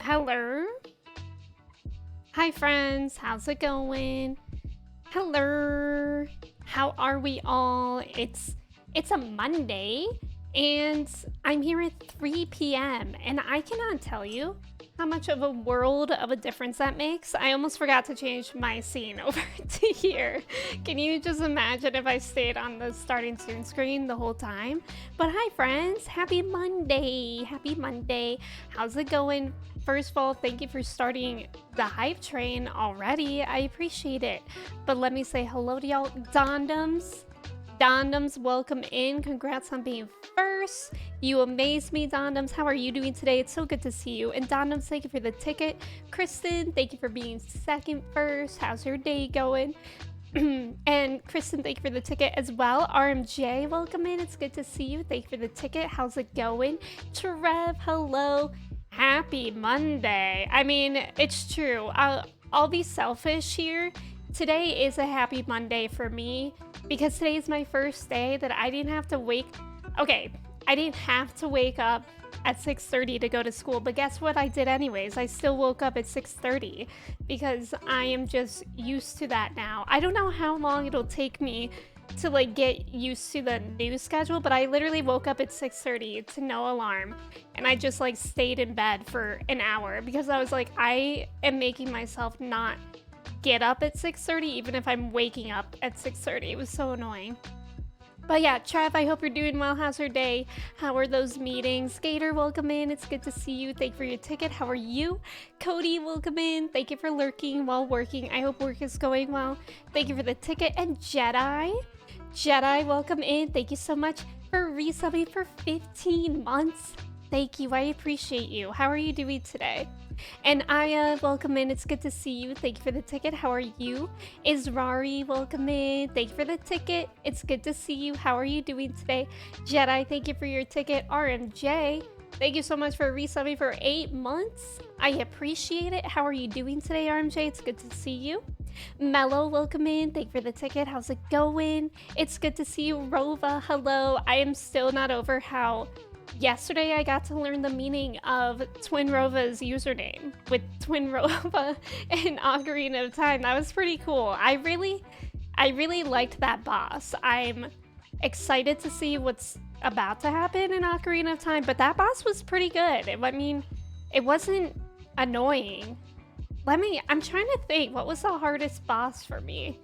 Hello. Hi friends, how's it going? Hello. How are we all? It's a Monday and I'm here at 3 p.m. and I cannot tell you how much of a world of a difference that makes. I almost forgot to change my scene over to here. Can you just imagine if I stayed on the starting soon screen the whole time? But hi friends, happy Monday. Happy Monday. How's it going? First of all, thank you for starting the hype train already. I appreciate it. But let me say hello to y'all. Dondoms. Dondoms, welcome in. Congrats on being first. You amaze me, Dondoms. How are you doing today? It's so good to see you. And Dondoms, thank you for the ticket. Kristen, thank you for being second first. How's your day going? And Kristen, thank you for the ticket as well. RMJ, welcome in. It's good to see you. Thank you for the ticket. How's it going? Trev, hello. Happy Monday. I mean, it's true. I'll be selfish here. Today is a happy Monday for me because today is my first day that I didn't have to I didn't have to wake up at 6:30 to go to school, but guess what I did anyways? I still woke up at 6:30 because I am just used to that now. I don't know how long it'll take me to like get used to the new schedule, but I literally woke up at 6:30 to no alarm and I just like stayed in bed for an hour because I was like, I am making myself not get up at 6:30 even if I'm waking up at 6:30. It was so annoying. But yeah, Trev, I hope you're doing well. How's your day? How are those meetings? Gator, welcome in. It's good to see you. Thank you for your ticket. How are you? Cody, welcome in. Thank you for lurking while working. I hope work is going well. Thank you for the ticket. And Jedi, welcome in. Thank you so much for resubbing for 15 months. Thank you. I appreciate you. How are you doing today? And Aya, welcome in. It's good to see you. Thank you for the ticket. How are you? Israri, welcome in. Thank you for the ticket. It's good to see you. How are you doing today? Jedi, thank you for your ticket. RMJ, thank you so much for resubbing for 8 months. I appreciate it. How are you doing today, RMJ? It's good to see you. Mello, welcome in. Thank you for the ticket. How's it going? It's good to see you. Rova, hello. I am still not over how yesterday I got to learn the meaning of Twin Rova's username with Twin Rova and Ocarina of Time. That was pretty cool. I really liked that boss. I'm excited to see what's about to happen in Ocarina of Time, but that boss was pretty good. I mean, it wasn't annoying. I'm trying to think, what was the hardest boss for me?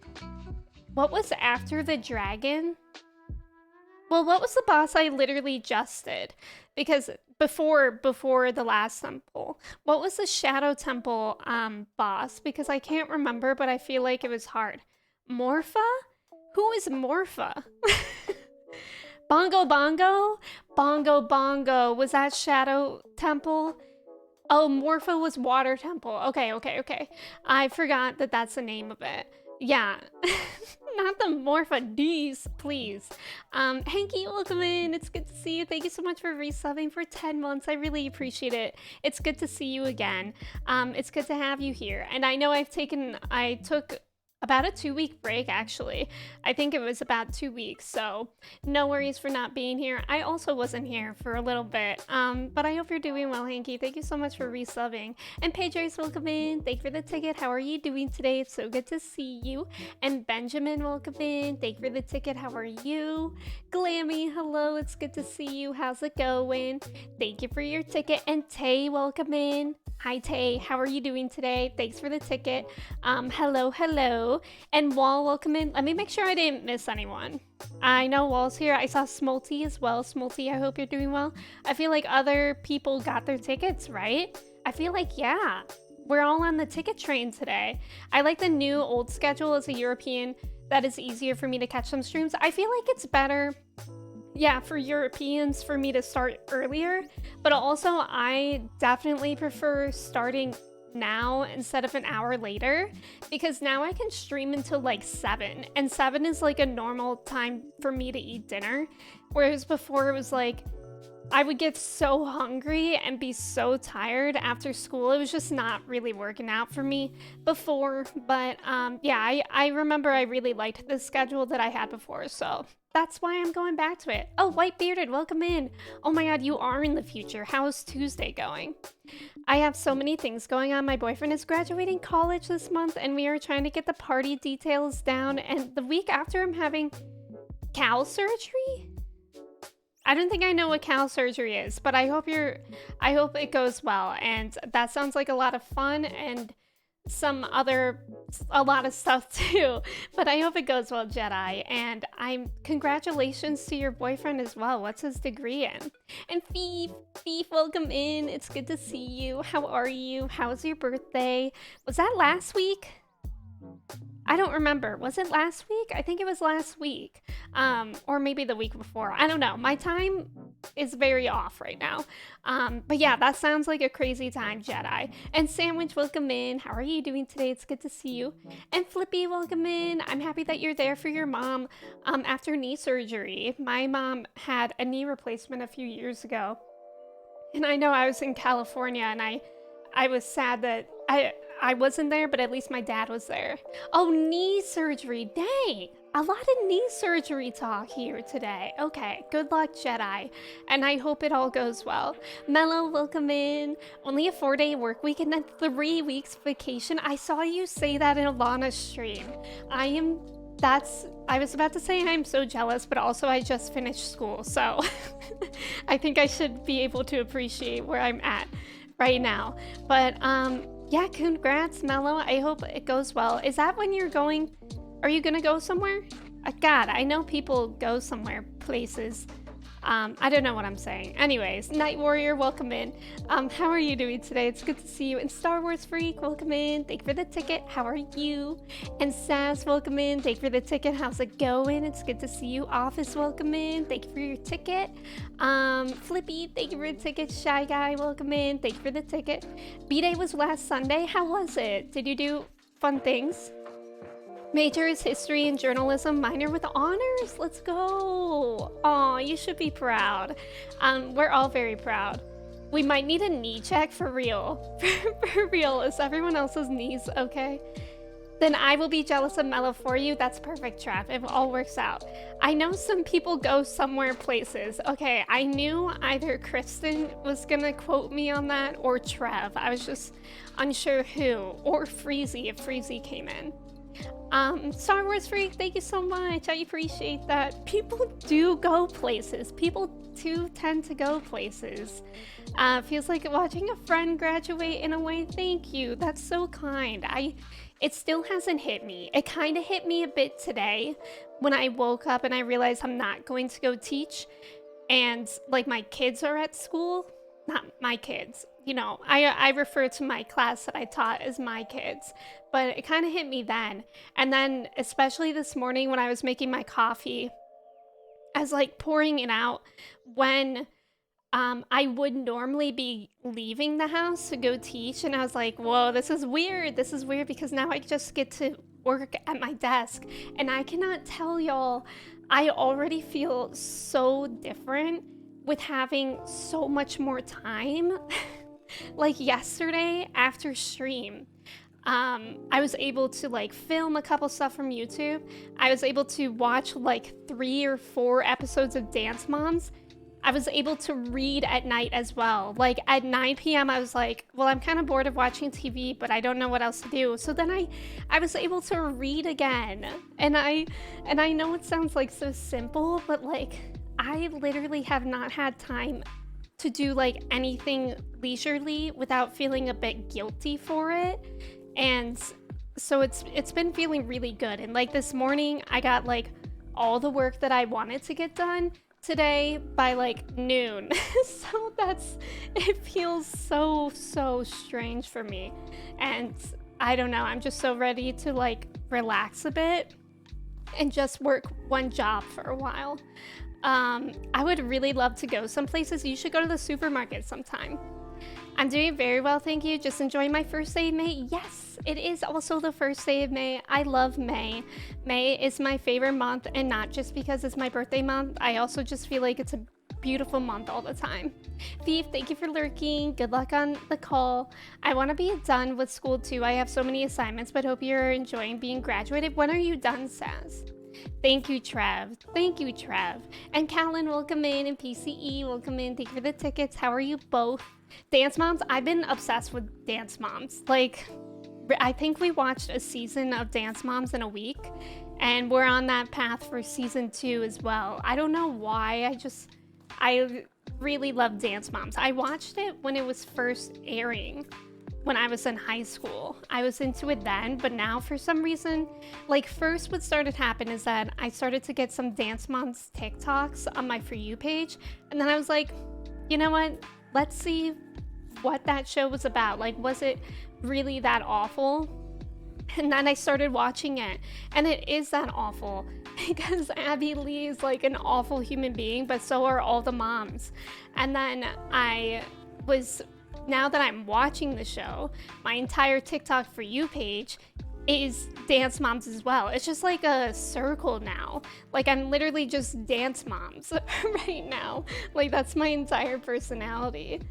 What was after the dragon? Well, what was the boss I literally just did? Because before the last temple, what was the Shadow Temple boss? Because I can't remember, but I feel like it was hard. Morpha? Who is Morpha? Bongo Bongo? Bongo Bongo. Was that Shadow Temple? Oh, Morpha was Water Temple. Okay. I forgot that that's the name of it. Yeah. Not the Morpha D's, please. Hanky, welcome in. It's good to see you. Thank you so much for resubbing for 10 months. I really appreciate it. It's good to see you again. It's good to have you here. And I know I took about a 2-week break, actually. I think it was about 2 weeks, so no worries for not being here. I also wasn't here for a little bit, but I hope you're doing well, Hanky. Thank you so much for resubbing. And Pedro's welcome in. Thank you for the ticket. How are you doing today? It's so good to see you. And Benjamin, welcome in. Thank you for the ticket. How are you? Glammy, hello. It's good to see you. How's it going? Thank you for your ticket. And Tay, welcome in. Hi, Tay. How are you doing today? Thanks for the ticket. Hello. And Wall, welcome in. Let me make sure I didn't miss anyone. I know Wall's here. I saw Smolty as well. Smolty, I hope you're doing well. I feel like other people got their tickets, right? I feel like, yeah, we're all on the ticket train today. I like the new old schedule as a European. That is easier for me to catch some streams. I feel like it's better, yeah, for Europeans for me to start earlier, but also I definitely prefer starting now instead of an hour later because now I can stream until like 7 and 7 is like a normal time for me to eat dinner, whereas before it was like I would get so hungry and be so tired after school. It was just not really working out for me before. But yeah, I remember I really liked the schedule that I had before. So that's why I'm going back to it. Oh, White Bearded, welcome in. Oh my god, you are in the future. How's Tuesday going? I have so many things going on. My boyfriend is graduating college this month, and we are trying to get the party details down. And the week after, I'm having cow surgery. I don't think I know what cow surgery is, but I hope it goes well. And that sounds like a lot of fun and a lot of stuff too. But I hope it goes well, Jedi. And congratulations to your boyfriend as well. What's his degree in? And Thief, welcome in. It's good to see you. How are you? How was your birthday? Was that last week? I don't remember. Was it last week? I think it was last week. Or maybe the week before. I don't know. My time is very off right now. But yeah, that sounds like a crazy time, Jedi. And Sandwich, welcome in. How are you doing today? It's good to see you. And Flippy, welcome in. I'm happy that you're there for your mom after knee surgery. My mom had a knee replacement a few years ago. And I know I was in California, and I was sad that I wasn't there, but at least my dad was there. Oh, knee surgery. Dang. A lot of knee surgery talk here today. Okay, good luck, Jedi. And I hope it all goes well. Mello, welcome in. Only a 4-day work week and then 3 weeks vacation. I saw you say that in Alana's stream. I was about to say I'm so jealous, but also I just finished school. So I think I should be able to appreciate where I'm at right now. But, yeah, congrats, Mello. I hope it goes well. Is that when you're going? Are you gonna go somewhere? God, I know people go somewhere, places. I don't know what I'm saying. Anyways, Night Warrior, welcome in. How are you doing today? It's good to see you. And Star Wars Freak, welcome in. Thank you for the ticket. How are you? And Sass, welcome in. Thank you for the ticket. How's it going? It's good to see you. Office, welcome in. Thank you for your ticket. Flippy, thank you for the ticket. Shy Guy, welcome in. Thank you for the ticket. B-Day was last Sunday. How was it? Did you do fun things? Major is history and journalism, minor with honors. Let's go. Aw, you should be proud. We're all very proud. We might need a knee check for real. For real, is everyone else's knees okay? Then I will be jealous of Mello for you. That's perfect, Trav. It all works out. I know some people go somewhere places. Okay, I knew either Kristen was gonna quote me on that or Trev. I was just unsure who. Or Freezy, if Freezy came in. Star Wars Freak, thank you so much. I appreciate that. People do go places. People do tend to go places. Feels like watching a friend graduate in a way. Thank you. That's so kind. It still hasn't hit me. It kind of hit me a bit today when I woke up and I realized I'm not going to go teach. And like my kids are at school. Not my kids. You know, I refer to my class that I taught as my kids, but it kind of hit me then. And then, especially this morning when I was making my coffee, I was like pouring it out when I would normally be leaving the house to go teach. And I was like, whoa, this is weird. This is weird because now I just get to work at my desk. And I cannot tell y'all, I already feel so different with having so much more time. Like yesterday after stream, I was able to like film a couple stuff from YouTube. I was able to watch like 3 or 4 episodes of Dance Moms. I was able to read at night as well. Like at 9 p.m. I was like, well, I'm kind of bored of watching TV, but I don't know what else to do. So then I was able to read again. And I know it sounds like so simple, but like I literally have not had time to do like anything leisurely without feeling a bit guilty for it. And so it's been feeling really good. And like this morning I got like all the work that I wanted to get done today by like noon. So it feels so strange for me. And I don't know, I'm just so ready to like relax a bit and just work one job for a while. I would really love to go some places. You should go to the supermarket sometime. I'm doing very well, thank you. Just enjoying my first day of May. Yes, it is also the first day of May. I love May. May is my favorite month, and not just because it's my birthday month. I also just feel like it's a beautiful month all the time. Thief, thank you for lurking. Good luck on the call. I want to be done with school too. I have so many assignments, but hope you're enjoying being graduated. When are you done, Saz? Thank you, Trev. Thank you, Trev. And Callan, welcome in. And PCE, welcome in. Thank you for the tickets. How are you both? Dance Moms, I've been obsessed with Dance Moms. Like, I think we watched a season of Dance Moms in a week, and we're on that path for season 2 as well. I don't know why, I really love Dance Moms. I watched it when it was first airing when I was in high school. I was into it then, but now for some reason, like, first what started to happen is that I started to get some Dance Moms TikToks on my For You page, and then I was like, you know what? Let's see what that show was about. Like, was it really that awful? And then I started watching it, and it is that awful because Abby Lee is like an awful human being, but so are all the moms. And then now that I'm watching the show, my entire TikTok For You page is Dance Moms as well. It's just like a circle now. Like, I'm literally just Dance Moms right now. Like, that's my entire personality.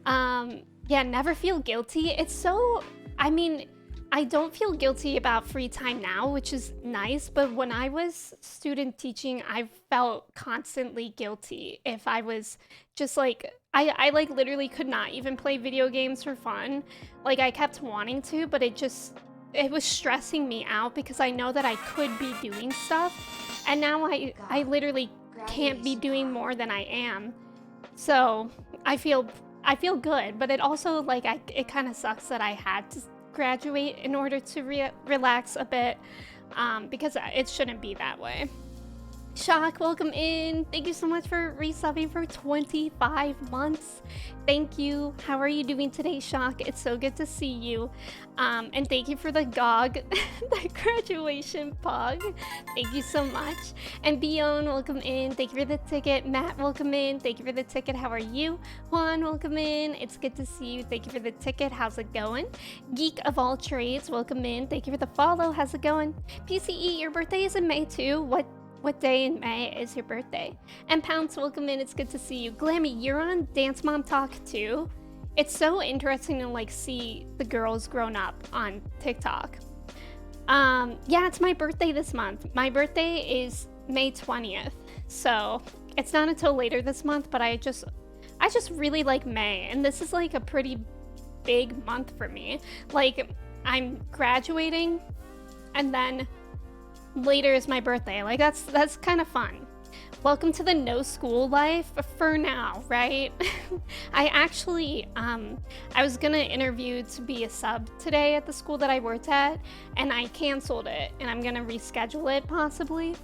Yeah, never feel guilty. It's so, I mean, I don't feel guilty about free time now, which is nice, but when I was student teaching, I felt constantly guilty if I was just like, I like literally could not even play video games for fun. Like, I kept wanting to, but it was stressing me out because I know that I could be doing stuff, and now I literally can't be doing more than I am. So I feel good, but it also, like, it kind of sucks that I had to graduate in order to relax a bit, because it shouldn't be that way. Shock, welcome in. Thank you so much for resubbing for 25 months. Thank you. How are you doing today, Shock? It's so good to see you. And thank you for the GOG, the graduation pog. Thank you so much. And Bion, welcome in. Thank you for the ticket. Matt, welcome in. Thank you for the ticket. How are you? Juan, welcome in. It's good to see you. Thank you for the ticket. How's it going? Geek of all trades, welcome in. Thank you for the follow. How's it going? PCE, your birthday is in May too. What day in May is your birthday? And Pounce, welcome in. It's good to see you. Glammy, you're on Dance Mom Talk too. It's so interesting to like see the girls grown up on TikTok. Yeah, it's my birthday this month. My birthday is May 20th. So it's not until later this month, but I just really like May, and this is like a pretty big month for me. Like, I'm graduating, and then later is my birthday. Like, that's kind of fun. Welcome to the no school life for now, right? I actually I was gonna interview to be a sub today at the school that I worked at, and I canceled it, and I'm gonna reschedule it possibly.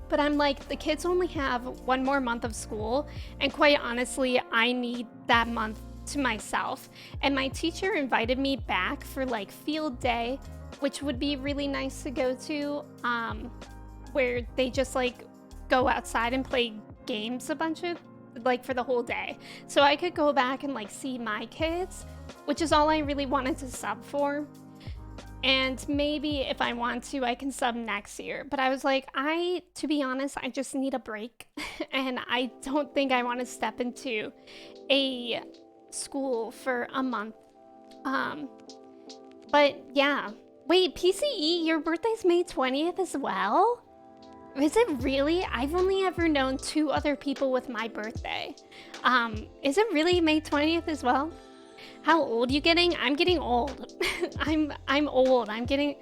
But I'm like, the kids only have one more month of school, and quite honestly, I need that month to myself. And my teacher invited me back for like field day, which would be really nice to go to, where they just like go outside and play games a bunch of, like, for the whole day. So I could go back and like see my kids, which is all I really wanted to sub for. And maybe if I want to, I can sub next year. But I was like, to be honest, I just need a break. And I don't think I want to step into a school for a month. But yeah. Wait, PCE, your birthday's May 20th as well? Is it really? I've only ever known 2 other people with my birthday. Is it really May 20th as well? How old are you getting? I'm getting old. I'm old. I'm gonna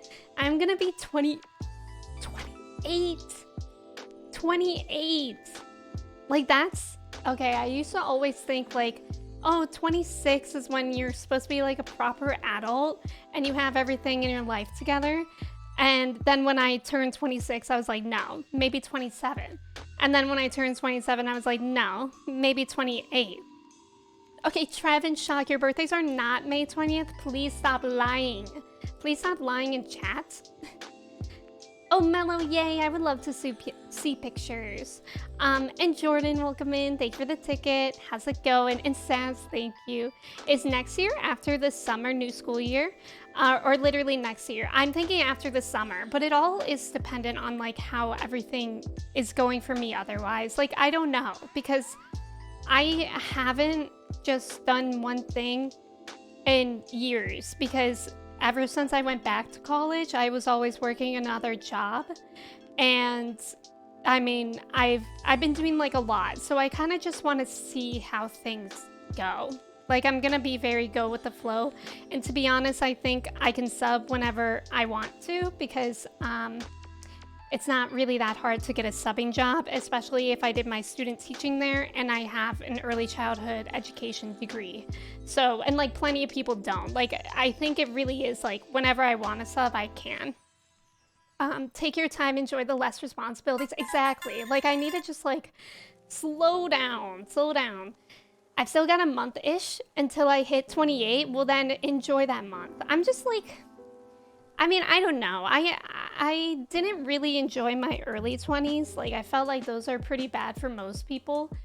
be 28. 28. Like, that's okay. I used to always think like, oh, 26 is when you're supposed to be like a proper adult and you have everything in your life together. And then when I turned 26, I was like, no, maybe 27. And then when I turned 27, I was like, no, maybe 28. Okay, Trev and Shock, your birthdays are not May 20th. Please stop lying. Please stop lying in chat. Oh, Mellow, yay! I would love to see pictures. And Jordan, welcome in. Thank you for the ticket. How's it going? And Saz, thank you. Is next year after the summer new school year? Or literally next year? I'm thinking after the summer, but it all is dependent on like how everything is going for me otherwise. Like, I don't know, because I haven't just done one thing in years, because ever since I went back to college, I was always working another job. And I mean, I've been doing like a lot. So I kind of just want to see how things go. Like, I'm going to be very go with the flow. And to be honest, I think I can sub whenever I want to, because it's not really that hard to get a subbing job, especially if I did my student teaching there and I have an early childhood education degree. So, and like plenty of people don't. Like, I think it really is like whenever I want to sub, I can. Take your time, enjoy the less responsibilities. Exactly. Like, I need to just like slow down. I've still got a month-ish until I hit 28. Well, then enjoy that month. I'm just like, I mean, I don't know. I didn't really enjoy my early 20s. Like, I felt like those are pretty bad for most people.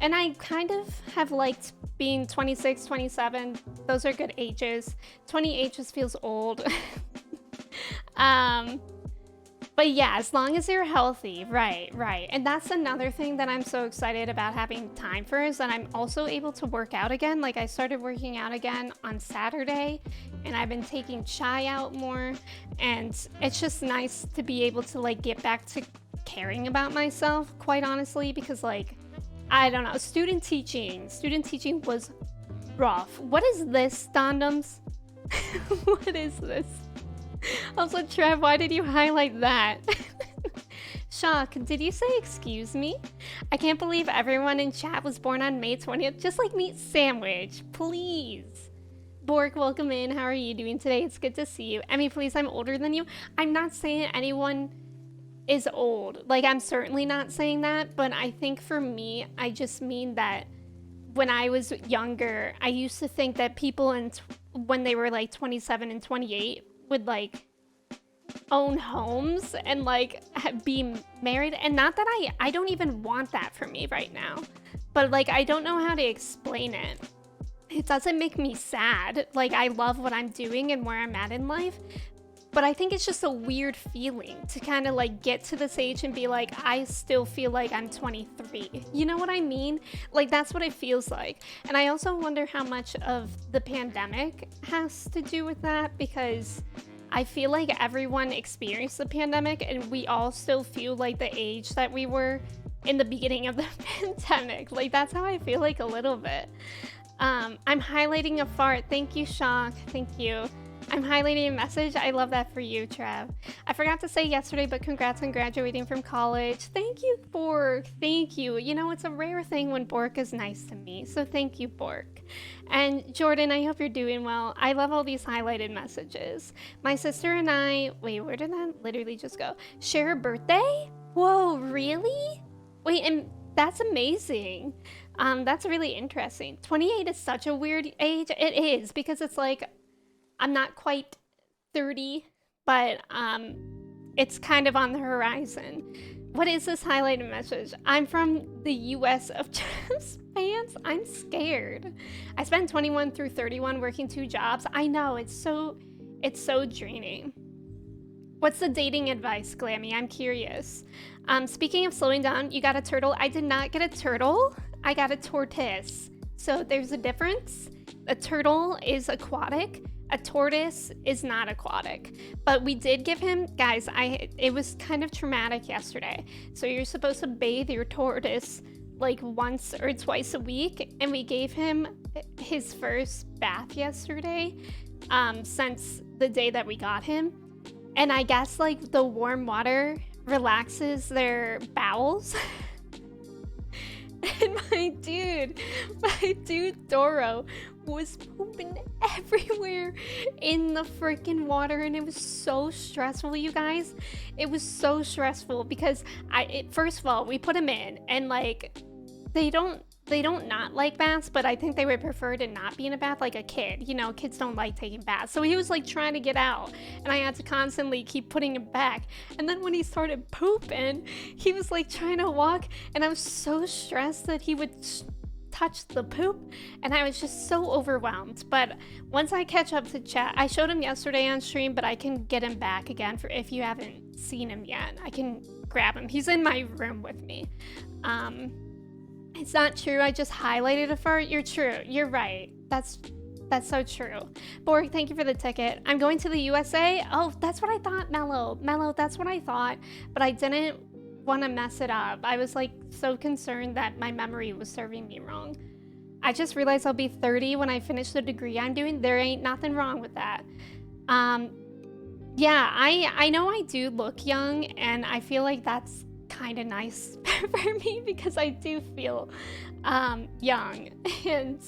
And I kind of have liked being 26, 27. Those are good ages. 28 just feels old. But yeah, as long as you're healthy, right. And that's another thing that I'm so excited about having time for, is that I'm also able to work out again. Like, I started working out again on Saturday, and I've been taking chai out more, and it's just nice to be able to like get back to caring about myself, quite honestly, because like, I don't know, student teaching was rough. What is this, Dondoms? What is this? Also, Trev, why did you highlight that? Shock, did you say excuse me? I can't believe everyone in chat was born on May 20th, just like Meat Sandwich, please. Bork, welcome in. How are you doing today? It's good to see you. Emmy, please, I'm older than you. I'm not saying anyone is old. Like, I'm certainly not saying that, but I think for me, I just mean that when I was younger, I used to think that people when they were like 27 and 28 would like own homes and like be married, and not that I don't even want that for me right now, but like, I don't know how to explain it. It doesn't make me sad. Like, I love what I'm doing and where I'm at in life, but I think it's just a weird feeling to kind of like get to this age and be like, I still feel like I'm 23. You know what I mean? Like, that's what it feels like. And I also wonder how much of the pandemic has to do with that, because I feel like everyone experienced the pandemic and we all still feel like the age that we were in the beginning of the pandemic. Like, that's how I feel like a little bit. I'm highlighting a fart. Thank you, Shock. Thank you. I'm highlighting a message. I love that for you, Trev. I forgot to say yesterday, but congrats on graduating from college. Thank you, Bork. Thank you. You know, it's a rare thing when Bork is nice to me, so thank you, Bork. And Jordan, I hope you're doing well. I love all these highlighted messages. My sister and I, wait, where did that literally just go? Share a birthday? Whoa, really? Wait, and that's amazing. That's really interesting. 28 is such a weird age. It is, because it's like, I'm not quite 30, but it's kind of on the horizon. What is this highlighted message? I'm from the US of Jeff's fans. I'm scared. I spent 21 through 31 working 2 jobs. I know, it's so draining. What's the dating advice, Glammy? I'm curious. Speaking of slowing down, you got a turtle. I did not get a turtle. I got a tortoise. So there's a difference. A turtle is aquatic. A tortoise is not aquatic. But we did give him, guys, it was kind of traumatic yesterday. So you're supposed to bathe your tortoise like once or twice a week, and we gave him his first bath yesterday, since the day that we got him. And I guess like the warm water relaxes their bowels. And my dude Doro was pooping everywhere in the freaking water, and it was so stressful, you guys. It was so stressful because first of all, we put him in, and like, they don't they don't not like baths, but I think they would prefer to not be in a bath like a kid. You know, kids don't like taking baths. So he was like trying to get out, and I had to constantly keep putting him back. And then when he started pooping, he was like trying to walk, and I was so stressed that he would touch the poop, and I was just so overwhelmed. But once I catch up to chat, I showed him yesterday on stream, but I can get him back again for if you haven't seen him yet. I can grab him. He's in my room with me. It's not true. I just highlighted a fart. You're true. You're right. That's so true. Borg, thank you for the ticket. I'm going to the USA. Oh, that's what I thought, Mello. Mello, that's what I thought, but I didn't want to mess it up. I was like so concerned that my memory was serving me wrong. I just realized I'll be 30 when I finish the degree I'm doing. There ain't nothing wrong with that. Yeah, I know I do look young, and I feel like that's kind of nice for me because I do feel young, and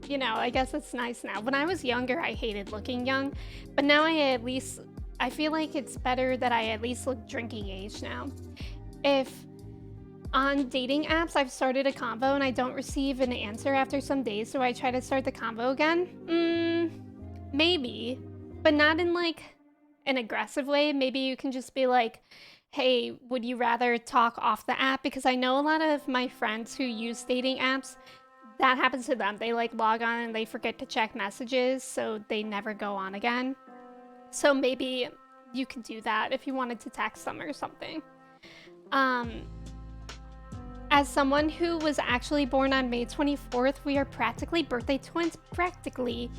you know, I guess it's nice now. When I was younger, I hated looking young, but now I feel like it's better that I at least look drinking age now. If on dating apps I've started a convo and I don't receive an answer after some days, do I try to start the convo again? Maybe, but not in like an aggressive way. Maybe you can just be like, hey, would you rather talk off the app? Because I know a lot of my friends who use dating apps, that happens to them. They like log on and they forget to check messages, so they never go on again. So maybe you could do that if you wanted to text them or something. As someone who was actually born on May 24th, we are practically birthday twins. Practically.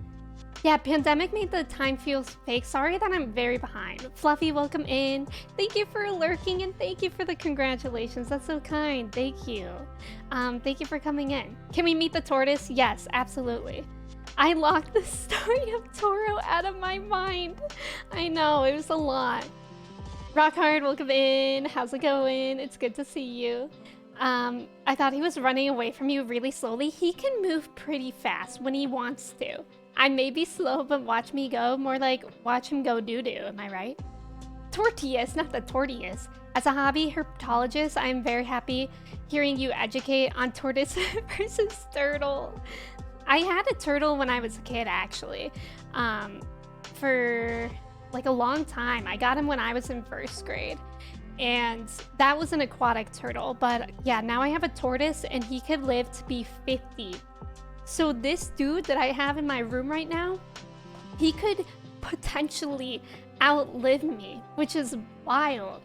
Yeah, pandemic made the time feel fake. Sorry that I'm very behind. Fluffy, welcome in. Thank you for lurking, and thank you for the congratulations. That's so kind. Thank you. Thank you for coming in. Can we meet the tortoise? Yes, absolutely. I locked the story of Toro out of my mind. I know, it was a lot. Rockhard, welcome in. How's it going? It's good to see you. I thought he was running away from you really slowly. He can move pretty fast when he wants to. I may be slow, but watch me go. More like watch him go doo-doo, am I right? Tortillas, not the tortillas. As a hobby herpetologist, I am very happy hearing you educate on tortoise versus turtle. I had a turtle when I was a kid, actually. For like a long time. I got him when I was in first grade. And that was an aquatic turtle. But yeah, now I have a tortoise and he could live to be 50. So this dude that I have in my room right now, he could potentially outlive me, which is wild.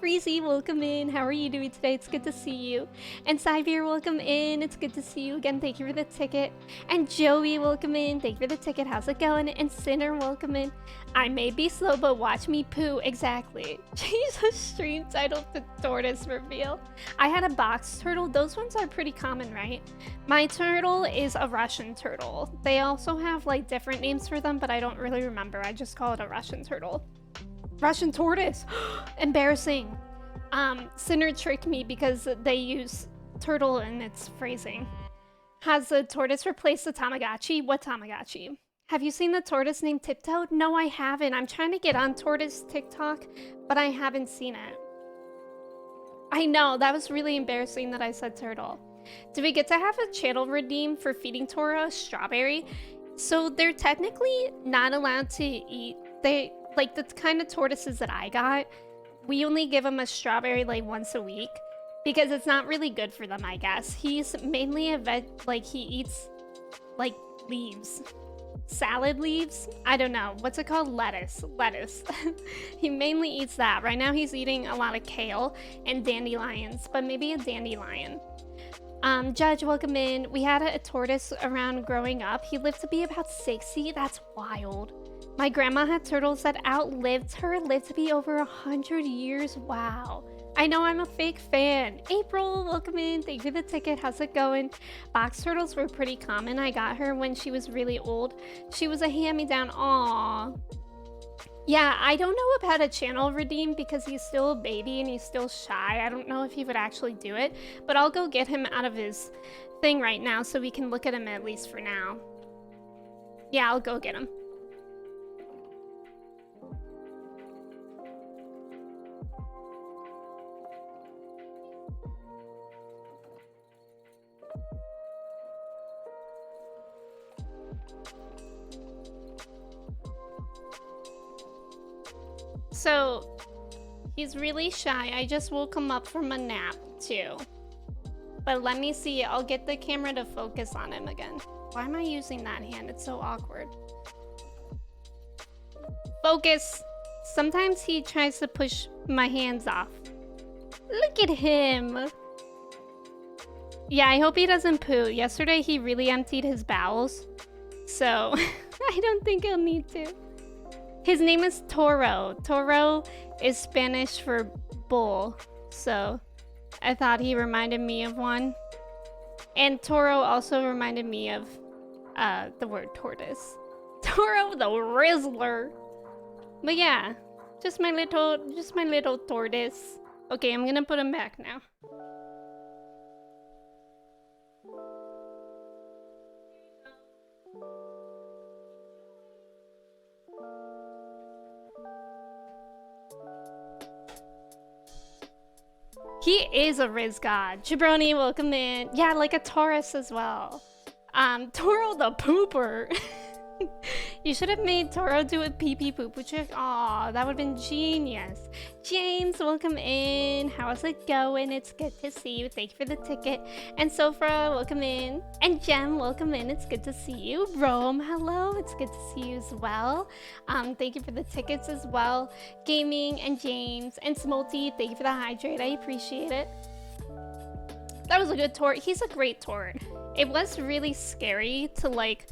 Freezy, welcome in. How are you doing today? It's good to see you. And Cybeer, welcome in. It's good to see you again. Thank you for the ticket. And Joey, welcome in. Thank you for the ticket. How's it going? And Sinner, welcome in. I may be slow, but watch me poo. Exactly. Jesus, stream title to tortoise reveal. I had a box turtle. Those ones are pretty common, right? My turtle is a Russian turtle. They also have like different names for them, but I don't really remember. I just call it a Russian turtle. Russian tortoise. Embarrassing. Sinner tricked me because they use turtle in its phrasing. Has the tortoise replaced the Tamagotchi? What Tamagotchi? Have you seen the tortoise named Tiptoe? No, I haven't. I'm trying to get on tortoise TikTok, but I haven't seen it. I know, that was really embarrassing that I said turtle. Do we get to have a channel redeem for feeding Tora strawberry? So they're technically not allowed to eat. Like the kind of tortoises that I got, we only give him a strawberry like once a week because it's not really good for them, I guess. He's mainly a like he eats like leaves. Salad leaves? I don't know. What's it called? Lettuce. He mainly eats that. Right now he's eating a lot of kale and dandelions, but maybe a dandelion. Judge, welcome in. We had a tortoise around growing up. He lived to be about 60. That's wild. My grandma had turtles that outlived her, lived to be over 100 years. Wow. I know, I'm a fake fan. April, welcome in. Thank you for the ticket. How's it going? Box turtles were pretty common. I got her when she was really old. She was a hand-me-down. Aww. Yeah, I don't know about a channel redeem because he's still a baby and he's still shy. I don't know if he would actually do it, but I'll go get him out of his thing right now so we can look at him at least for now. Yeah, I'll go get him. So, he's really shy. I just woke him up from a nap, too. But let me see. I'll get the camera to focus on him again. Why am I using that hand? It's so awkward. Focus! Sometimes he tries to push my hands off. Look at him! Yeah, I hope he doesn't poo. Yesterday he really emptied his bowels. So, I don't think he'll need to. His name is Toro. Toro is Spanish for bull. So, I thought he reminded me of one. And Toro also reminded me of the word tortoise. Toro the Rizzler. But yeah, just my little tortoise. Okay, I'm gonna put him back now. He is a Riz god. Jabroni, welcome in. Yeah, like a Taurus as well. Toro the pooper. You should have made Toro do a pee-pee poo-poo trick. Aw, that would have been genius. James, welcome in. How's it going? It's good to see you. Thank you for the ticket. And Sofra, welcome in. And Jem, welcome in. It's good to see you. Rome, hello. It's good to see you as well. Thank you for the tickets as well. Gaming and James and Smolty, thank you for the hydrate. I appreciate it. That was a good tour. He's a great tour. It was really scary to like...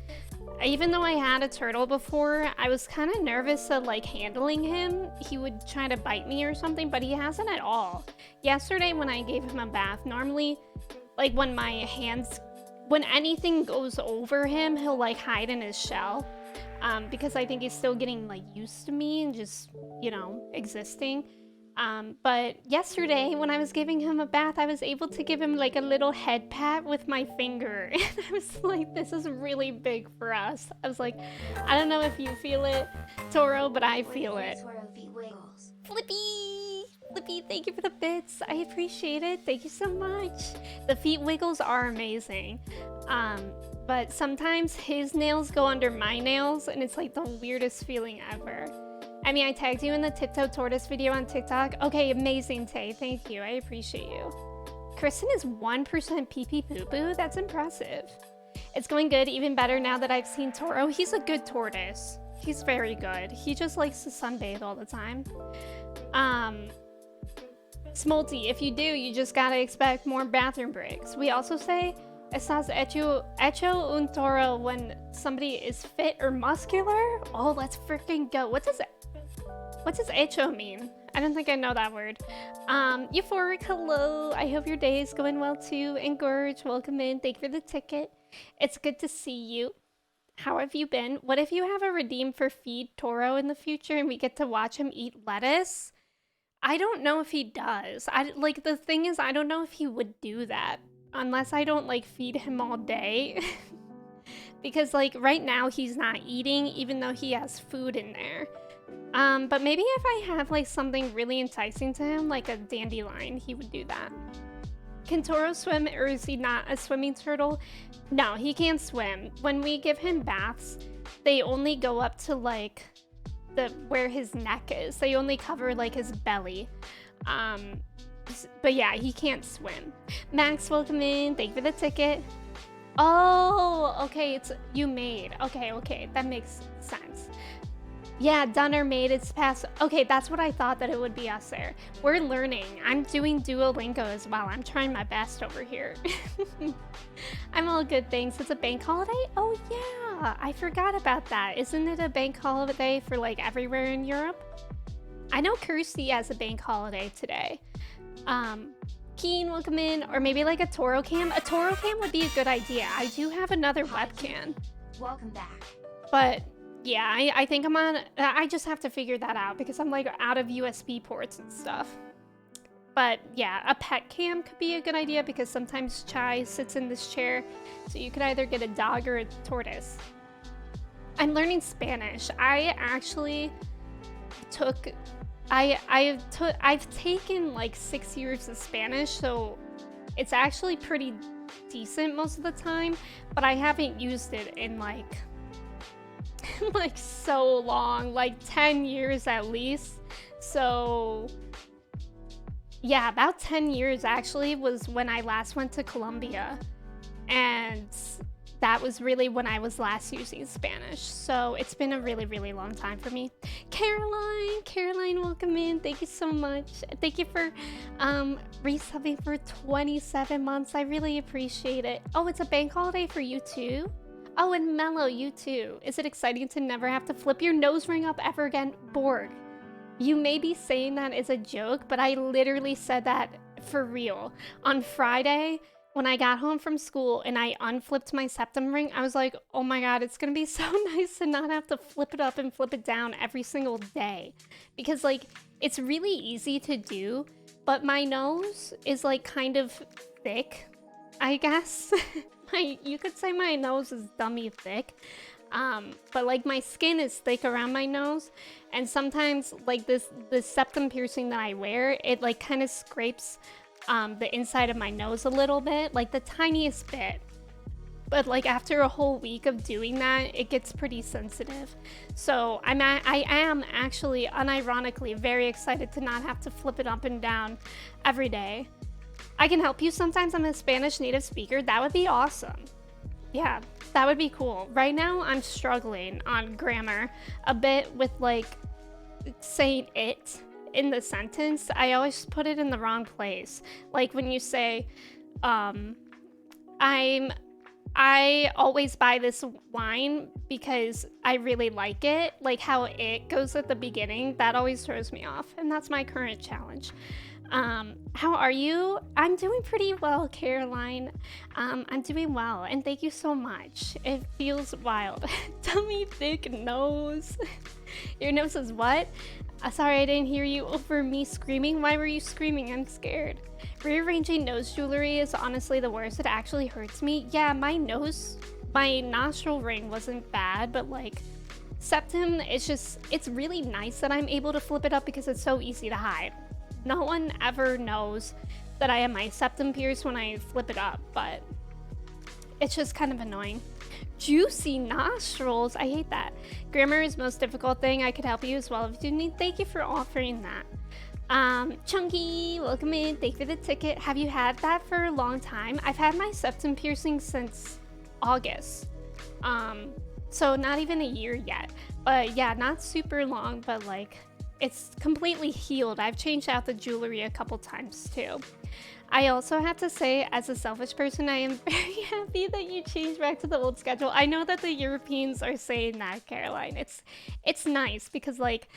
Even though I had a turtle before, I was kind of nervous of like handling him. He would try to bite me or something, but he hasn't at all. Yesterday when I gave him a bath, normally like when anything goes over him, he'll like hide in his shell. Because I think he's still getting like used to me and just, you know, existing. But yesterday when I was giving him a bath, I was able to give him like a little head pat with my finger. And I was like, this is really big for us. I was like, I don't know if you feel it, Toro, but I feel it. Flippy! Flippy, thank you for the bits. I appreciate it. Thank you so much. The feet wiggles are amazing. But sometimes his nails go under my nails and it's like the weirdest feeling ever. I mean, I tagged you in the Tiptoe Tortoise video on TikTok. Okay, amazing, Tay. Thank you. I appreciate you. Kristen is 1% pee-pee poo-poo. That's impressive. It's going good, even better now that I've seen Toro. He's a good tortoise. He's very good. He just likes to sunbathe all the time. Smolty, if you do, you just gotta expect more bathroom breaks. We also say, estás hecho un toro when somebody is fit or muscular? Oh, let's freaking go. What does hecho mean? I don't think I know that word. Euphoric, hello. I hope your day is going well too. And Gorge, welcome in. Thank you for the ticket. It's good to see you. How have you been? What if you have a redeem for Feed Toro in the future and we get to watch him eat lettuce? I don't know if he does. The thing is, I don't know if he would do that unless I don't like feed him all day. Because like right now he's not eating even though he has food in there. But maybe if I have like something really enticing to him, like a dandelion, he would do that. Can Toro swim or is he not a swimming turtle? No, he can't swim. When we give him baths, they only go up to like where his neck is. They only cover like his belly. But yeah, he can't swim. Max, welcome in. Thank you for the ticket. Oh, okay, it's you made. Okay, that makes sense. Yeah, done or made, it's past. Okay, that's what I thought that it would be us there. We're learning. I'm doing Duolingo as well. I'm trying my best over here. I'm all good, thanks. It's a bank holiday? Oh yeah, I forgot about that. Isn't it a bank holiday for like everywhere in Europe? I know Kirsty has a bank holiday today. Keen, welcome in. Or maybe like a Toro cam. A Toro cam would be a good idea. I do have another webcam. Welcome back. But yeah, I think I'm on... I just have to figure that out because I'm like out of USB ports and stuff. But yeah, a pet cam could be a good idea because sometimes Chai sits in this chair. So you could either get a dog or a tortoise. I'm learning Spanish. I actually took... I've taken like 6 years of Spanish, so it's actually pretty decent most of the time, but I haven't used it in like like so long, like 10 years at least. So yeah, about 10 years actually was when I last went to Colombia. And that was really when I was last using Spanish. So it's been a really, really long time for me. Caroline, welcome in. Thank you so much. Thank you for resubbing for 27 months. I really appreciate it. Oh, it's a bank holiday for you too? Oh, and Mello, you too. Is it exciting to never have to flip your nose ring up ever again? Borg, you may be saying that as a joke, but I literally said that for real. On Friday, when I got home from school and I unflipped my septum ring, I was like, oh my god, it's gonna be so nice to not have to flip it up and flip it down every single day. Because like, it's really easy to do, but my nose is like kind of thick, I guess. You could say my nose is dummy thick. But like my skin is thick around my nose, and sometimes like this septum piercing that I wear, it like kind of scrapes the inside of my nose a little bit, like the tiniest bit. But like after a whole week of doing that, it gets pretty sensitive. So I am actually unironically very excited to not have to flip it up and down every day. I can help you sometimes. I'm a Spanish native speaker. That would be awesome. Yeah, that would be cool. Right now, I'm struggling on grammar a bit with like saying it in the sentence. I always put it in the wrong place. Like when you say, I always buy this wine because I really like it. Like how it goes at the beginning, that always throws me off. And that's my current challenge. How are you? I'm doing pretty well, Caroline. I'm doing well, and thank you so much. It feels wild. Tummy thick nose. Your nose is what? Sorry, I didn't hear you over me screaming. Why were you screaming? I'm scared. Rearranging nose jewelry is honestly the worst. It actually hurts me. Yeah, my nostril ring wasn't bad, but like septum, it's really nice that I'm able to flip it up because it's so easy to hide. No one ever knows that I have my septum pierced when I flip it up, but it's just kind of annoying. Juicy nostrils, I hate that. Grammar is the most difficult thing. I could help you as well if you need. Thank you for offering that. Chunky, welcome in. Thank you for the ticket. Have you had that for a long time? I've had my septum piercing since August. So not even a year yet. But yeah, not super long, but like it's completely healed. I've changed out the jewelry a couple times too. I also have to say, as a selfish person, I am very happy that you changed back to the old schedule. I know that the Europeans are saying that, Caroline. It's nice because like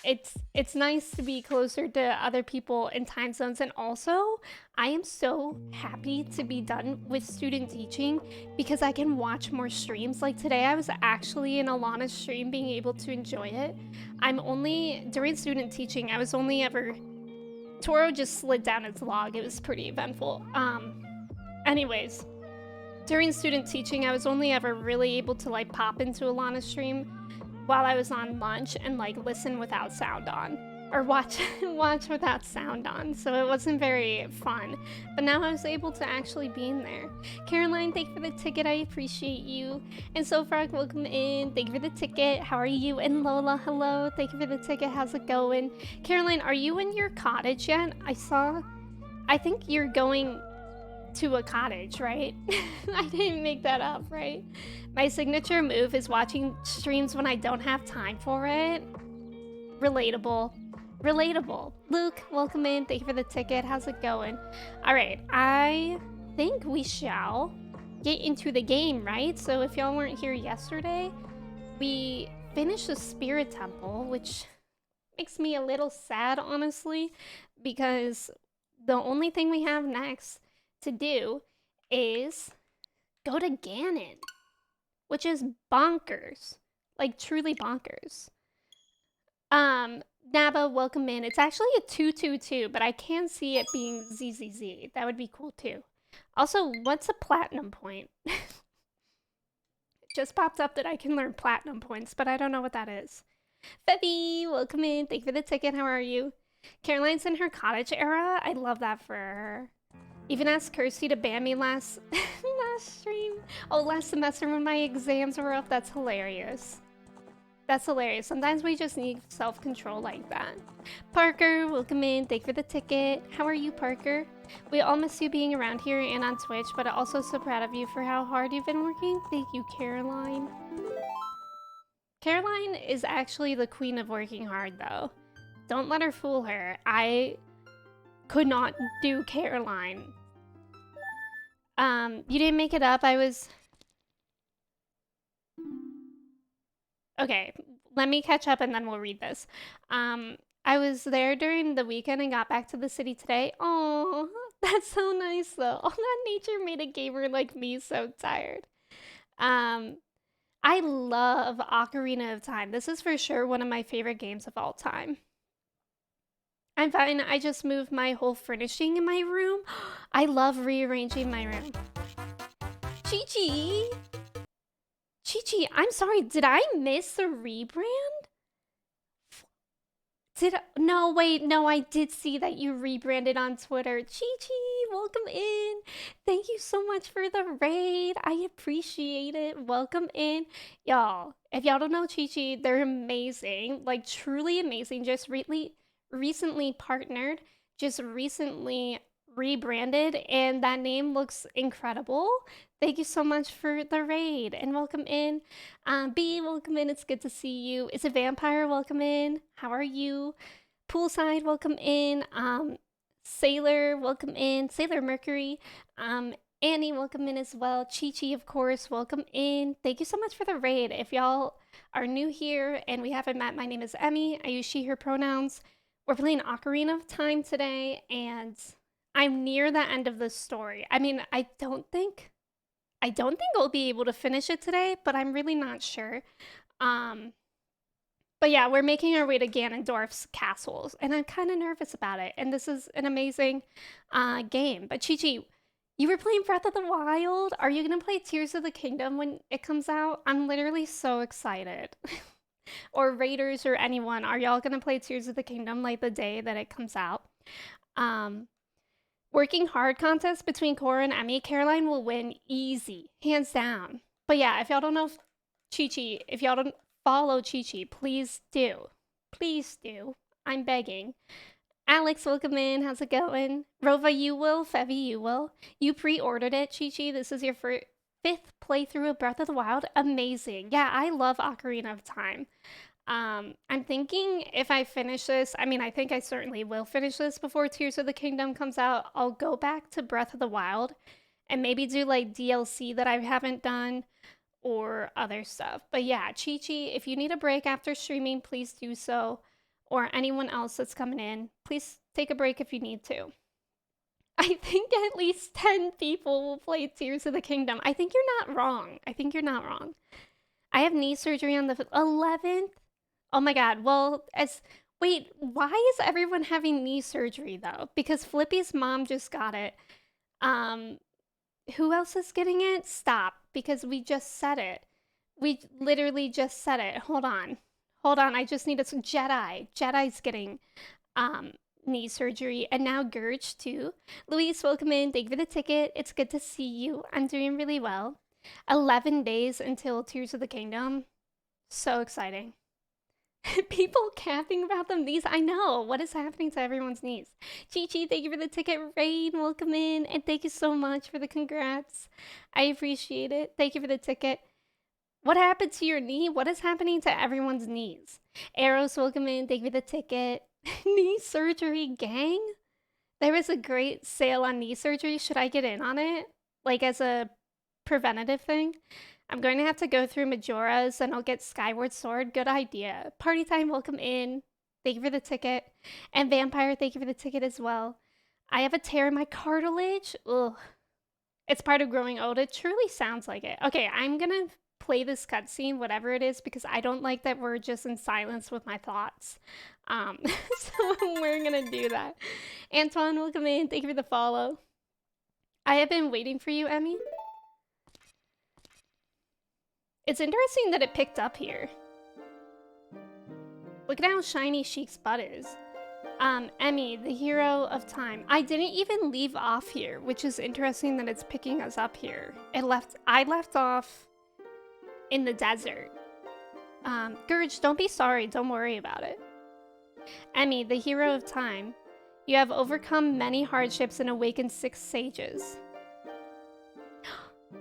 it's nice to be closer to other people in time zones, and also I am so happy to be done with student teaching because I can watch more streams. Like today I was actually in Alana's stream being able to enjoy it. During student teaching, I was only ever Toro just slid down its log. It was pretty eventful. Anyways, during student teaching, I was only ever really able to like pop into Alana's stream while I was on lunch and like listen without sound on, or watch without sound on. So it wasn't very fun, but now I was able to actually be in there. Caroline, thank you for the ticket. I appreciate you. And Sofrog, welcome in. Thank you for the ticket. How are you? And Lola, hello. Thank you for the ticket. How's it going? Caroline, are you in your cottage yet? I think you're going to a cottage, right? I didn't make that up, right? My signature move is watching streams when I don't have time for it. Relatable. Luke, welcome in. Thank you for the ticket. How's it going? All right, I think we shall get into the game, right? So if y'all weren't here yesterday, we finished the Spirit Temple, which makes me a little sad, honestly, because the only thing we have next to do is go to Ganon, which is bonkers, like truly bonkers. Naba, welcome in. It's actually a 222, but I can see it being ZZZ. That would be cool too. Also, what's a platinum point? It just popped up that I can learn platinum points, but I don't know what that is. Febby, welcome in. Thank you for the ticket. How are you? Caroline's in her cottage era. I love that for her. Even asked Kirsty to ban me last stream. Oh, last semester when my exams were up. That's hilarious. That's hilarious. Sometimes we just need self-control like that. Parker, welcome in. Thank you for the ticket. How are you, Parker? We all miss you being around here and on Twitch, but also so proud of you for how hard you've been working. Thank you, Caroline. Caroline is actually the queen of working hard, though. Don't let her fool her. I could not do Caroline. You didn't make it up. I was... Okay, let me catch up and then we'll read this. I was there during the weekend and got back to the city today. Oh, that's so nice though. All that nature made a gamer like me so tired. I love Ocarina of Time. This is for sure one of my favorite games of all time. I'm fine. I just moved my whole furnishing in my room. I love rearranging my room. Chi-Chi! Chi-Chi, I'm sorry, did I miss the rebrand? No, wait, no, I did see that you rebranded on Twitter. Chi-Chi, welcome in. Thank you so much for the raid. I appreciate it. Welcome in. Y'all, if y'all don't know Chi-Chi, they're amazing. Like, truly amazing. Just recently partnered, just recently rebranded, and that name looks incredible. Thank you so much for the raid and welcome in. B, welcome in. It's good to see you. Is it Vampire? Welcome in. How are you? Poolside, welcome in. Sailor, welcome in. Sailor Mercury. Annie, welcome in as well. Chi-Chi, of course, welcome in. Thank you so much for the raid. If y'all are new here and we haven't met, my name is Emmy. I use she, her pronouns. We're playing Ocarina of Time today, and I'm near the end of the story. I mean, I don't think I'll be able to finish it today, but I'm really not sure. But yeah, we're making our way to Ganondorf's castles, and I'm kind of nervous about it. And this is an amazing game. But Chi-Chi, you were playing Breath of the Wild. Are you gonna play Tears of the Kingdom when it comes out? I'm literally so excited. Or Raiders or anyone, are y'all gonna play Tears of the Kingdom like the day that it comes out? Working hard contest between Cora and Emmy, Caroline will win easy, hands down. But yeah, if y'all don't know Chi-Chi, if y'all don't follow Chi-Chi, please do. Please do. I'm begging. Alex, welcome in. How's it going? Rova, you will. Fevy, you will. You pre-ordered it, Chi-Chi. This is your fifth playthrough of Breath of the Wild. Amazing. Yeah, I love Ocarina of Time. I'm thinking if I finish this, I mean, I think I certainly will finish this before Tears of the Kingdom comes out. I'll go back to Breath of the Wild and maybe do like DLC that I haven't done or other stuff. But yeah, Chi-Chi, if you need a break after streaming, please do so. Or anyone else that's coming in, please take a break if you need to. I think at least 10 people will play Tears of the Kingdom. I think you're not wrong. I have knee surgery on the 11th. Oh my god. Well, wait, why is everyone having knee surgery though? Because Flippy's mom just got it. Who else is getting it? Stop, because we just said it. We literally just said it. Hold on. I just need a Jedi. Jedi's getting knee surgery, and now Gurge too. Luis, welcome in. Thank you for the ticket. It's good to see you. I'm doing really well. 11 days until Tears of the Kingdom. So exciting. People capping about them knees. I know. What is happening to everyone's knees? Chi-Chi, thank you for the ticket. Rain, welcome in. And thank you so much for the congrats. I appreciate it. Thank you for the ticket. What happened to your knee? What is happening to everyone's knees? Arrows, welcome in. Thank you for the ticket. Knee surgery, gang? There was a great sale on knee surgery. Should I get in on it? Like as a preventative thing? I'm going to have to go through Majora's and I'll get Skyward Sword. Good idea. Party time, welcome in. Thank you for the ticket. And Vampire, thank you for the ticket as well. I have a tear in my cartilage. Ugh. It's part of growing old. It truly sounds like it. Okay, I'm gonna play this cutscene, whatever it is, because I don't like that we're just in silence with my thoughts. So we're gonna do that. Antoine, welcome in. Thank you for the follow. I have been waiting for you, Emmy. It's interesting that it picked up here. Look at how shiny Sheik's butt is. Emmy, the hero of time. I didn't even leave off here, which is interesting that it's picking us up here. I left off in the desert. Gurge, don't be sorry. Don't worry about it. Emmy, the hero of time. You have overcome many hardships and awakened 6 sages.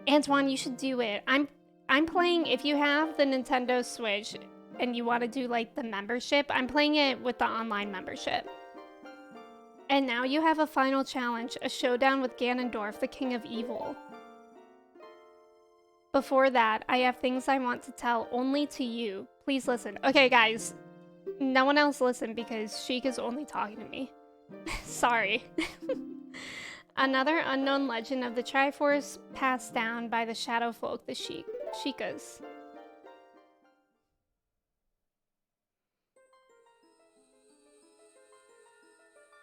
Antoine, you should do it. I'm playing, if you have the Nintendo Switch and you want to do like the membership, I'm playing it with the online membership. And now you have a final challenge, a showdown with Ganondorf, the King of Evil. Before that, I have things I want to tell only to you. Please listen. Okay, guys. No one else listen because Sheik is only talking to me. Sorry. Another unknown legend of the Triforce passed down by the shadow folk, the Sheikahs.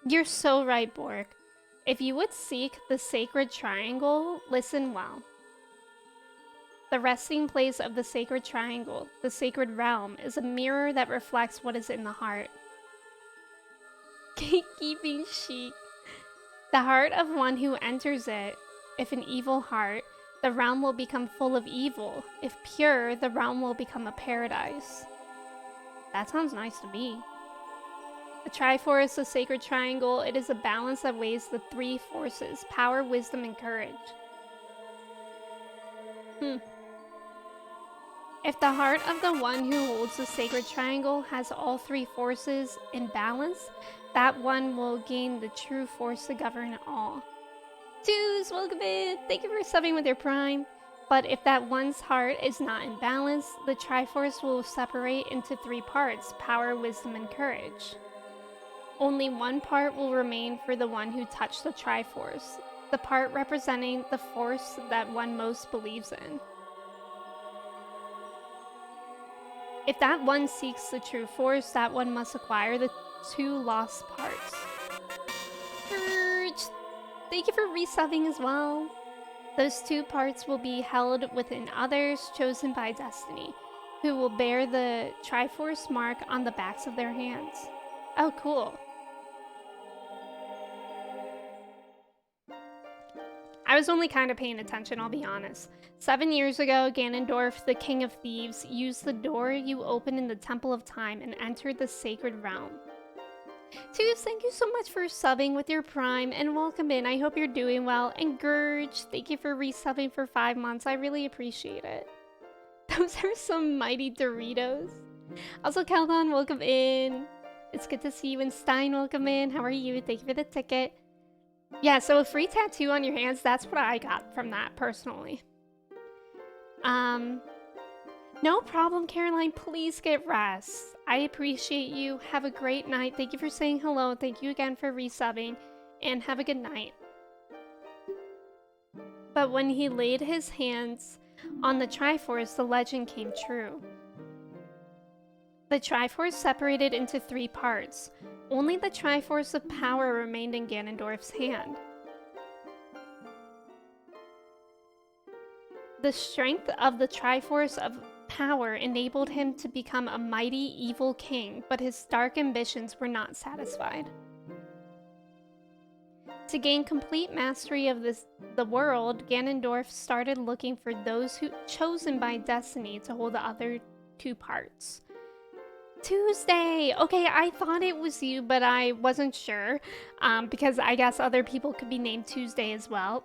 You're so right, Bork. If you would seek the sacred triangle, listen well. The resting place of the sacred triangle, the sacred realm, is a mirror that reflects what is in the heart. Gatekeeping Sheik. The heart of one who enters it, if an evil heart, the realm will become full of evil. If pure, the realm will become a paradise. That sounds nice to me. The Triforce, the sacred triangle, it is a balance that weighs the 3 forces, power, wisdom, and courage. If the heart of the one who holds the sacred triangle has all 3 forces in balance, that one will gain the true force to govern all. Twos, welcome in! Thank you for subbing with your prime. But if that one's heart is not in balance, the Triforce will separate into 3 parts, power, wisdom, and courage. Only one part will remain for the one who touched the Triforce, the part representing the force that one most believes in. If that one seeks the true force, that one must acquire the 2 lost parts. Thank you for resubbing as well. Those 2 parts will be held within others chosen by destiny, who will bear the Triforce mark on the backs of their hands. Oh, cool. I was only kind of paying attention, I'll be honest. 7 years ago, Ganondorf, the King of Thieves, used the door you open in the Temple of Time and entered the sacred realm. Tooth, thank you so much for subbing with your prime, and welcome in. I hope you're doing well. And Gurge, thank you for resubbing for 5 months. I really appreciate it. Those are some mighty Doritos. Also, Keldon, welcome in. It's good to see you. And Stein, welcome in. How are you? Thank you for the ticket. Yeah, so a free tattoo on your hands, that's what I got from that, personally. No problem, Caroline. Please get rest. I appreciate you. Have a great night. Thank you for saying hello. Thank you again for resubbing. And have a good night. But when he laid his hands on the Triforce, the legend came true. The Triforce separated into 3 parts. Only the Triforce of Power remained in Ganondorf's hand. The strength of the Triforce of Power enabled him to become a mighty evil king, but his dark ambitions were not satisfied. To gain complete mastery of the world, Ganondorf started looking for those chosen by destiny to hold the other 2 parts. Tuesday! Okay, I thought it was you, but I wasn't sure, because I guess other people could be named Tuesday as well.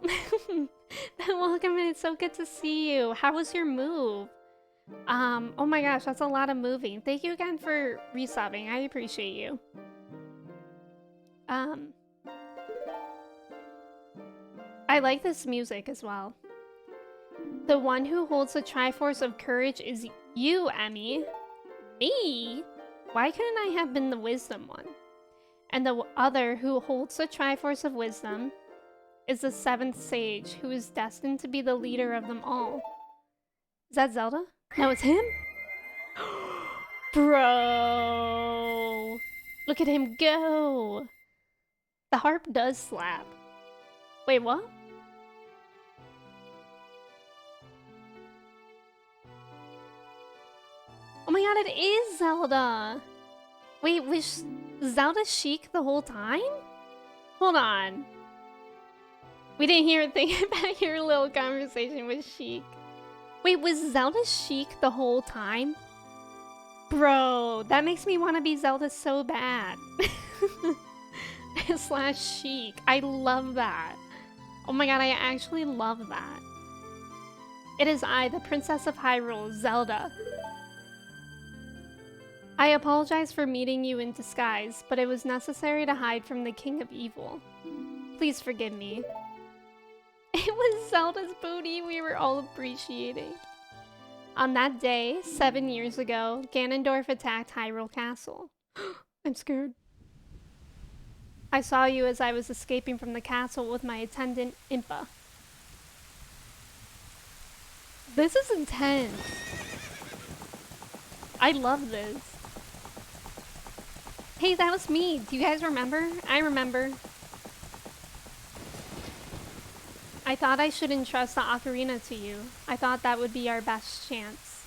Welcome in, it's so good to see you. How was your move? Oh my gosh, that's a lot of moving. Thank you again for resubbing, I appreciate you. I like this music as well. The one who holds the Triforce of Courage is you, Emmy. Me? Why couldn't I have been the wisdom one? And the other who holds the Triforce of Wisdom is the 7th sage, who is destined to be the leader of them all. Is that Zelda? No, it's him? Bro! Look at him go! The harp does slap. Wait, what? Oh my god, it is Zelda! Wait, was Zelda Sheik the whole time? Hold on. We didn't hear a thing about your little conversation with Sheik. Wait, was Zelda Sheik the whole time? Bro, that makes me want to be Zelda so bad. Slash Sheik. I love that. Oh my god, I actually love that. It is I, the Princess of Hyrule, Zelda. I apologize for meeting you in disguise, but it was necessary to hide from the King of Evil. Please forgive me. It was Zelda's booty we were all appreciating. On that day, 7 years ago, Ganondorf attacked Hyrule Castle. I'm scared. I saw you as I was escaping from the castle with my attendant, Impa. This is intense. I love this. Hey, that was me. Do you guys remember? I remember. I thought I should entrust the ocarina to you. I thought that would be our best chance.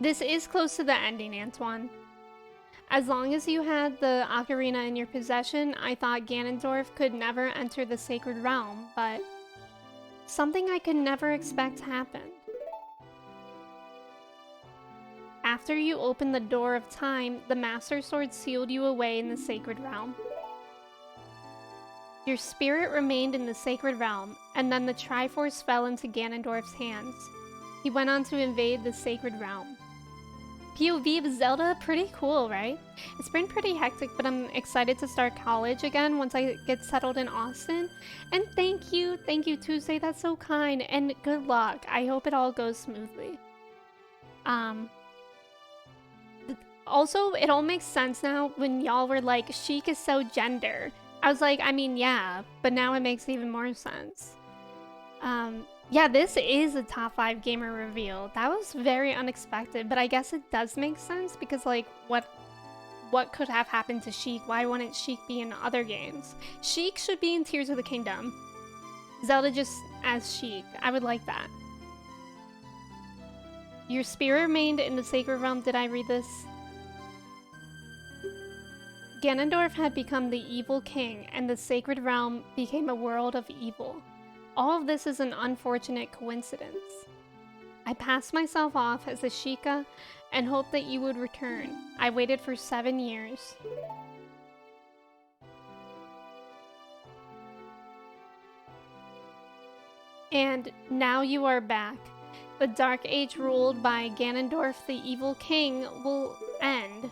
This is close to the ending, Antoine. As long as you had the ocarina in your possession, I thought Ganondorf could never enter the sacred realm, but something I could never expect happened. After you opened the door of time, the Master Sword sealed you away in the sacred realm. Your spirit remained in the sacred realm, and then the Triforce fell into Ganondorf's hands. He went on to invade the sacred realm. POV of Zelda, pretty cool, right? It's been pretty hectic, but I'm excited to start college again once I get settled in Austin. And thank you Tuesday, that's so kind, and good luck. I hope it all goes smoothly. Also, it all makes sense now when y'all were like, Sheik is so gender. I was like, I mean, yeah, but now it makes even more sense. Yeah, this is a top 5 gamer reveal. That was very unexpected, but I guess it does make sense because, like, what could have happened to Sheik? Why wouldn't Sheik be in other games? Sheik should be in Tears of the Kingdom. Zelda just as Sheik. I would like that. Your spirit remained in the sacred realm. Did I read this? Ganondorf had become the evil king, and the sacred realm became a world of evil. All of this is an unfortunate coincidence. I passed myself off as a Sheikah and hoped that you would return. I waited for 7 years. And now you are back. The Dark Age ruled by Ganondorf the Evil King will end.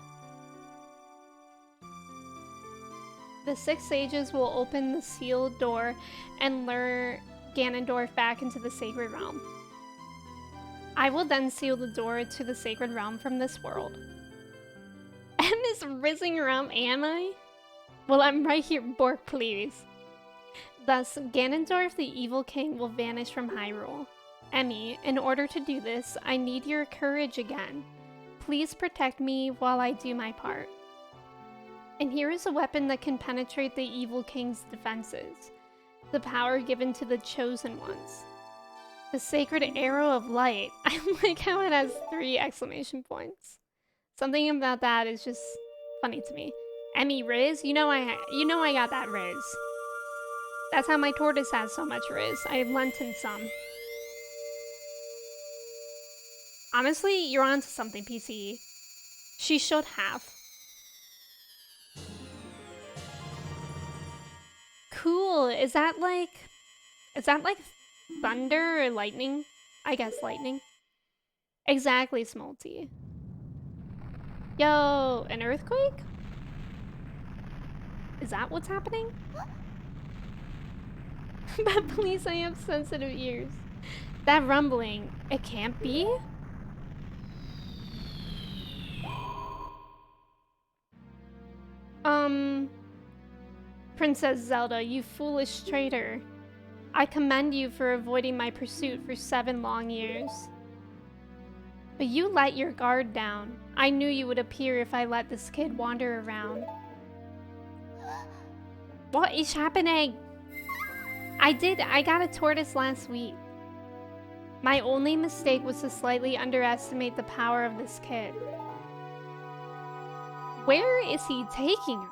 The 6 sages will open the sealed door and lure Ganondorf back into the sacred realm. I will then seal the door to the sacred realm from this world. And this risen realm, am I? Well, I'm right here, Bork, please. Thus, Ganondorf the Evil King will vanish from Hyrule. Emmy, in order to do this, I need your courage again. Please protect me while I do my part. And here is a weapon that can penetrate the Evil King's defenses. The power given to the Chosen Ones. The Sacred Arrow of Light. I like how it has 3 exclamation points. Something about that is just funny to me. Emmy Riz? You know I got that Riz. That's how my tortoise has so much Riz. I lent him some. Honestly, you're onto something, PC. She should have. Cool. Is that like thunder or lightning? I guess lightning. Exactly, Smolty. Yo, an earthquake? Is that what's happening? But please, I have sensitive ears. That rumbling, it can't be? Princess Zelda, you foolish traitor. I commend you for avoiding my pursuit for 7 long years. But you let your guard down. I knew you would appear if I let this kid wander around. What is happening? I got a tortoise last week. My only mistake was to slightly underestimate the power of this kid. Where is he taking her?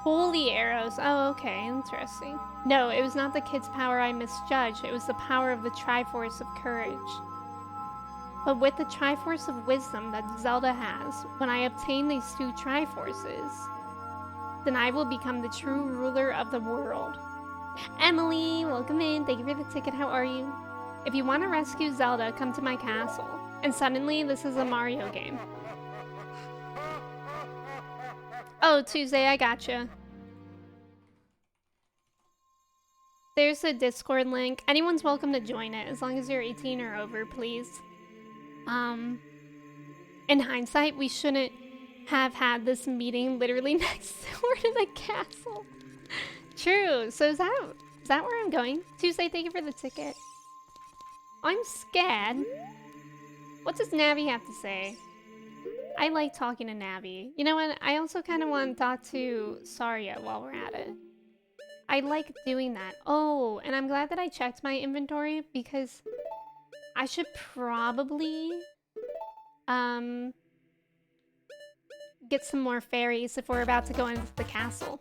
Holy arrows. Oh, okay. Interesting. No, it was not the kid's power I misjudged. It was the power of the Triforce of Courage. But with the Triforce of Wisdom that Zelda has, when I obtain these two Triforces, then I will become the true ruler of the world. Emily, welcome in. Thank you for the ticket. How are you? If you want to rescue Zelda, come to my castle. And suddenly, this is a Mario game. Oh, Tuesday, I gotcha. There's a Discord link. Anyone's welcome to join it, as long as you're 18 or over, please. In hindsight, we shouldn't have had this meeting literally next door to the castle. True. So is that where I'm going? Tuesday, thank you for the ticket. I'm scared. What does Navi have to say? I like talking to Navi. You know what? I also kind of want to talk to Saria while we're at it. I like doing that. Oh, and I'm glad that I checked my inventory because I should probably get some more fairies if we're about to go into the castle.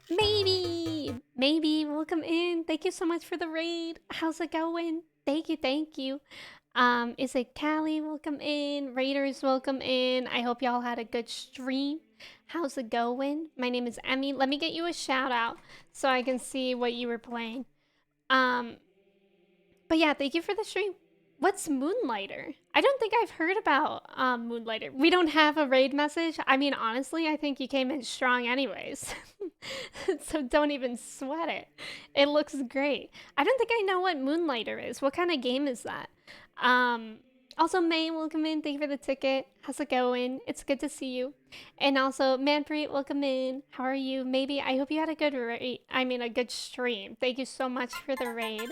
Maybe, welcome in. Thank you so much for the raid. How's it going? Thank you. Is it Callie? Welcome in. Raiders, welcome in. I hope y'all had a good stream. How's it going? My name is Emmy. Let me get you a shout out so I can see what you were playing. But yeah, thank you for the stream. What's Moonlighter? I don't think I've heard about Moonlighter. We don't have a raid message. I mean, honestly, I think you came in strong anyways. So don't even sweat it. It looks great. I don't think I know what Moonlighter is. What kind of game is that? Also, May, welcome in. Thank you for the ticket. How's it going? It's good to see you. And also, Manpreet, welcome in. How are you? Maybe. I hope you had a good a good stream. Thank you so much for the raid.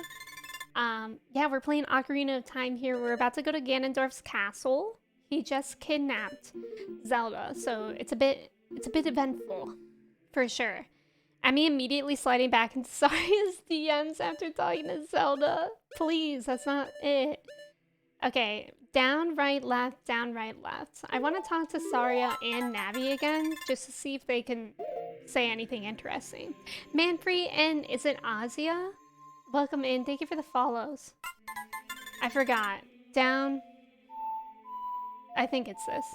Yeah, we're playing Ocarina of Time here. We're about to go to Ganondorf's castle. He just kidnapped Zelda, so it's a bit eventful, for sure. Emmy immediately sliding back into Saria's DMs after talking to Zelda. Please, that's not it. Okay, down, right, left, down, right, left. I want to talk to Saria and Navi again, just to see if they can say anything interesting. Manfrey and is it Azia? Welcome in. Thank you for the follows. I forgot. Down. I think it's this.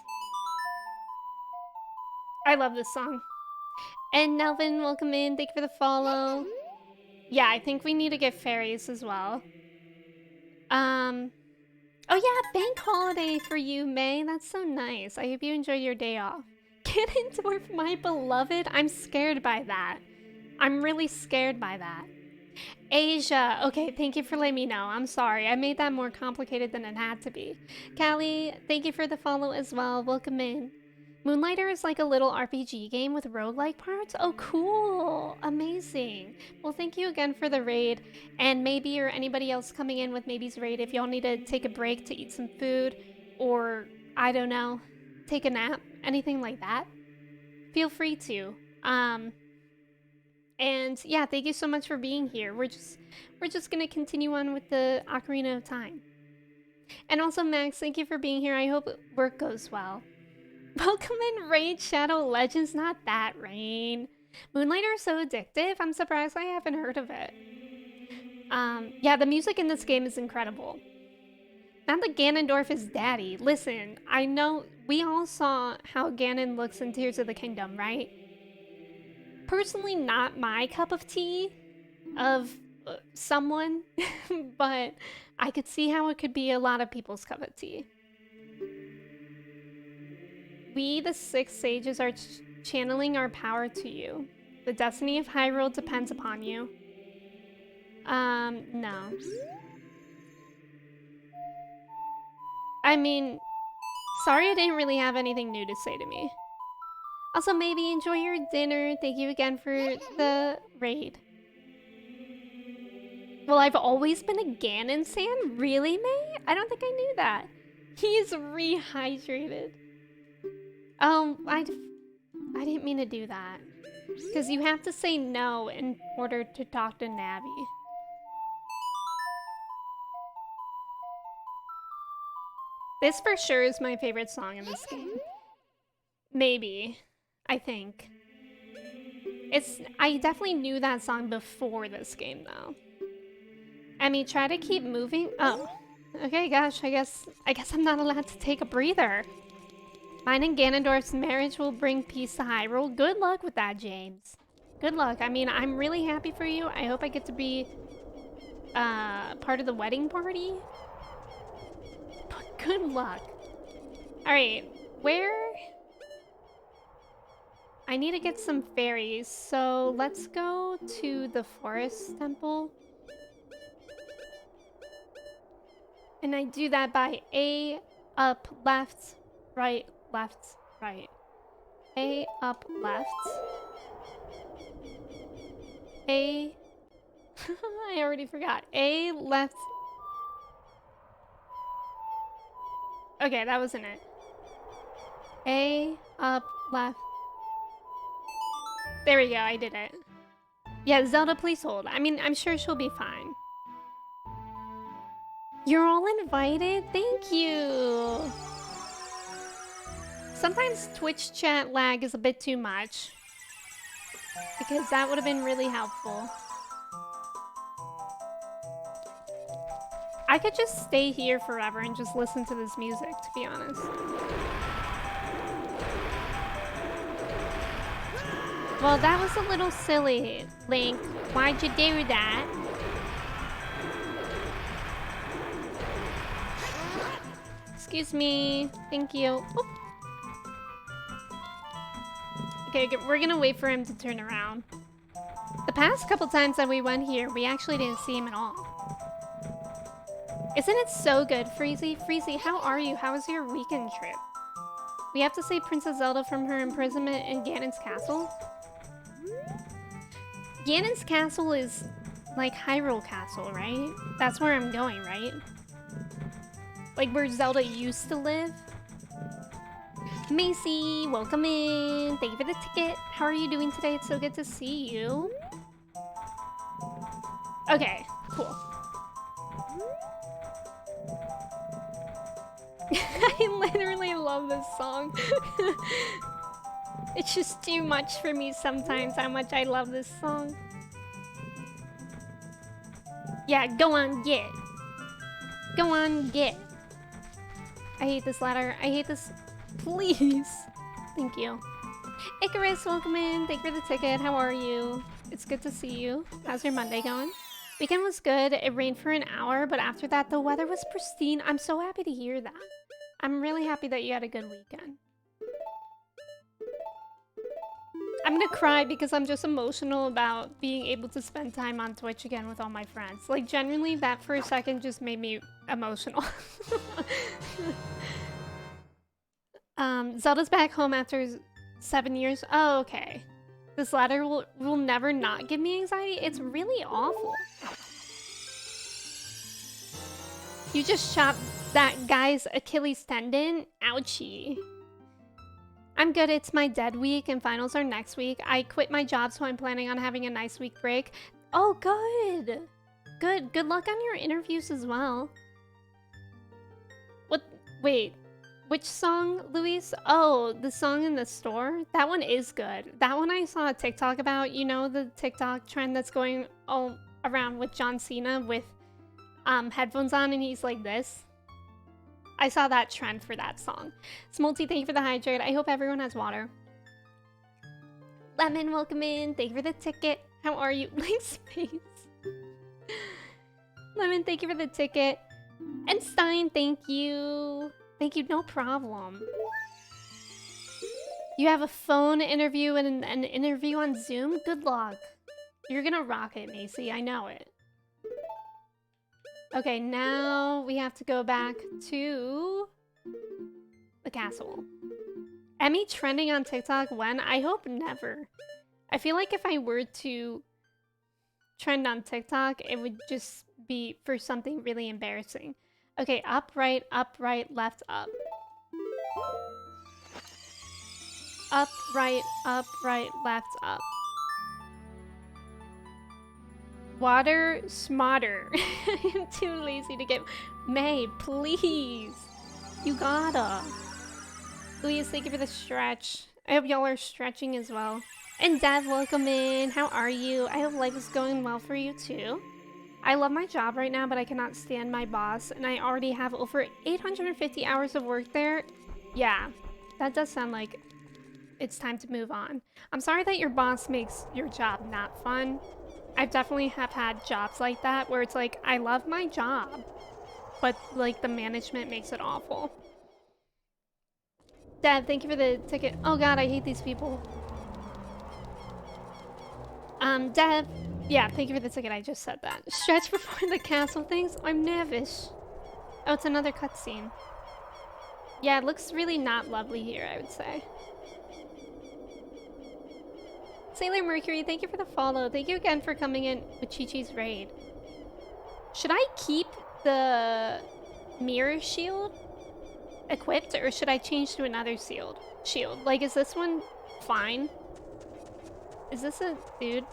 I love this song. And Nelvin, welcome in. Thank you for the follow. Yeah, I think we need to get fairies as well. Oh yeah, bank holiday for you, May. That's so nice. I hope you enjoy your day off. Ganondorf, my beloved. I'm scared by that. I'm really scared by that. Asia. Okay, thank you for letting me know. I'm sorry. I made that more complicated than it had to be. Callie, thank you for the follow as well. Welcome in. Moonlighter is like a little RPG game with roguelike parts? Oh, cool. Amazing. Well, thank you again for the raid. And maybe or anybody else coming in with maybe's raid, if y'all need to take a break to eat some food or, I don't know, take a nap, anything like that, feel free to. And yeah, thank you so much for being here. We're just gonna continue on with the Ocarina of Time. And also, Max, thank you for being here. I hope work goes well. Welcome in, Raid Shadow Legends. Not that, Rain. Moonlighter is so addictive. I'm surprised I haven't heard of it. Yeah, the music in this game is incredible. Not that Ganondorf is daddy. Listen, I know we all saw how Ganon looks in Tears of the Kingdom, right? Personally, not my cup of tea of someone, but I could see how it could be a lot of people's cup of tea. We, the six sages, are channeling our power to you. The destiny of Hyrule depends upon you. No. I mean, sorry I didn't really have anything new to say to me. Also, maybe enjoy your dinner. Thank you again for the raid. Well, I've always been a Ganon fan. Really, May? I don't think I knew that. He's rehydrated. I didn't mean to do that. Because you have to say no in order to talk to Navi. This for sure is my favorite song in this game. Maybe. I think. I definitely knew that song before this game though. Emmy, try to keep moving. Oh. Okay, gosh, I guess I'm not allowed to take a breather. Mine and Ganondorf's marriage will bring peace to Hyrule. Good luck with that, James. Good luck. I mean, I'm really happy for you. I hope I get to be part of the wedding party. But good luck. Alright, where? I need to get some fairies, so let's go to the forest temple. And I do that by A, up, left, right, left, right. A, up, left. A... I already forgot. A, left... Okay, that wasn't it. A, up, left. There we go, I did it. Yeah, Zelda, please hold. I mean, I'm sure she'll be fine. You're all invited? Thank you! Sometimes Twitch chat lag is a bit too much. Because that would have been really helpful. I could just stay here forever and just listen to this music, to be honest. Well, that was a little silly, Link. Why'd you do that? Excuse me. Thank you. Oop. Okay, we're gonna wait for him to turn around. The past couple times that we went here, we actually didn't see him at all. Isn't it so good, Freezy? Freezy, how are you? How was your weekend trip? We have to save Princess Zelda from her imprisonment in Ganon's castle? Ganon's castle is like Hyrule Castle, right? That's where I'm going, right? Like where Zelda used to live? Macy, welcome in. Thank you for the ticket. How are you doing today? It's so good to see you. Okay, cool. I literally love this song. It's just too much for me sometimes how much I love this song. Yeah, go on, get. Go on, get. I hate this ladder. I hate this. Please. Thank you. Icarus, welcome in. Thank you for the ticket. How are you? It's good to see you. How's your Monday going? Weekend was good. It rained for an hour, but after that, the weather was pristine. I'm so happy to hear that. I'm really happy that you had a good weekend. I'm gonna cry because I'm just emotional about being able to spend time on Twitch again with all my friends. Like, genuinely, that for a second just made me emotional. Zelda's back home after 7 years. Oh, okay. This ladder will never not give me anxiety. It's really awful. You just chopped that guy's Achilles tendon? Ouchie. I'm good. It's my dead week and finals are next week. I quit my job, so I'm planning on having a nice week break. Oh, good. Good. Good luck on your interviews as well. What? Wait. Which song, Luis? Oh, the song in the store? That one is good. That one I saw a TikTok about. You know the TikTok trend that's going all around with John Cena with headphones on and he's like this? I saw that trend for that song. Smolty, thank you for the hydrate. I hope everyone has water. Lemon, welcome in. Thank you for the ticket. How are you? Like space. Lemon, thank you for the ticket. And Stein, thank you. Thank you, no problem. You have a phone interview and an interview on Zoom? Good luck. You're gonna rock it, Macy. I know it. Okay, now we have to go back to the castle. Emmy trending on TikTok when? I hope never. I feel like if I were to trend on TikTok, it would just be for something really embarrassing. Okay, up, right, left, up. Up, right, left, up. Water, smarter. I'm too lazy to get... May, please. You gotta. Please, thank you for the stretch. I hope y'all are stretching as well. And Dev, welcome in. How are you? I hope life is going well for you too. I love my job right now, but I cannot stand my boss, and I already have over 850 hours of work there. Yeah, that does sound like it's time to move on. I'm sorry that your boss makes your job not fun. I definitely have had jobs like that where it's like, I love my job, but like the management makes it awful. Dad, thank you for the ticket. Oh god, I hate these people. Dev, yeah, thank you for the ticket. I just said that. Stretch before the castle things? I'm nervous. Oh, it's another cutscene. Yeah, it looks really not lovely here, I would say. Sailor Mercury, thank you for the follow. Thank you again for coming in with Chi-Chi's raid. Should I keep the mirror shield equipped, or should I change to another shield? Like, is this one fine? Is this a dude?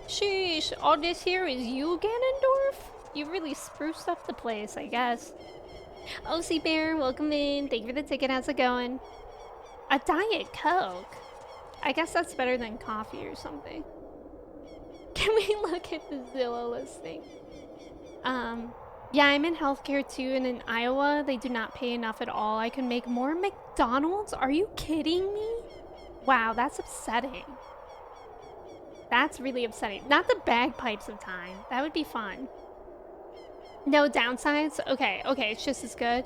Sheesh, all this here is you, Ganondorf? You really spruced up the place, I guess. OC Bear, welcome in. Thank you for the ticket. How's it going? A Diet Coke? I guess that's better than coffee or something. Can we look at the Zillow listing? Yeah, I'm in healthcare too, and in Iowa, they do not pay enough at all. I can make more McDonald's? Are you kidding me? Wow, that's upsetting. That's really upsetting. Not the bagpipes of time. That would be fun. No downsides? Okay, it's just as good.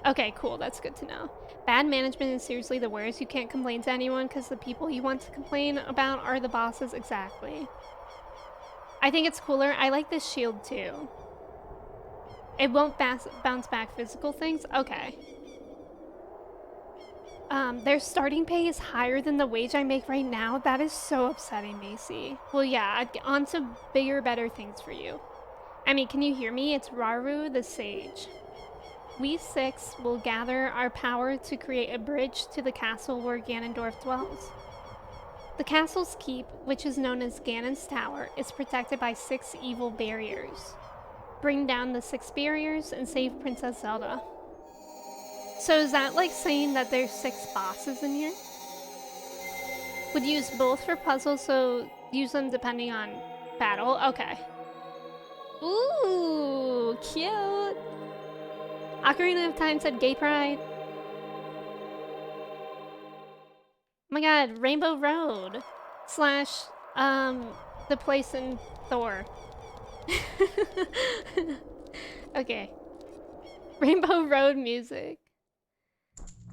Okay, cool, that's good to know. Bad management is seriously the worst. You can't complain to anyone because the people you want to complain about are the bosses. Exactly. I think it's cooler. I like this shield too. It won't bounce back physical things? Okay. Their starting pay is higher than the wage I make right now. That is so upsetting, Macy. Well, yeah, on to bigger, better things for you. I mean, can you hear me? It's Raru the Sage. We six will gather our power to create a bridge to the castle where Ganondorf dwells. The castle's keep, which is known as Ganon's Tower, is protected by 6 evil barriers. Bring down the 6 barriers and save Princess Zelda. So is that like saying that there's 6 bosses in here? Would use both for puzzles, so use them depending on battle? Okay. Ooh, cute! Ocarina of Time said gay pride. Oh my god, Rainbow Road / the place in Thor. Okay. Rainbow Road music.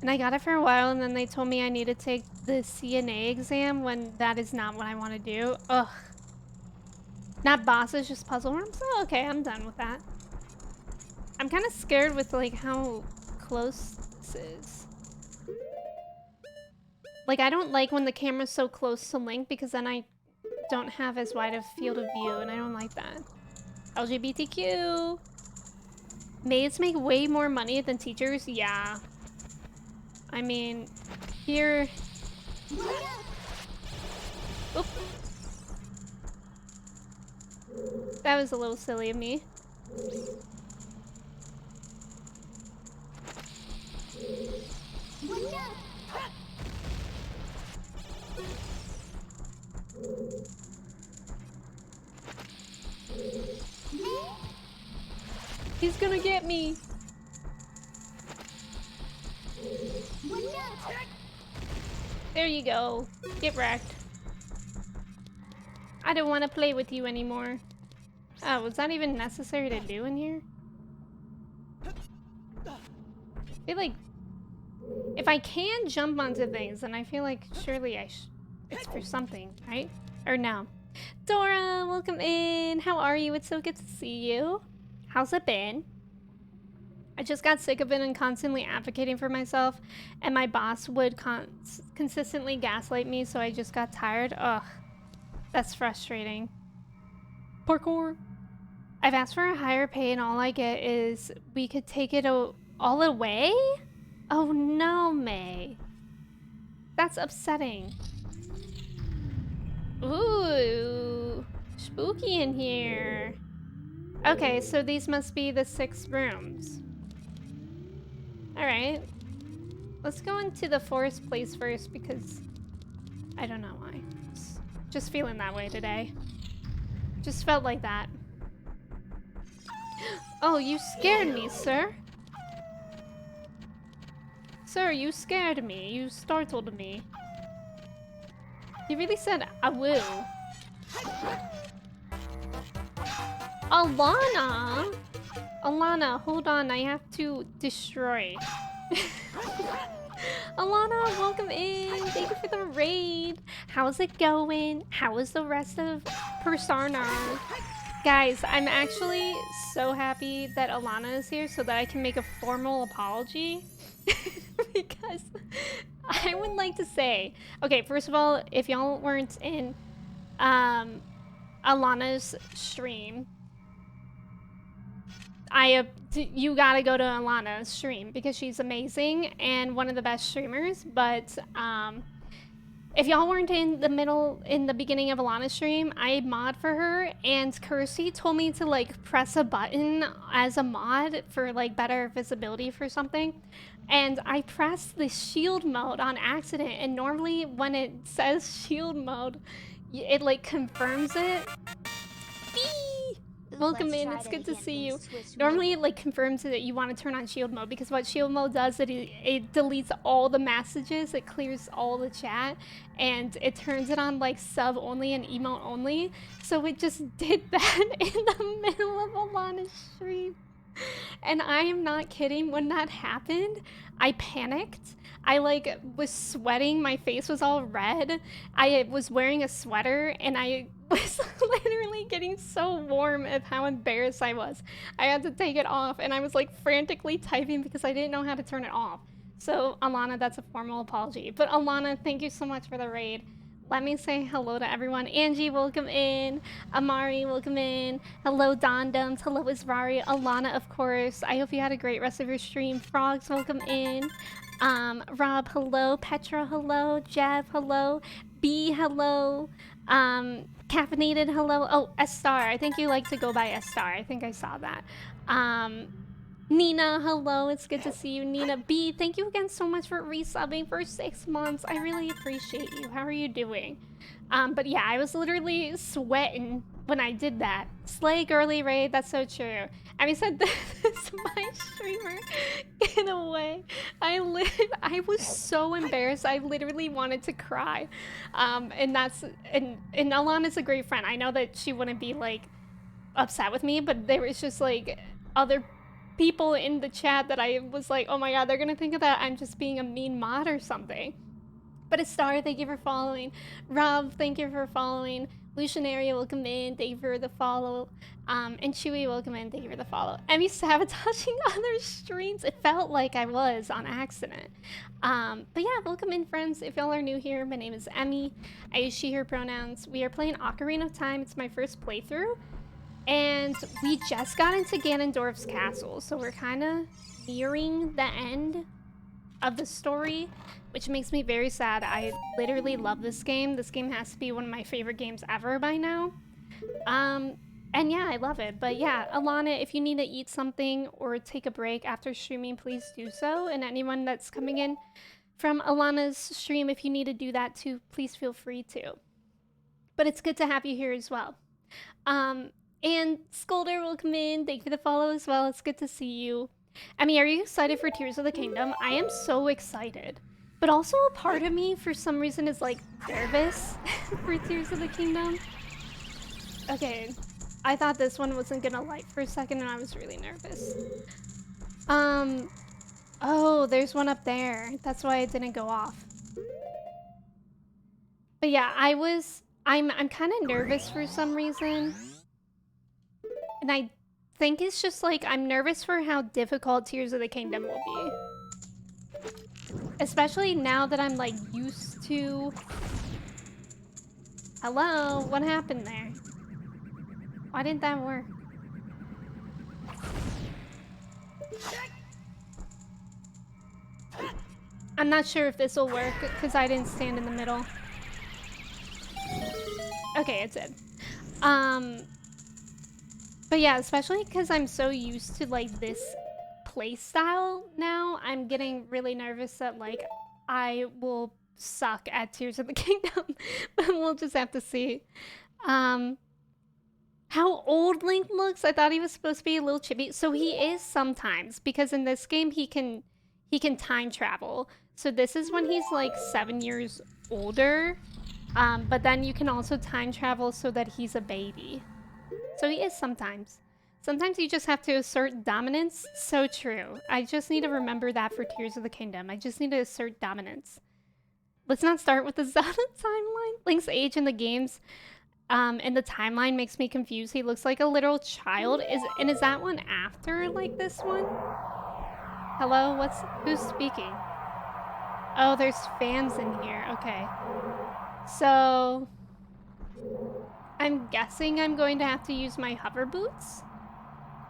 And I got it for a while, and then they told me I need to take the CNA exam when that is not what I want to do. Ugh. Not bosses, just puzzle rooms? Oh, okay, I'm done with that. I'm kind of scared with like how close this is. Like, I don't like when the camera's so close to Link because then I don't have as wide a field of view, and I don't like that. LGBTQ. Maids make way more money than teachers? Yeah. I mean, here... Oop. That was a little silly of me. He's gonna get me. There you go. Get wrecked. I don't want to play with you anymore. Oh, was that even necessary to do in here? I feel like if I can jump onto things, then I feel like surely it's for something, right? Or no. Dora, welcome in. How are you? It's so good to see you. How's it been? I just got sick of it and constantly advocating for myself, and my boss would consistently gaslight me, so I just got tired. Ugh, that's frustrating. Parkour. I've asked for a higher pay, and all I get is we could take it all away? Oh no, May. That's upsetting. Ooh, spooky in here. Okay, so these must be the 6 rooms. Alright. Let's go into the forest place first because I don't know why. Just feeling that way today. Just felt like that. Oh, you scared me, sir. Sir, you scared me. You startled me. You really said, I will. Alana! Alana, hold on. I have to destroy. Alana, welcome in. Thank you for the raid. How's it going? How is the rest of Persona? Guys, I'm actually so happy that Alana is here so that I can make a formal apology. Because I would like to say, okay, first of all, if y'all weren't in Alana's stream, you gotta go to Alana's stream because she's amazing and one of the best streamers. But if y'all weren't in the beginning of Alana's stream, I mod for her, and Kirsty told me to like press a button as a mod for like better visibility for something. And I pressed the shield mode on accident, and normally when it says shield mode, it like confirms it. Welcome in, it's good to see you. Normally it like confirms that you want to turn on shield mode because what shield mode does is it deletes all the messages, it clears all the chat, and it turns it on like sub only and emote only. So it just did that in the middle of Alana's stream. And I am not kidding, when that happened, I panicked. I like was sweating, my face was all red. I was wearing a sweater and I was literally getting so warm of how embarrassed I was. I had to take it off and I was like frantically typing because I didn't know how to turn it off. So Alana, that's a formal apology. But Alana, thank you so much for the raid. Let me say hello to everyone. Angie, welcome in. Amari, welcome in. Hello, Dondums. Hello, Israri. Alana, of course. I hope you had a great rest of your stream. Frogs, welcome in. Rob, hello. Petra, hello. Jeff, hello. B, hello. Caffeinated, hello. Oh, S-Star. I think you like to go by S-Star. I think I saw that. Nina, hello. It's good to see you. Nina B, thank you again so much for resubbing for 6 months. I really appreciate you. How are you doing? But yeah, I was literally sweating when I did that. Slay girly raid, that's so true. Abby said, this is my streamer. Get away. I was so embarrassed. I literally wanted to cry. And Alana's a great friend. I know that she wouldn't be like upset with me, but there was just like other people in the chat that I was like, oh my god, they're gonna think of that I'm just being a mean mod or something. But a star, thank you for following. Rob, thank you for following. Lucianaria, welcome in, thank you for the follow. And Chewy, welcome in, thank you for the follow. Emmy sabotaging other streams. It felt like I was on accident. But yeah, welcome in, friends. If y'all are new here, my name is Emmy. I use she, her pronouns. We are playing Ocarina of Time. It's my first playthrough. And we just got into Ganondorf's castle, so we're kind of nearing the end of the story, which makes me very sad. I literally love this game. This game has to be one of my favorite games ever by now. And yeah, I love it. But yeah, Alana, if you need to eat something or take a break after streaming, please do so. And anyone that's coming in from Alana's stream, if you need to do that too, please feel free to. But it's good to have you here as well. And Scolder, welcome in. Thank you for the follow as well. It's good to see you. I mean, are you excited for Tears of the Kingdom? I am so excited. But also a part of me, for some reason, is like nervous for Tears of the Kingdom. Okay, I thought this one wasn't gonna light for a second and I was really nervous. Oh, there's one up there. That's why it didn't go off. But yeah, I'm kind of nervous for some reason. And I think it's just like, I'm nervous for how difficult Tears of the Kingdom will be. Especially now that I'm like used to... Hello? What happened there? Why didn't that work? I'm not sure if this will work because I didn't stand in the middle. Okay, it did. But yeah, especially because I'm so used to like this play style now, I'm getting really nervous that like I will suck at Tears of the Kingdom. But we'll just have to see. Um how old Link looks. I thought he was supposed to be a little chibi. So he is sometimes, because in this game he can time travel. So this is when he's like 7 years older. But then you can also time travel so that he's a baby. So he is sometimes. Sometimes you just have to assert dominance. So true. I just need to remember that for Tears of the Kingdom. I just need to assert dominance. Let's not start with the Zelda timeline. Link's age in the games and the timeline makes me confused. He looks like a literal child. Is that one after like this one? Hello? Who's speaking? Oh, there's fans in here. Okay. So I'm guessing I'm going to have to use my hover boots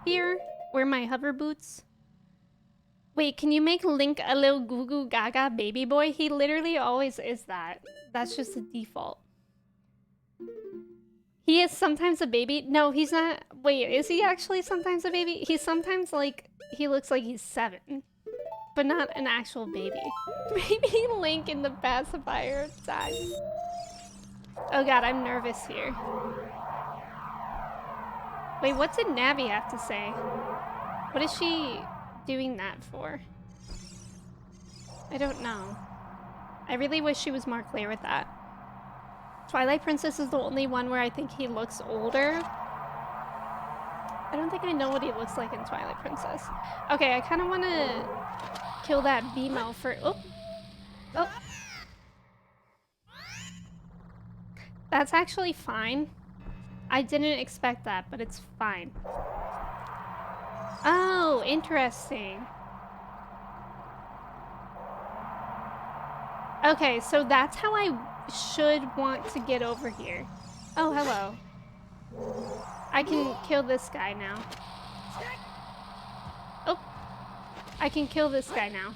here. Where are my hover boots? Wait, can you make Link a little goo goo gaga baby boy? He literally always is that. That's just the default. He is sometimes a baby. No, he's not. Wait, is he actually sometimes a baby? He's sometimes like, he looks like he's 7, but not an actual baby. Maybe Link in the pacifier side. Oh god, I'm nervous here. Wait, what did Navi have to say? What is she doing that for? I don't know. I really wish she was more clear with that. Twilight Princess is the only one where I think he looks older. I don't think I know what he looks like in Twilight Princess. Okay, I kind of want to kill that BMO for... Oh! Oh! That's actually fine. I didn't expect that, but it's fine. Oh, interesting. Okay, so that's how I should want to get over here. Oh, hello. I can kill this guy now. Oh, I can kill this guy now.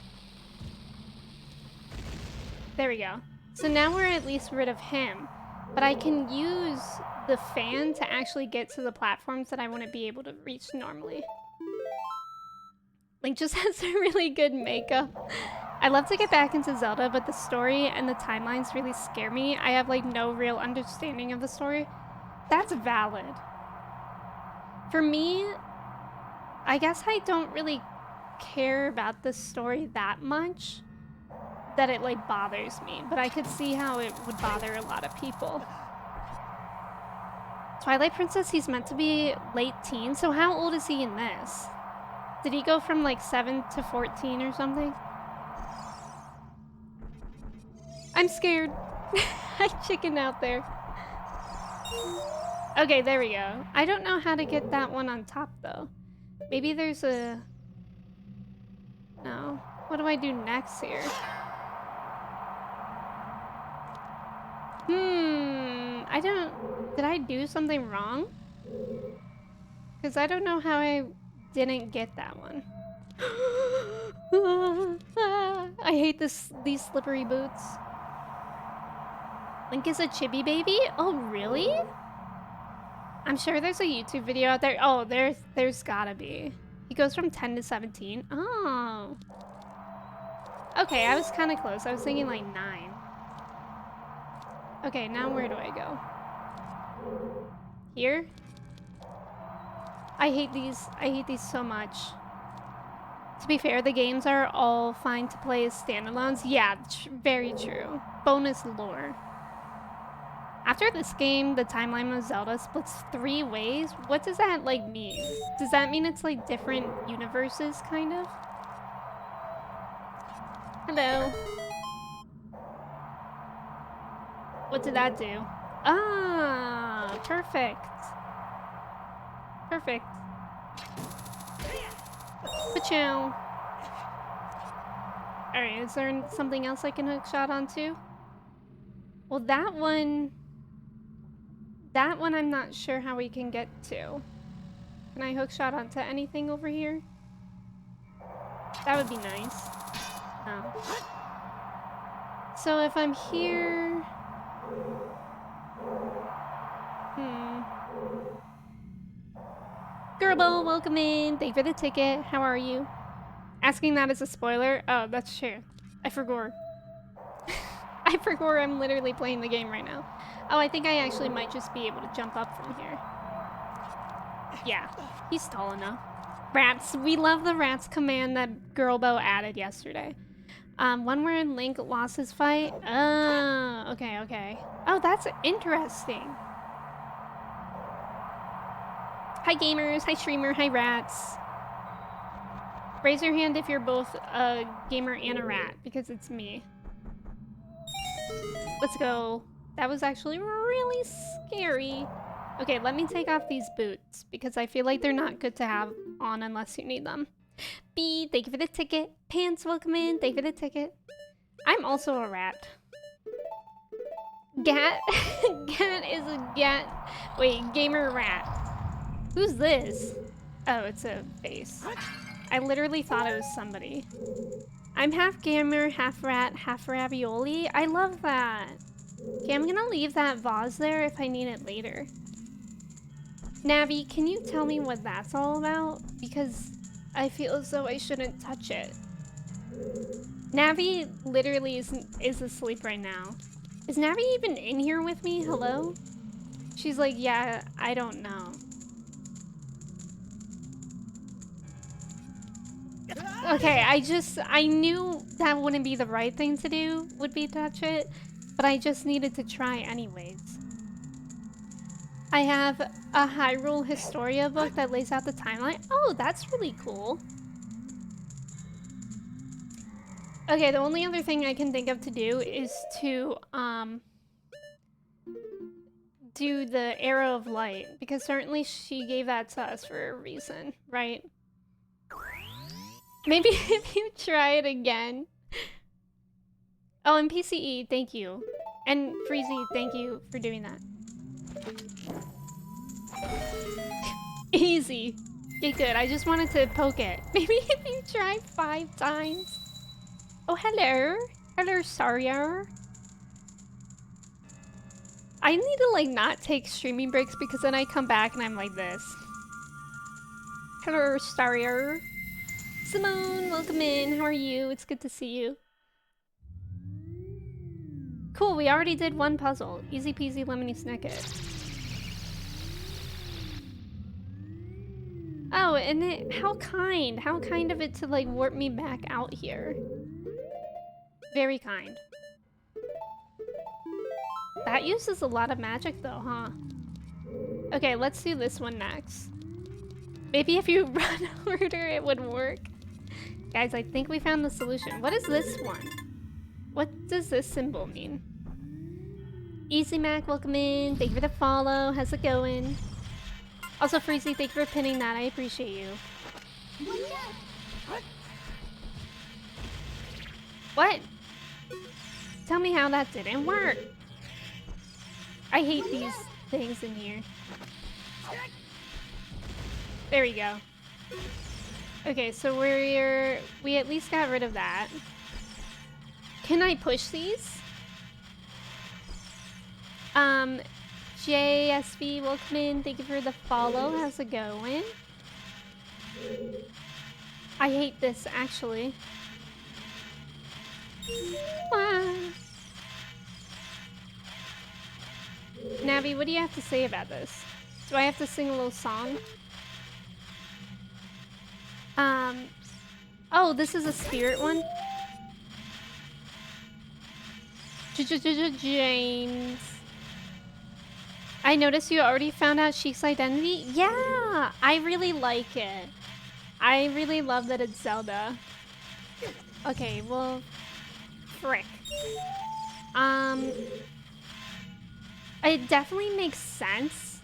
There we go. So now we're at least rid of him. But I can use the fan to actually get to the platforms that I wouldn't be able to reach normally. Link just has a really good makeup. I love to get back into Zelda, but the story and the timelines really scare me. I have like no real understanding of the story. That's valid. For me, I guess I don't really care about the story that much that it like bothers me, but I could see how it would bother a lot of people. Twilight Princess, he's meant to be late teen, so how old is he in this? Did he go from like 7 to 14 or something? I'm scared. I chickened out there. Okay, there we go. I don't know how to get that one on top though. Maybe there's a... No. What do I do next here? I don't... Did I do something wrong? Because I don't know how I didn't get that one. I hate these slippery boots. Link is a chibi baby? Oh, really? I'm sure there's a YouTube video out there. Oh, there's gotta be. He goes from 10 to 17. Oh. Okay, I was kind of close. I was thinking like 9. Okay, now where do I go? Here? I hate these so much. To be fair, the games are all fine to play as standalones. Yeah, very true. Bonus lore. After this game, the timeline of Zelda splits 3 ways. What does that like mean? Does that mean it's like different universes, kind of? Hello. What did that do? Ah, perfect. Perfect. Pachow. Alright, is there something else I can hook shot onto? Well, that one I'm not sure how we can get to. Can I hook shot onto anything over here? That would be nice. No. So if I'm here... Gerbil, welcome in. Thank you for the ticket. How are you? Asking that as a spoiler? Oh, that's true. I forgot. I forgot I'm literally playing the game right now. Oh, I think I actually might just be able to jump up from here. Yeah, he's tall enough. Rats. We love the rats command that Girlbo added yesterday. One where Link lost his fight. Oh, okay, okay. Oh, that's interesting. Hi gamers, hi streamer, hi rats. Raise your hand if you're both a gamer and a rat, because it's me. Let's go. That was actually really scary. Okay, let me take off these boots, because I feel like they're not good to have on unless you need them. B, thank you for the ticket. Pants, welcome in. Thank you for the ticket. I'm also a rat. Gat? Gat is a gat. Wait, gamer rat. Who's this? Oh, it's a face. I literally thought it was somebody. I'm half gamer, half rat, half ravioli. I love that. Okay, I'm gonna leave that vase there if I need it later. Navi, can you tell me what that's all about? Because I feel as though I shouldn't touch it. Navi literally is asleep right now. Is Navi even in here with me? Hello? She's like, yeah, I don't know. Okay, I knew that wouldn't be the right thing to do, would be touch it, but I just needed to try anyways. I have a Hyrule Historia book that lays out the timeline. Oh, that's really cool. Okay, the only other thing I can think of to do is to, do the Arrow of Light, because certainly she gave that to us for a reason, right? Maybe if you try it again. Oh, and PCE, thank you. And Freezy, thank you for doing that. Easy. Okay, good. I just wanted to poke it. Maybe if you try 5 times. Oh, hello. Hello, Sarier. I need to, like, not take streaming breaks because then I come back and I'm like this. Hello, Sarier. Simone, welcome in. How are you? It's good to see you. Cool, we already did one puzzle. Easy peasy lemony snicket. Oh, and it, how kind of it to like warp me back out here. Very kind. That uses a lot of magic though, huh? Okay, let's do this one next. Maybe if you run harder it would work. Guys, I think we found the solution. What is this one? What does this symbol mean? Easy Mac, welcome in. Thank you for the follow. How's it going? Also, Freezy, thank you for pinning that. I appreciate you. What? Tell me how that didn't work. I hate these things in here. There we go. Okay, so we at least got rid of that. Can I push these? JSV, welcome in. Thank you for the follow. How's it going? I hate this, actually. Ah. Navi, what do you have to say about this? Do I have to sing a little song? Oh, this is a spirit one? James. I noticed you already found out Sheik's identity? Yeah! I really like it. I really love that it's Zelda. Okay, well... frick. It definitely makes sense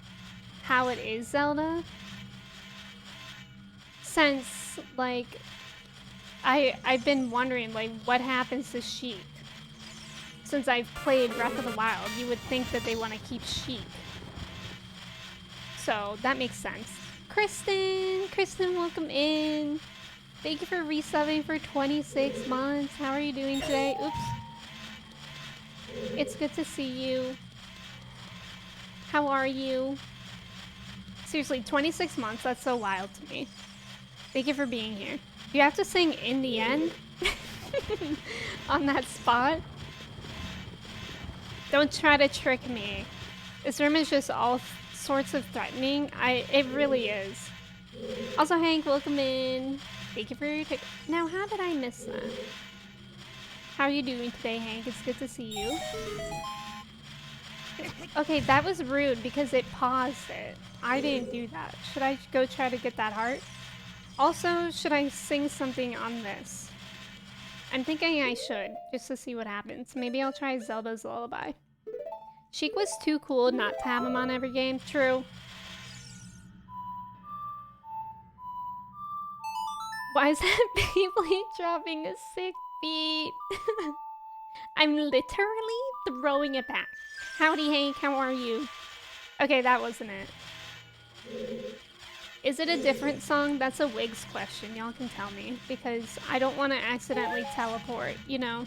how it is Zelda. Since, like... I've been wondering, like, what happens to Sheik? Since I've played Breath of the Wild, you would think that they want to keep Sheik. So, that makes sense. Kristen, welcome in. Thank you for resubbing for 26 months. How are you doing today? Oops. It's good to see you. How are you? Seriously, 26 months, that's so wild to me. Thank you for being here. You have to sing in the end on that spot. Don't try to trick me. This room is just all sorts of threatening. It really is. Also, Hank, welcome in. Thank you for your ticket. Now, how did I miss that? How are you doing today, Hank? It's good to see you. Okay, that was rude because it paused it. I didn't do that. Should I go try to get that heart? Also, should I sing something on this? I'm thinking I should, just to see what happens. Maybe I'll try Zelda's Lullaby. Sheik was too cool not to have him on every game. True. Why is that Beyblade dropping a sick beat? I'm literally throwing it back. Howdy, Hank. How are you? Okay, that wasn't it. Is it a different song? That's a Wigs question. Y'all can tell me. Because I don't want to accidentally teleport, you know?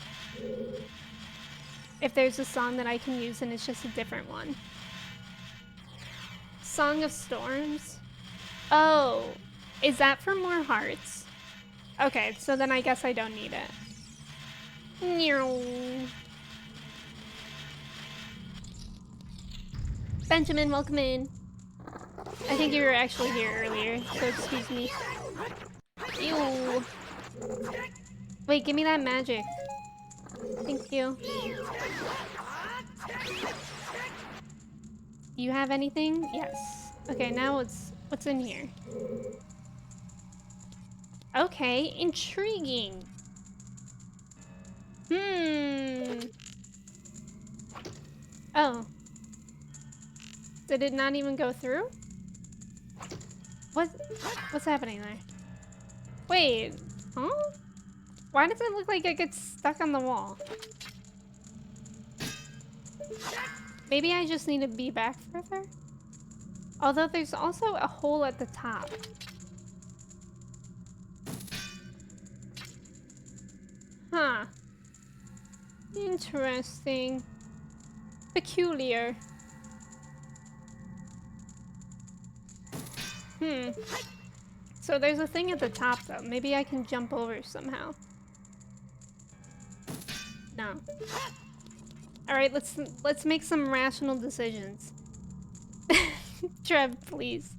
If there's a song that I can use and it's just a different one. Song of Storms? Oh, is that for more hearts? Okay, so then I guess I don't need it. Benjamin, welcome in. I think you were actually here earlier, so excuse me. Ew. Wait, give me that magic. Thank you. You have anything? Yes. Okay, now what's in here? Okay, intriguing. Oh. Did it not even go through? What's happening there? Wait, huh? Why does it look like it gets stuck on the wall? Maybe I just need to be back further? Although there's also a hole at the top. Huh. Interesting. Peculiar. So there's a thing at the top though. Maybe I can jump over somehow. No. Alright, let's make some rational decisions. Trev, please.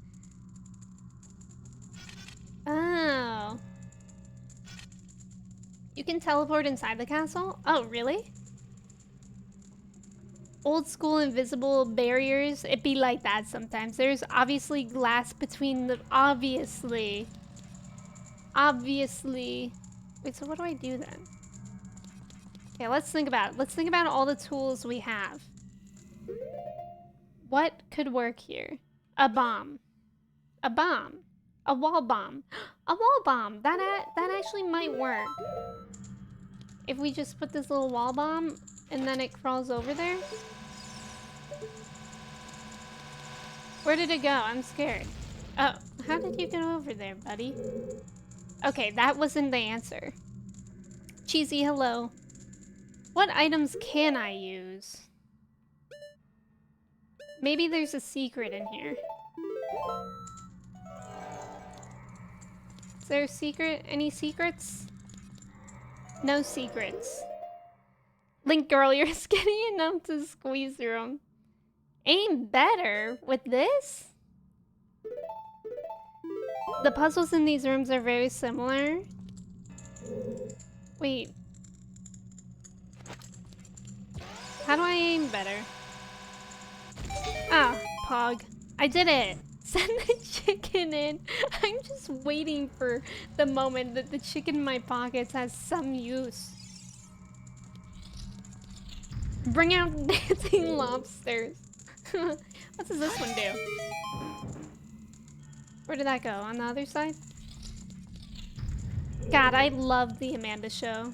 Oh. You can teleport inside the castle? Oh, really? Old school invisible barriers, it be like that sometimes. There's obviously glass between the... Obviously. Wait, so what do I do then? Okay, let's think about it. Let's think about all the tools we have. What could work here? A bomb. A bomb. A wall bomb. A wall bomb! That actually might work. If we just put this little wall bomb and then it crawls over there. Where did it go? I'm scared. Oh, how did you get over there, buddy? Okay, that wasn't the answer. Cheesy, hello. What items can I use? Maybe there's a secret in here. Is there a secret? Any secrets? No secrets. Link girl, you're skinny enough to squeeze through them. Aim better with this? The puzzles in these rooms are very similar. Wait. How do I aim better? Ah, Pog. I did it! Send the chicken in! I'm just waiting for the moment that the chicken in my pockets has some use. Bring out dancing lobsters. What does this one do? Where did that go? On the other side? God, I love the Amanda Show.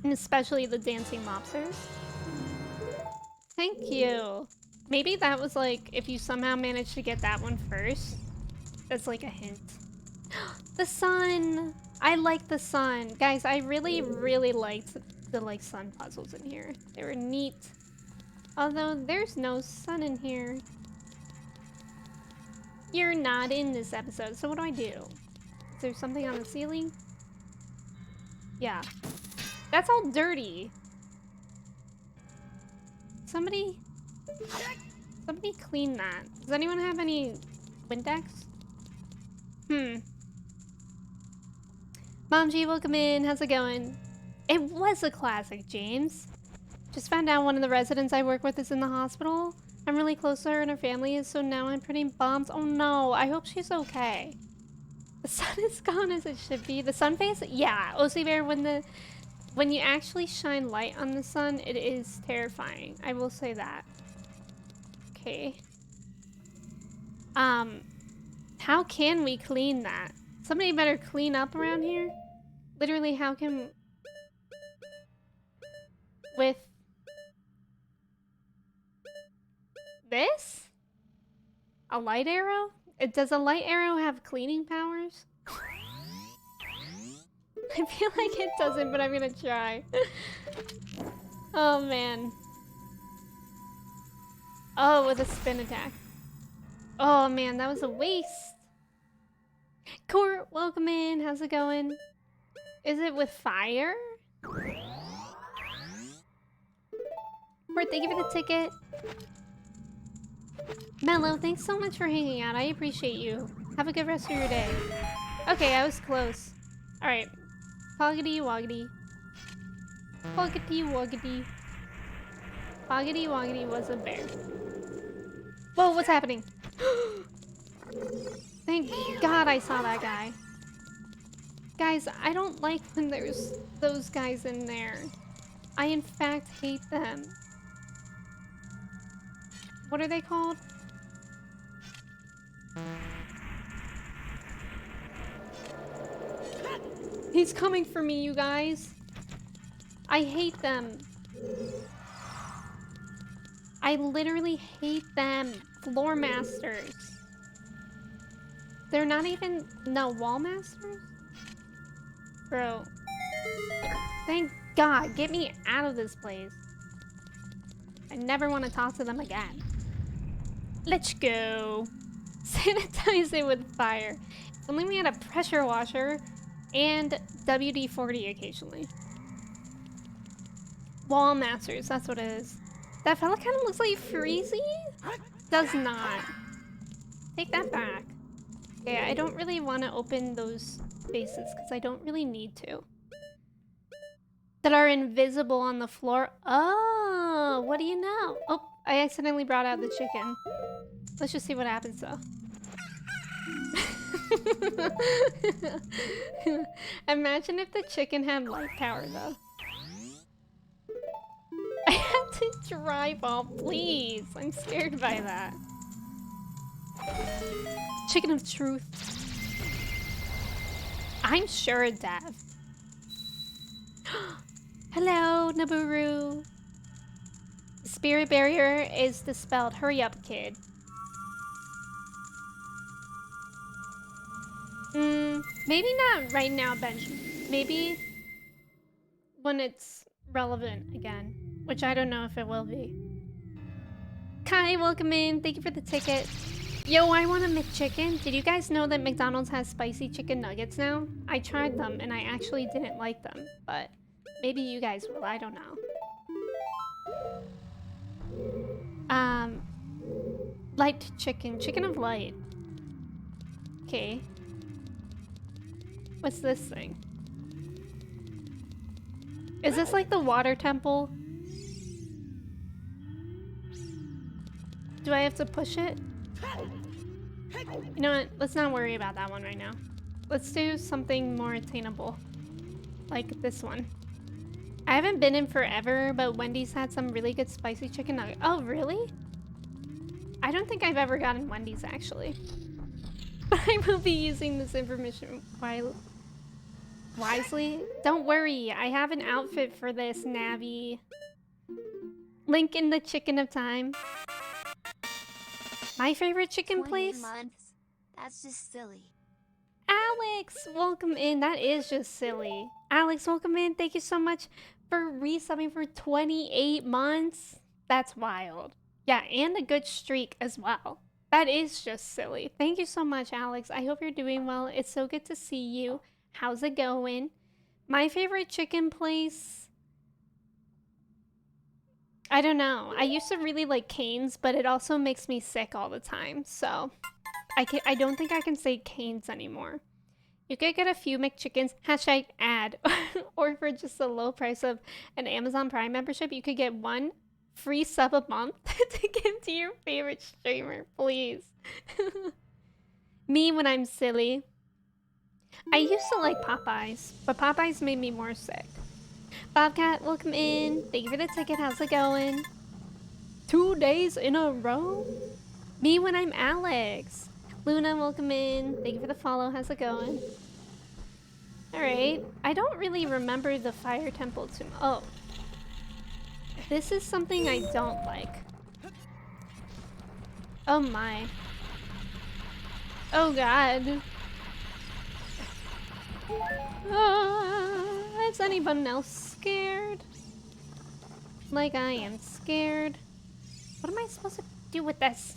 And especially the dancing lobsters. Thank you. Maybe that was like, if you somehow managed to get that one first. That's like a hint. The sun! I like the sun. Guys, I really, really liked the like sun puzzles in here. They were neat. Although there's no sun in here. You're not in this episode, so what do I do? Is there something on the ceiling? Yeah. That's all dirty. Somebody clean that. Does anyone have any Windex? Mom G, welcome in. How's it going? It was a classic, James. Just found out one of the residents I work with is in the hospital. I'm really close to her and her family is, so now I'm pretty bummed. Oh no, I hope she's okay. The sun is gone as it should be. The sun phase? Yeah, OC Bear, when you actually shine light on the sun, it is terrifying. I will say that. Okay. How can we clean that? Somebody better clean up around here. Literally, how can... With... this? A light arrow? Does a light arrow have cleaning powers? I feel like it doesn't, but I'm gonna try. Oh, man. Oh, with a spin attack. Oh, man, that was a waste. Court, welcome in. How's it going? Is it with fire? Court, thank you for the ticket. Mello, thanks so much for hanging out. I appreciate you. Have a good rest of your day. Okay, I was close. Alright. Poggity woggity. Poggity woggity. Poggity woggity was a bear. Whoa, what's happening? Thank God I saw that guy. Guys, I don't like when there's those guys in there. I in fact hate them. What are they called? He's coming for me, you guys. I hate them. I literally hate them. Floor masters. They're not even... No, wall masters? Bro. Thank God. Get me out of this place. I never want to talk to them again. Let's go. Sanitize it with fire. If only we had a pressure washer and WD-40 occasionally. Wall masters, that's what it is. That fella kind of looks like Freezy? Does not. Take that back. Okay, I don't really want to open those spaces because I don't really need to. That are invisible on the floor. Oh, what do you know? Oh, I accidentally brought out the chicken. Let's just see what happens though. Imagine if the chicken had light power though. I have to drive off, please. I'm scared by that. Chicken of truth. I'm sure Dev. Hello, Naburu. Spirit barrier is dispelled. Hurry up, kid. Maybe not right now, Benjamin. Maybe when it's relevant again, which I don't know if it will be. Kai, welcome in. Thank you for the ticket. Yo, I want a McChicken. Did you guys know that McDonald's has spicy chicken nuggets now? I tried them and I actually didn't like them, but maybe you guys will. I don't know. Light chicken. Chicken of light. Okay. What's this thing? Is this like the water temple? Do I have to push it? You know what? Let's not worry about that one right now. Let's do something more attainable. Like this one. I haven't been in forever, but Wendy's had some really good spicy chicken nuggets. Oh, really? I don't think I've ever gotten Wendy's, actually. But I will be using this information wisely. Don't worry, I have an outfit for this, Navi. Link in the chicken of time. My favorite chicken place? Months. That's just silly. Alex, welcome in. That is just silly. Alex, welcome in. Thank you so much for resubbing for 28 months. That's wild. Yeah, and a good streak as well. That is just silly. Thank you so much, Alex. I hope you're doing well. It's so good to see you. How's it going? My favorite chicken place, I don't know. I used to really like Cane's, but it also makes me sick all the time. So I don't think I can say Cane's anymore. You could get a few McChickens, hashtag ad, or for just the low price of an Amazon Prime membership, you could get one free sub a month to give to your favorite streamer, please. Me when I'm silly. I used to like Popeyes, but Popeyes made me more sick. Bobcat, welcome in. Thank you for the ticket. How's it going? 2 days in a row? Me when I'm Alex. Luna, welcome in. Thank you for the follow. How's it going? Alright. I don't really remember the fire temple too much. Oh. This is something I don't like. Oh my. Oh god. Is anyone else scared? Like I am scared. What am I supposed to do with this?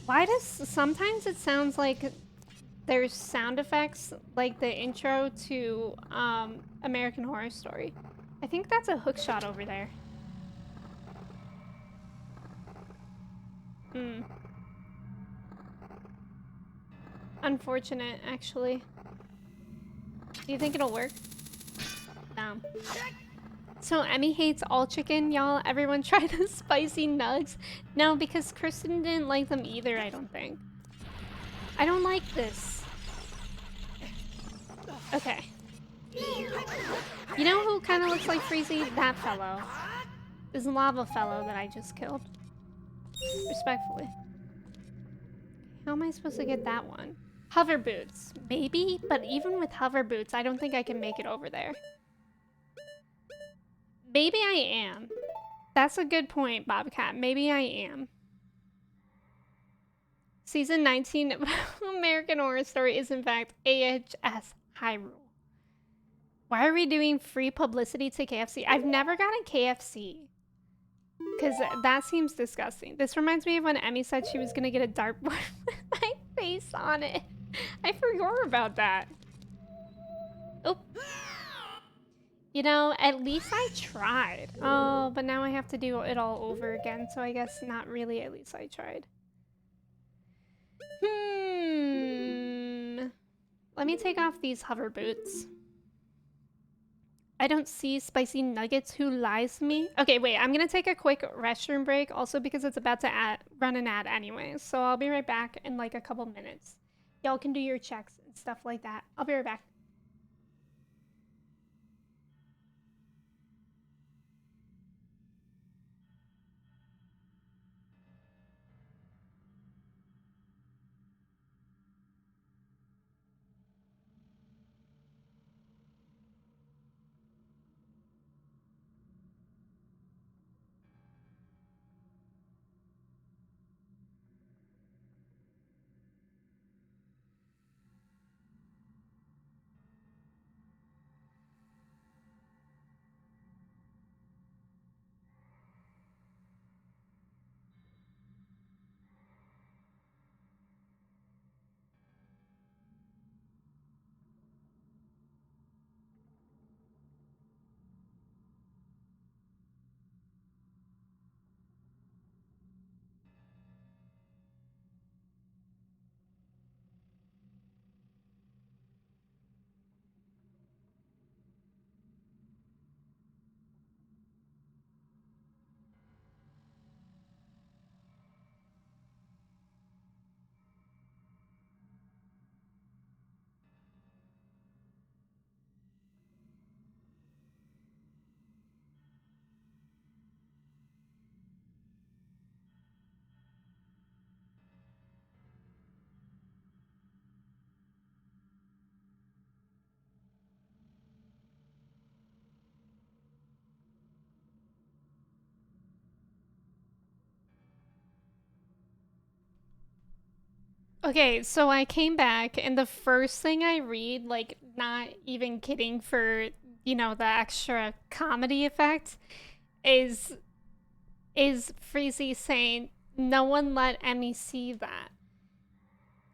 Why does sometimes it sounds like there's sound effects like the intro to American Horror Story? I think that's a hook shot over there. Unfortunate, actually. Do you think it'll work? No. So Emmy hates all chicken, y'all. Everyone try the spicy nugs. No, because Kristen didn't like them either, I don't think. I don't like this. Okay. You know who kind of looks like Freezy? That fellow. This lava fellow that I just killed. Respectfully. How am I supposed to get that one? Hover boots. Maybe, but even with hover boots, I don't think I can make it over there. Maybe I am. That's a good point, Bobcat. Maybe I am. Season 19 of American Horror Story is in fact AHS Hyrule. Why are we doing free publicity to KFC? I've never gotten KFC. Because that seems disgusting. This reminds me of when Emmy said she was going to get a dartboard with my face on it. I forgot about that. Oh. You know, at least I tried. Oh, but now I have to do it all over again. So I guess not really. At least I tried. Let me take off these hover boots. I don't see spicy nuggets. Who lies to me? Okay, wait. I'm going to take a quick restroom break. Also because it's about to run an ad anyways. So I'll be right back in like a couple minutes. Y'all can do your checks and stuff like that. I'll be right back. Okay, so I came back, and the first thing I read, like, not even kidding for, you know, the extra comedy effect, is is Freezy saying, no one let Emmy see that.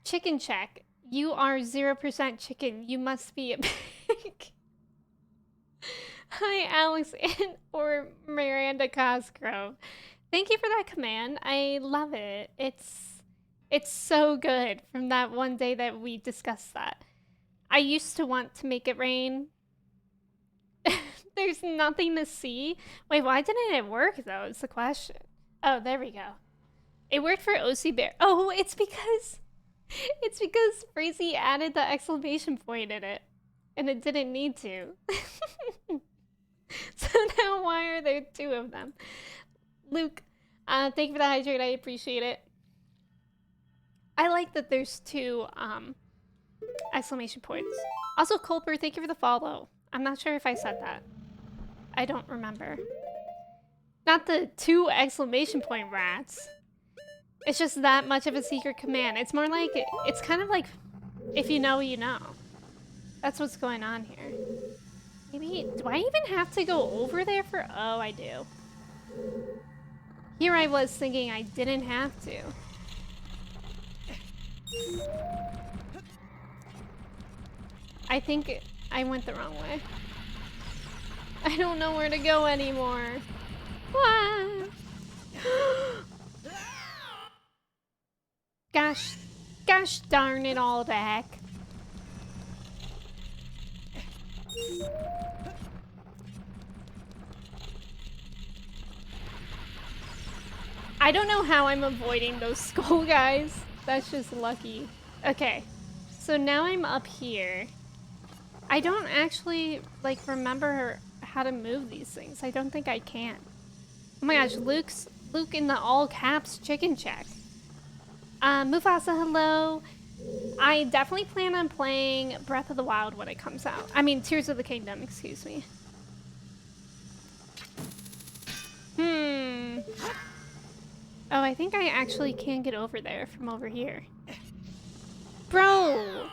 Chicken check. You are 0% chicken. You must be a pig. Hi, Alex or Miranda Cosgrove. Thank you for that command. I love it. It's so good from that one day that we discussed that. I used to want to make it rain. There's nothing to see. Wait, why didn't it work though? It's the question. Oh, there we go. It worked for OC Bear. Oh, it's because Freezy added the exclamation point in it. And it didn't need to. So now why are there two of them? Luke, thank you for the hydrate. I appreciate it. I like that there's two exclamation points. Also, Culper, thank you for the follow. I'm not sure if I said that. I don't remember. Not the two exclamation point rats. It's just that much of a secret command. It's more like, it's kind of like, if you know, you know. That's what's going on here. Maybe, do I even have to go over there for, oh, I do. Here I was thinking I didn't have to. I think I went the wrong way. I don't know where to go anymore. What? Gosh darn it all to heck. I don't know how I'm avoiding those skull guys. That's just lucky. Okay, so now I'm up here. I don't actually, like, remember how to move these things. I don't think I can. Oh my gosh, Luke in the all caps chicken check. Mufasa, hello. I definitely plan on playing Breath of the Wild when it comes out. I mean, Tears of the Kingdom, excuse me. Oh, I think I actually can get over there from over here. Bro,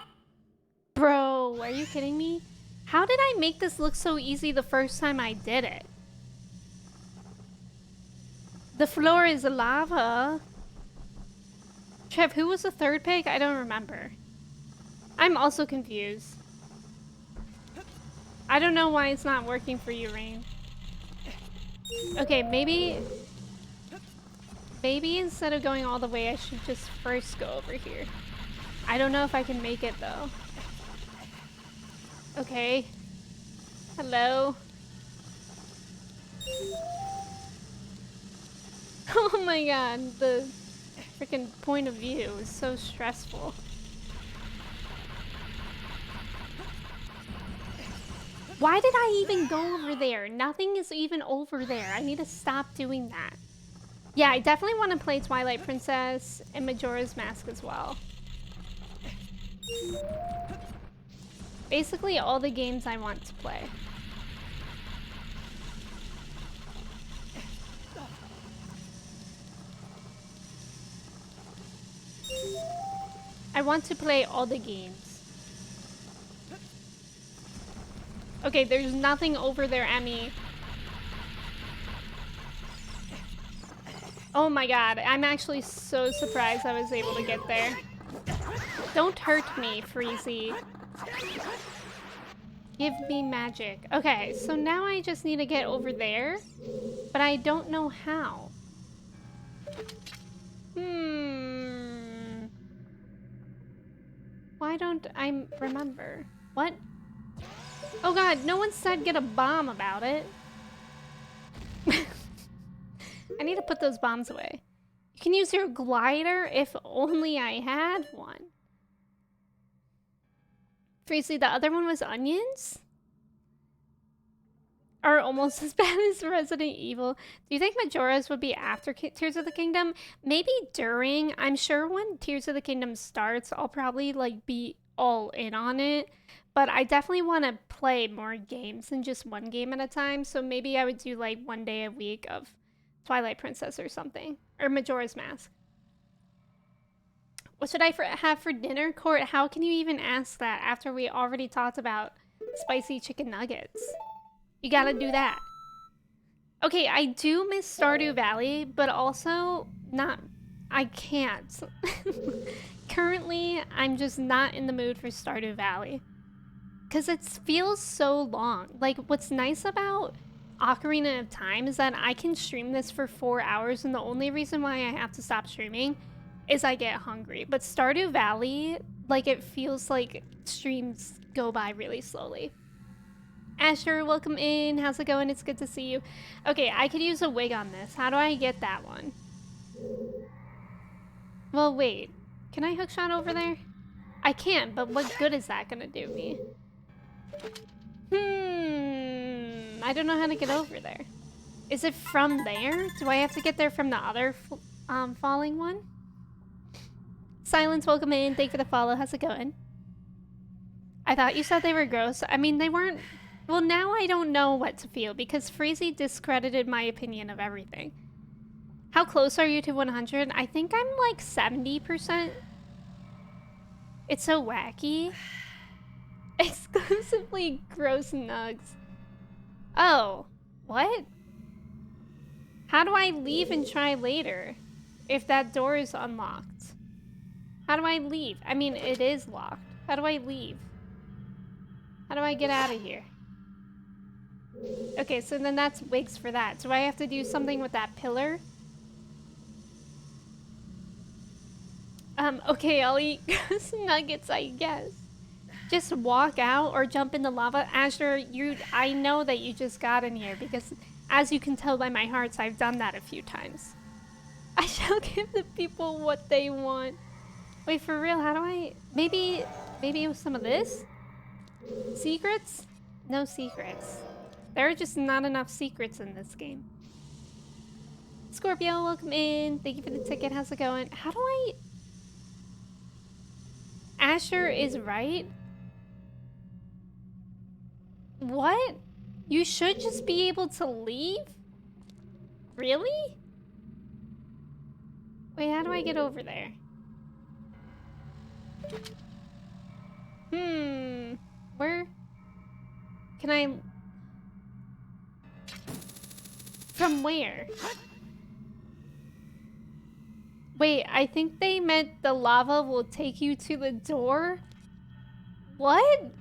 are you kidding me? How did I make this look so easy the first time I did it? The floor is lava. Trev, who was the third pig? I don't remember. I'm also confused. I don't know why it's not working for you, Rain. Okay, maybe instead of going all the way, I should just first go over here. I don't know if I can make it though. Okay. Hello. Oh my god, the freaking point of view is so stressful. Why did I even go over there? Nothing is even over there. I need to stop doing that. Yeah, I definitely want to play Twilight Princess and Majora's Mask as well. Basically all the games I want to play. I want to play all the games. Okay, there's nothing over there, Emmy. Oh my god, I'm actually so surprised I was able to get there. Don't hurt me, Freezy. Give me magic. Okay, so now I just need to get over there, but I don't know how. Why don't I remember? What? Oh god, no one said get a bomb about it. I need to put those bombs away. You can use your glider if only I had one. Freezy, the other one was onions? Are almost as bad as Resident Evil. Do you think Majora's would be after Tears of the Kingdom? Maybe during. I'm sure when Tears of the Kingdom starts, I'll probably like be all in on it. But I definitely want to play more games than just one game at a time. So maybe I would do like one day a week of Twilight Princess or something. Or Majora's Mask. What should I have for dinner, Court? How can you even ask that after we already talked about spicy chicken nuggets? You gotta do that. Okay, I do miss Stardew Valley, but also not. I can't. Currently, I'm just not in the mood for Stardew Valley. Because it feels so long. Like, what's nice about Ocarina of Time is that I can stream this for 4 hours, and the only reason why I have to stop streaming is I get hungry. But Stardew Valley, like, it feels like streams go by really slowly. Asher, welcome in. How's it going? It's good to see you. Okay, I could use a wig on this. How do I get that one? Well, wait. Can I hookshot over there? I can't, but what good is that gonna do me? I don't know how to get over there. Is it from there? Do I have to get there from the other falling one? Silence, welcome in. Thank you for the follow. How's it going? I thought you said they were gross. I mean, they weren't. Well, now I don't know what to feel because Freezy discredited my opinion of everything. How close are you to 100? I think I'm like 70%. It's so wacky. Exclusively gross nugs. Oh, what? How do I leave and try later if that door is unlocked? How do I leave? I mean, it is locked. How do I leave? How do I get out of here? Okay, so then that's wigs for that. Do I have to do something with that pillar? Okay, I'll eat some nuggets, I guess. Just walk out or jump in the lava. Asher, I know that you just got in here because as you can tell by my hearts, I've done that a few times. I shall give the people what they want. Wait, for real, how do I... Maybe with some of this? Secrets? No secrets. There are just not enough secrets in this game. Scorpio, welcome in. Thank you for the ticket. How's it going? How do I... Asher is right. What? You should just be able to leave? Really? Wait, how do I get over there? Where? Can I... From where? Wait, I think they meant the lava will take you to the door? What?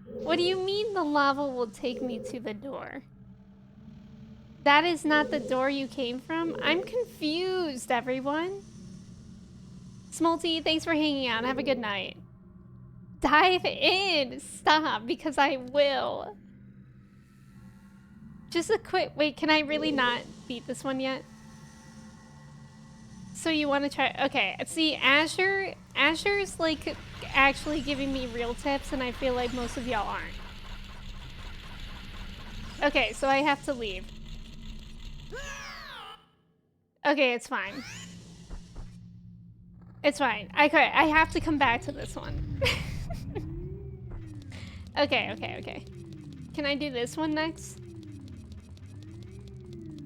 What do you mean the lava will take me to the door? That is not the door you came from? I'm confused, everyone. Smolty, thanks for hanging out. Have a good night. Dive in! Stop, because I will. Just a quick... Wait, can I really not beat this one yet? So you want to try... Okay, see, Asher's, like, actually giving me real tips, and I feel like most of y'all aren't. Okay, so I have to leave. Okay, it's fine. It's fine. I have to come back to this one. Okay. Can I do this one next?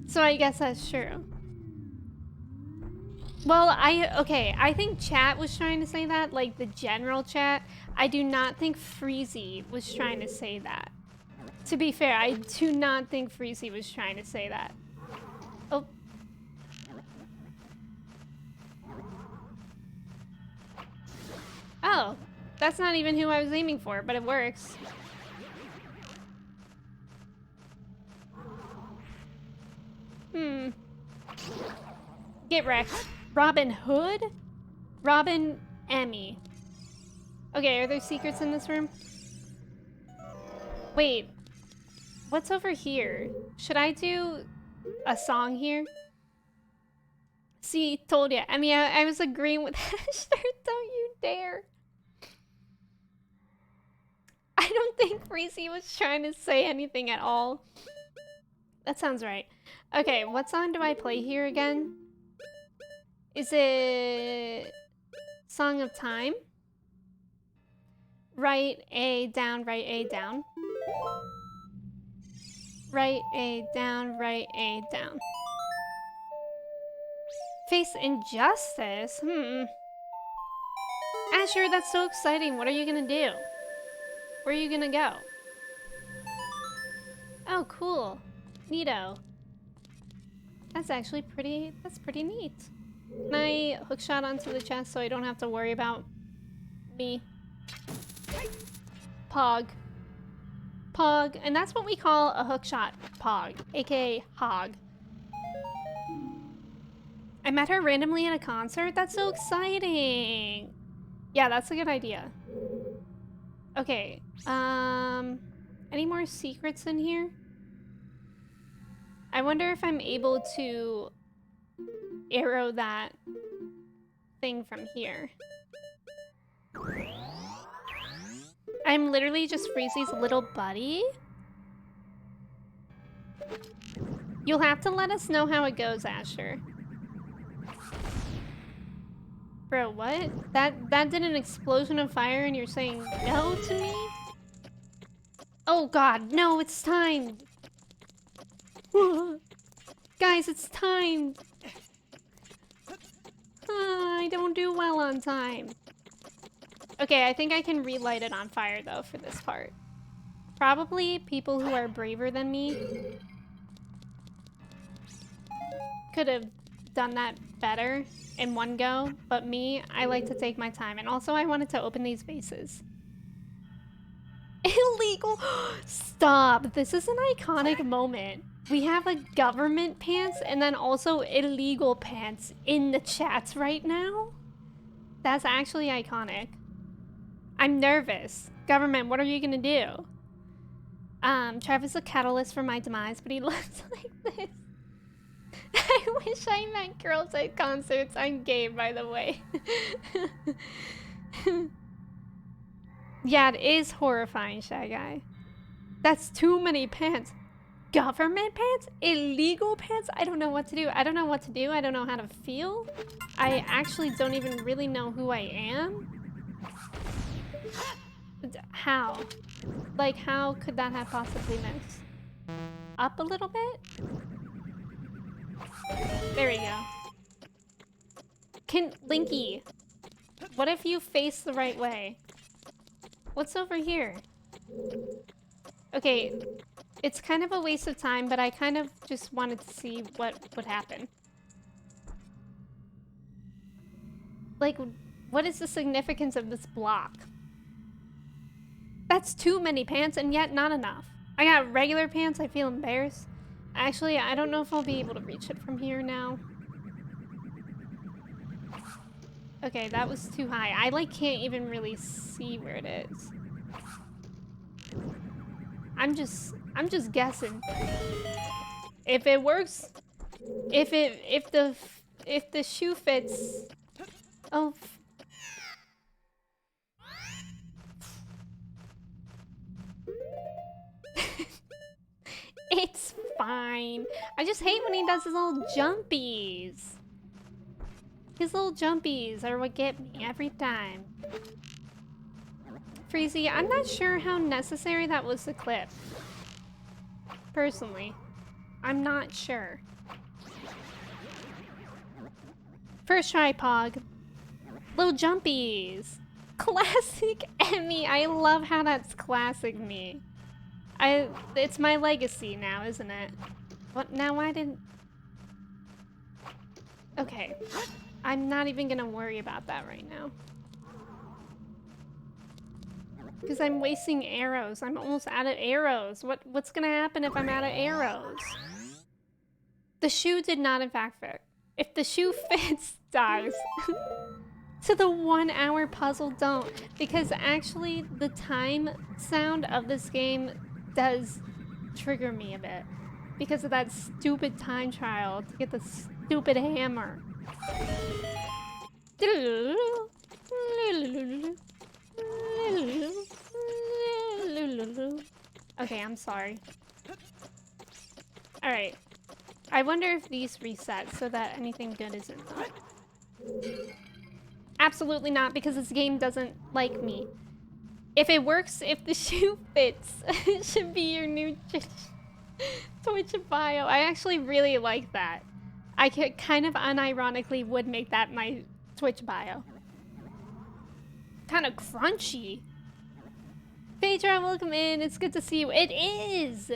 So I guess that's true. Well, I think chat was trying to say that, like the general chat. I do not think Freezy was trying to say that. To be fair, I do not think Freezy was trying to say that. Oh. Oh, that's not even who I was aiming for, but it works. Get wrecked. Robin Hood? Robin Emmy. Okay, are there secrets in this room? Wait. What's over here? Should I do a song here? See, told ya. I mean, I was agreeing with Asher. Don't you dare. I don't think Freezy was trying to say anything at all. That sounds right. Okay, what song do I play here again? Is it Song of Time? Right A down, right A down. Right A down, right A down. Face injustice? Asher, that's so exciting. What are you gonna do? Where are you gonna go? Oh, cool. Neato. That's actually that's pretty neat. Can I hookshot onto the chest so I don't have to worry about me? Pog. Pog. And that's what we call a hookshot pog, aka hog. I met her randomly at a concert? That's so exciting! Yeah, that's a good idea. Okay, any more secrets in here? I wonder if I'm able to arrow that thing from here. I'm literally just Freezy's little buddy? You'll have to let us know how it goes, Asher. Bro, what? That did an explosion of fire and you're saying no to me? Oh god, no, it's time! Guys, it's time! I don't do well on time. Okay, I think I can relight it on fire though for this part. Probably people who are braver than me could have done that better in one go, but me, I like to take my time. And also I wanted to open these vases. Illegal! Stop! This is an iconic moment. We have a government pants and then also illegal pants in the chats right now. That's actually iconic. I'm nervous. Government, what are you gonna do? Travis is a catalyst for my demise, but he looks like this. I wish I met girls at concerts. I'm gay, by the way. Yeah, it is horrifying, Shy Guy. That's too many pants. Government pants? Illegal pants? I don't know what to do. I don't know what to do. I don't know how to feel. I actually don't even really know who I am. How? Like, how could that have possibly missed? Up a little bit? There we go. Linky, what if you face the right way? What's over here? Okay, it's kind of a waste of time, but I kind of just wanted to see what would happen. Like, what is the significance of this block? That's too many pants and yet not enough. I got regular pants, I feel embarrassed. Actually, I don't know if I'll be able to reach it from here now. Okay, that was too high. I like can't even really see where it is. I'm just guessing. If it works, if the shoe fits. Oh. It's fine. I just hate when he does his little jumpies. His little jumpies are what get me every time. Freezy, I'm not sure how necessary that was to clip. Personally, I'm not sure. First try, Pog. Little jumpies. Classic Emmy. I love how that's classic me. It's my legacy now, isn't it? What now? Why didn't... Okay. I'm not even gonna worry about that right now. Because I'm wasting arrows. I'm almost out of arrows. What's gonna happen if I'm out of arrows? The shoe did not in fact fit. If the shoe fits, dies. So the 1 hour puzzle don't. Because actually the time sound of this game does trigger me a bit. Because of that stupid time trial to get the stupid hammer. Okay, I'm sorry. Alright. I wonder if these reset so that anything good isn't done. Absolutely not, because this game doesn't like me. If it works, if the shoe fits, it should be your new Twitch bio. I actually really like that. I could kind of unironically would make that my Twitch bio. Kind of crunchy. Phaedra, welcome in. It's good to see you. It is!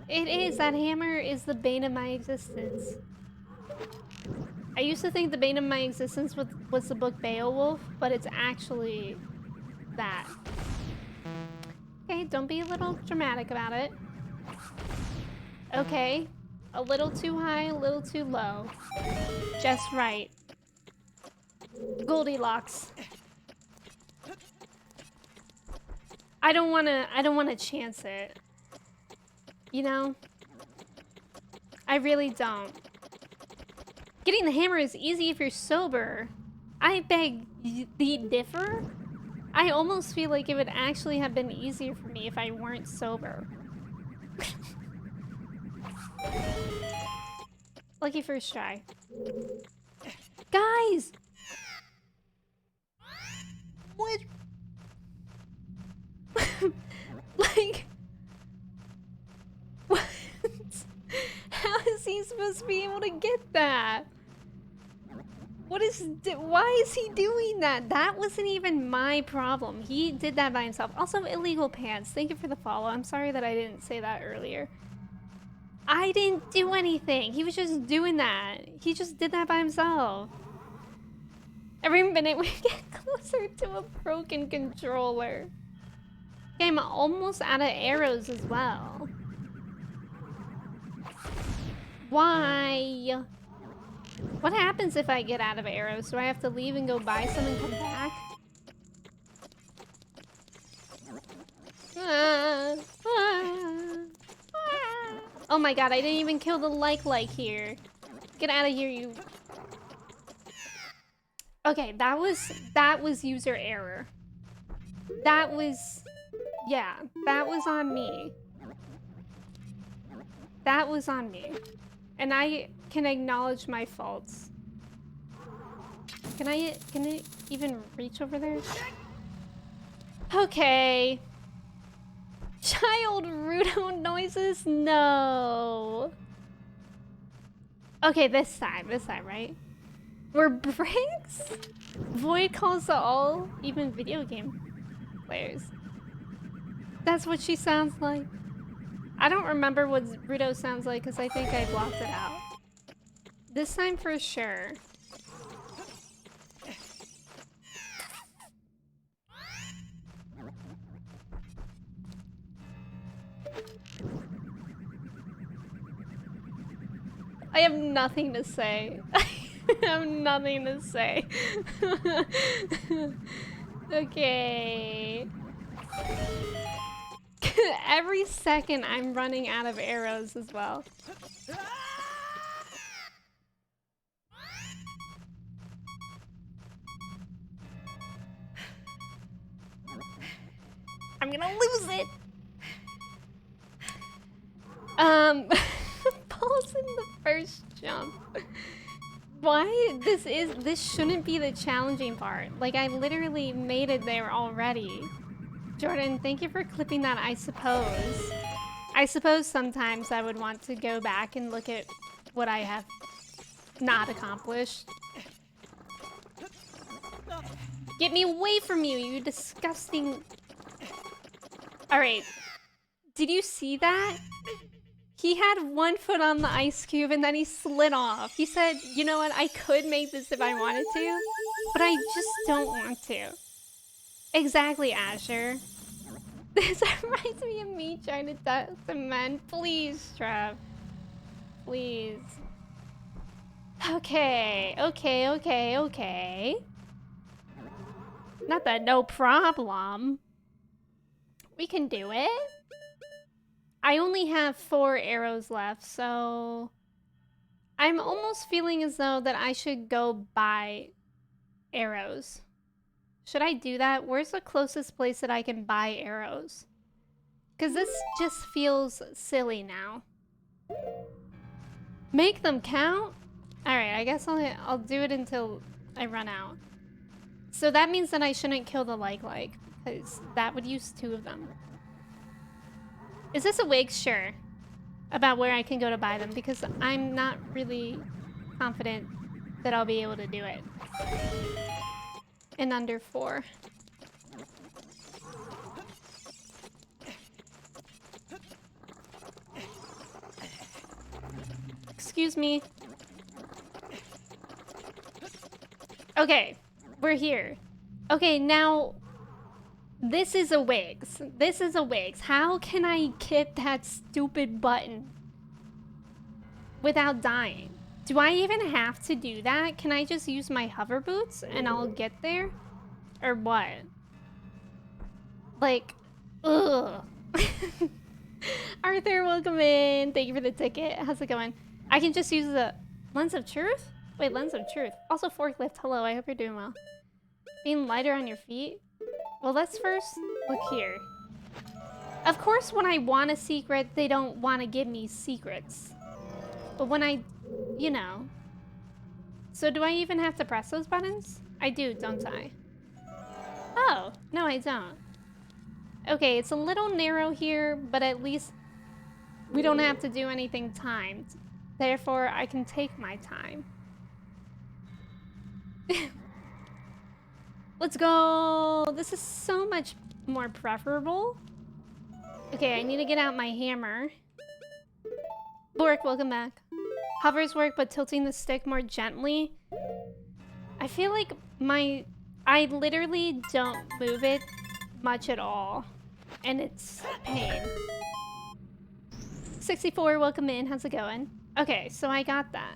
It is. That hammer is the bane of my existence. I used to think the bane of my existence was the book Beowulf, but it's actually that. Okay, don't be a little dramatic about it. Okay, a little too high, a little too low. Just right. Goldilocks. I don't wanna chance it. You know? I really don't. Getting the hammer is easy if you're sober. I beg thee differ? I almost feel like it would actually have been easier for me if I weren't sober. Lucky first try. Guys! What? Like... What? How is he supposed to be able to get that? What is... Why is he doing that? That wasn't even my problem. He did that by himself. Also, illegal pants. Thank you for the follow. I'm sorry that I didn't say that earlier. I didn't do anything. He was just doing that. He just did that by himself. Every minute we get closer to a broken controller. Okay, I'm almost out of arrows as well. Why? What happens if I get out of arrows? Do I have to leave and go buy some and come back? Oh my god, I didn't even kill the like here. Get out of here, you. Okay, that was user error. That was, yeah, that was on me. That was on me. And I can acknowledge my faults. Can I even reach over there? Okay. Child Rudo noises? No. Okay, this time, right? We're bricks? Void calls to all, even video game players. That's what she sounds like. I don't remember what Rudo sounds like because I think I blocked it out. This time for sure. I have nothing to say. I have nothing to say. Okay. Every second I'm running out of arrows as well. I'm gonna lose it. Balls in the first jump. Why? This shouldn't be the challenging part. Like, I literally made it there already. Jordan, thank you for clipping that, I suppose. I suppose sometimes I would want to go back and look at what I have not accomplished. Get me away from you, you disgusting... Alright. Did you see that? He had one foot on the ice cube and then he slid off. He said, you know what, I could make this if I wanted to, but I just don't want to. Exactly, Asher. This reminds me of me trying to dust cement. Please, Trev. Please. Okay. Not that no problem. We can do it. I only have 4 arrows left, so... I'm almost feeling as though that I should go buy arrows. Should I do that? Where's the closest place that I can buy arrows? Because this just feels silly now. Make them count? Alright, I guess I'll do it until I run out. So that means that I shouldn't kill the like, because that would use 2 of them. Is this a wig? Sure. About where I can go to buy them, because I'm not really confident that I'll be able to do it. In under 4. Excuse me. Okay, we're here. Okay, now this is a Wigs. This is a Wigs. How can I get that stupid button without dying? Do I even have to do that? Can I just use my hover boots and I'll get there? Or what? Like, ugh. Arthur, welcome in. Thank you for the ticket. How's it going? I can just use the lens of truth? Wait, lens of truth. Also forklift. Hello, I hope you're doing well. Being lighter on your feet? Well, let's first look here. Of course, when I want a secret, they don't want to give me secrets. But when I, you know. So do I even have to press those buttons? I do, don't I? Oh, no, I don't. Okay, it's a little narrow here, but at least we don't have to do anything timed. Therefore, I can take my time. Let's go! This is so much more preferable. Okay, I need to get out my hammer. Bork, welcome back. Hovers work, but tilting the stick more gently. I feel like I literally don't move it much at all. And it's pain. 64, welcome in. How's it going? Okay, so I got that.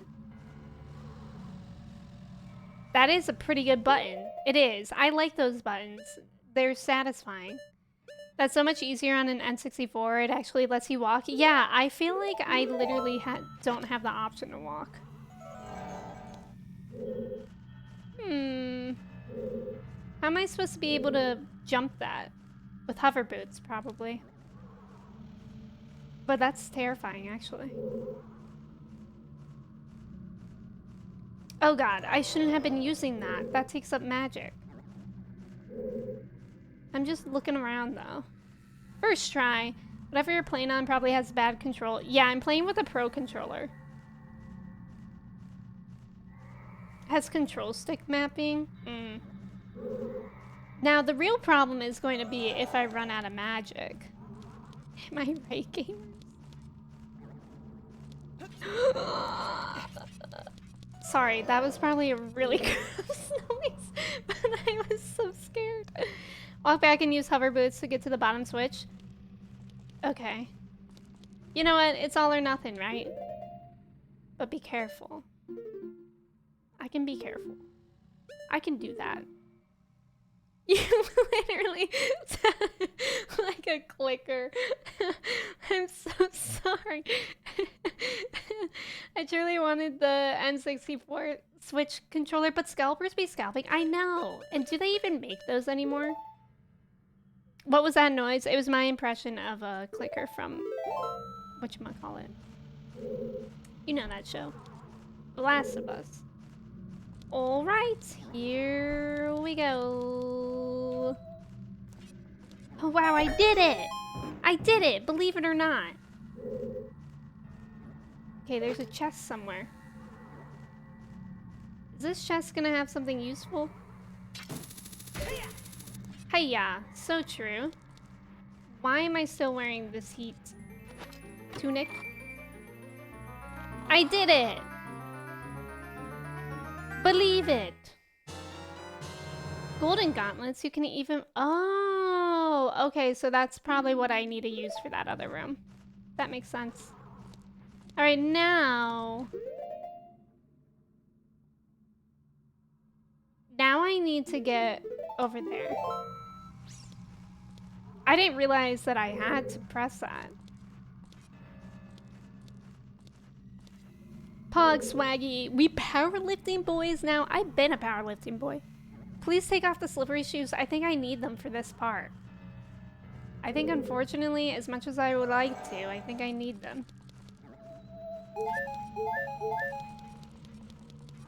That is a pretty good button. It is. I like those buttons. They're satisfying. That's so much easier on an N64. It actually lets you walk. Yeah, I feel like I literally don't have the option to walk. How am I supposed to be able to jump that? With hover boots, probably. But that's terrifying, actually. Oh god, I shouldn't have been using that. That takes up magic. I'm just looking around, though. First try. Whatever you're playing on probably has bad control. Yeah, I'm playing with a pro controller. Has control stick mapping? Now, the real problem is going to be if I run out of magic. Am I right, gamers? Sorry, that was probably a really gross noise, but I was so scared. Walk back and use hover boots to get to the bottom switch. Okay. You know what? It's all or nothing, right? But be careful. I can be careful. I can do that. You literally sound like a clicker. I'm so sorry. I truly wanted the N64 Switch controller, but scalpers be scalping. I know. And do they even make those anymore? What was that noise? It was my impression of a clicker from whatchamacallit. You know that show. The Last of Us. Alright, here we go. Oh wow, I did it! I did it, believe it or not. Okay, there's a chest somewhere. Is this chest gonna have something useful? Hiya, so true. Why am I still wearing this heat tunic? I did it! Believe it! Golden gauntlets, you can even... Oh, okay, so that's probably what I need to use for that other room. That makes sense. Alright, now... Now I need to get over there. I didn't realize that I had to press that. Pog swaggy. We powerlifting boys now? I've been a powerlifting boy. Please take off the slippery shoes. I think I need them for this part. I think unfortunately, as much as I would like to, I think I need them.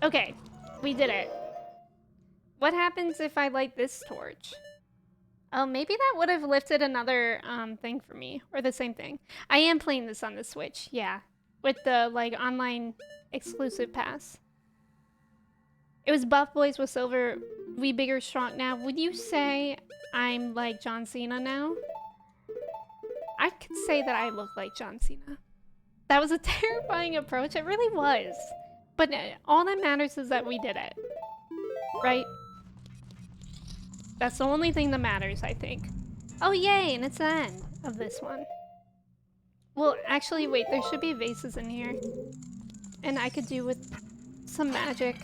Okay, we did it. What happens if I light this torch? Oh, maybe that would have lifted another thing for me, or the same thing. I am playing this on the Switch, yeah. With the, like, online exclusive pass. It was buff boys with silver, we bigger strong. Now, would you say I'm like John Cena now? I could say that I look like John Cena. That was a terrifying approach. It really was. But all that matters is that we did it. Right? That's the only thing that matters, I think. Oh, yay! And it's the end of this one. Well, actually, wait. There should be vases in here. And I could do with some magic.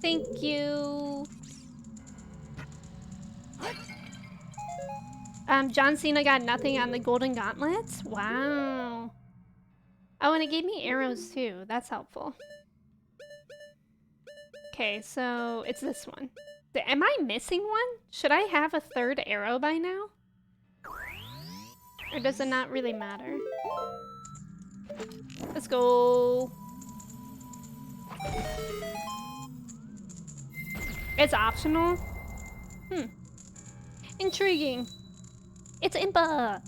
Thank you. John Cena got nothing on the golden gauntlets? Wow. Oh, and it gave me arrows too. That's helpful. Okay, so it's this one. Am I missing one? Should I have a third arrow by now? Or does it not really matter? Let's go. It's optional? Intriguing. It's Impa!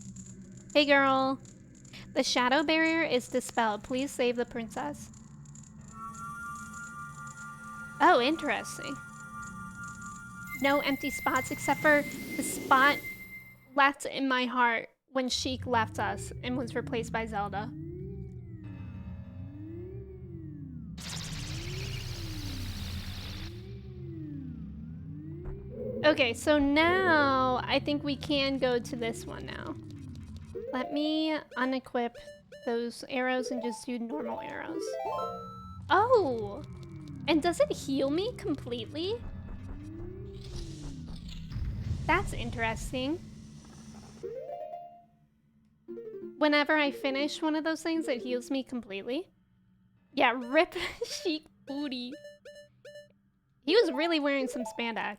Hey girl. The shadow barrier is dispelled. Please save the princess. Oh, interesting. No empty spots except for the spot left in my heart when Sheik left us and was replaced by Zelda. Okay, so now I think we can go to this one now. Let me unequip those arrows and just do normal arrows. Oh! And does it heal me completely? That's interesting. Whenever I finish one of those things, it heals me completely. Yeah, rip Sheik booty. He was really wearing some spandex.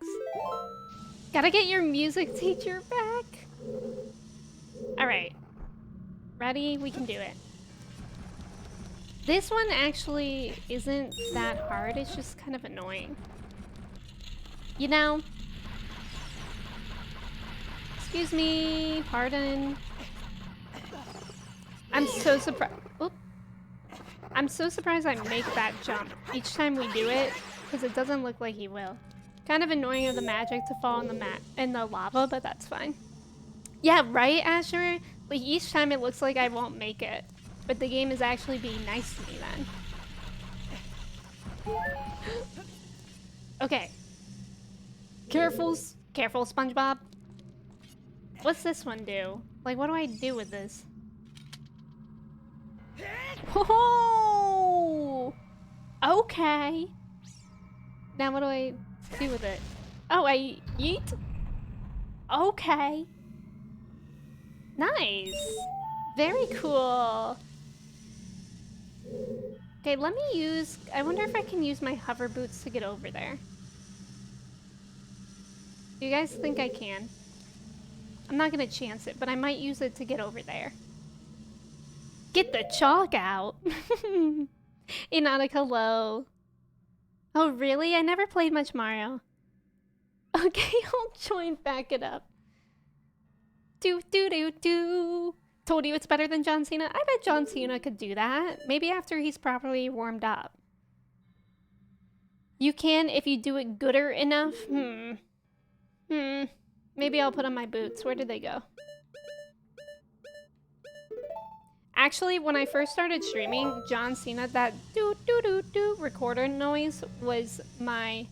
Gotta get your music teacher back. Alright. Ready? We can do it. This one actually isn't that hard. It's just kind of annoying. You know? Excuse me. Pardon. I'm so surprised. I'm so surprised I make that jump each time we do it, because it doesn't look like he will. Kind of annoying of the magic to fall in the lava, but that's fine. Yeah, right, Asher? Like, each time it looks like I won't make it, but the game is actually being nice to me then. Okay. Careful, SpongeBob. What's this one do? Like, what do I do with this? Whoa! Okay. Now what do I do with it? Oh, I yeet? Okay. Nice. Very cool. Okay, let me use... I wonder if I can use my hover boots to get over there. Do you guys think I can? I'm not gonna chance it, but I might use it to get over there. Get the chalk out! Inaudica low. Oh, really? I never played much Mario. Okay, I'll join back it up. Do. Told you it's better than John Cena? I bet John Cena could do that. Maybe after he's properly warmed up. You can if you do it gooder enough. Maybe I'll put on my boots. Where did they go? Actually, when I first started streaming, John Cena, that do recorder noise was my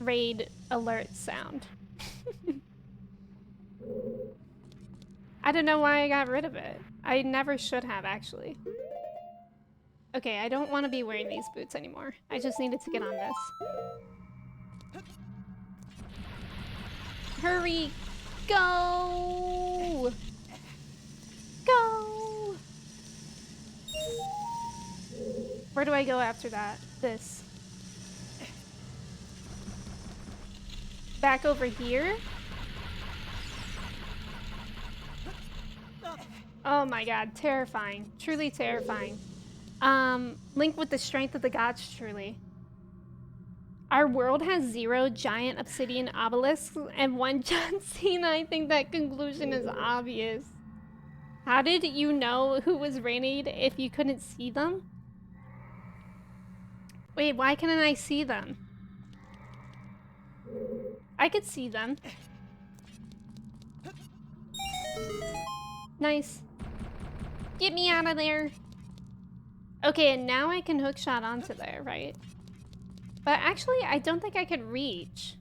raid alert sound. I don't know why I got rid of it. I never should have, actually. Okay, I don't want to be wearing these boots anymore. I just needed to get on this. Hurry! Go! Go! Where do I go after that? This. Back over here? Oh my god, terrifying. Truly terrifying. Link with the strength of the gods, truly. Our world has 0 giant obsidian obelisks and 1 John Cena. I think that conclusion is obvious. How did you know who was raided if you couldn't see them? Wait, why couldn't I see them? I could see them. Nice. Get me out of there. Okay, and now I can hook shot onto there, right? But actually, I don't think I could reach.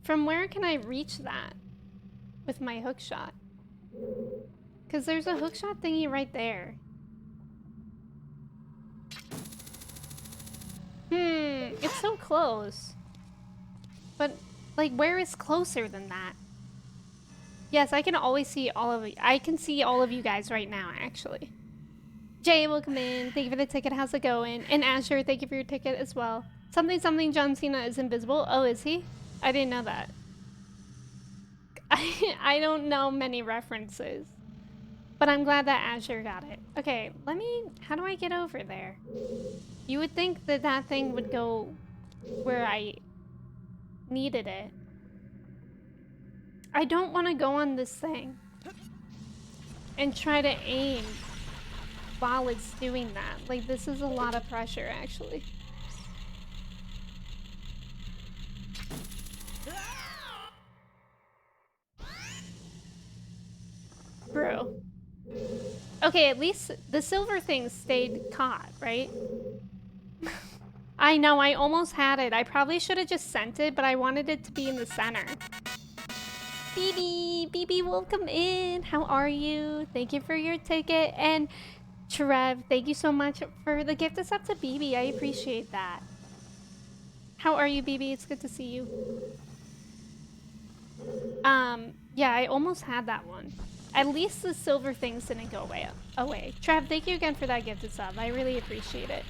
From where can I reach that with my hook shot? Because there's a hook shot thingy right there. It's so close. But, like, where is closer than that? Yes, I can always see all of you. I can see all of you guys right now, actually. Jay, welcome in. Thank you for the ticket. How's it going? And Asher, thank you for your ticket as well. Something, John Cena is invisible. Oh, is he? I didn't know that. I don't know many references. But I'm glad that Asher got it. Okay, how do I get over there? You would think that that thing would go where I needed it. I don't want to go on this thing and try to aim while it's doing that. Like, this is a lot of pressure, actually. Bro. Okay, at least the silver thing stayed caught, right? I know, I almost had it. I probably should have just sent it, but I wanted it to be in the center. BB, welcome in. How are you? Thank you for your ticket. And Trev, thank you so much for the gift of sub to BB. I appreciate that. How are you, BB? It's good to see you. Yeah, I almost had that one. At least the silver things didn't go away. Trev, thank you again for that gifted sub. I really appreciate it.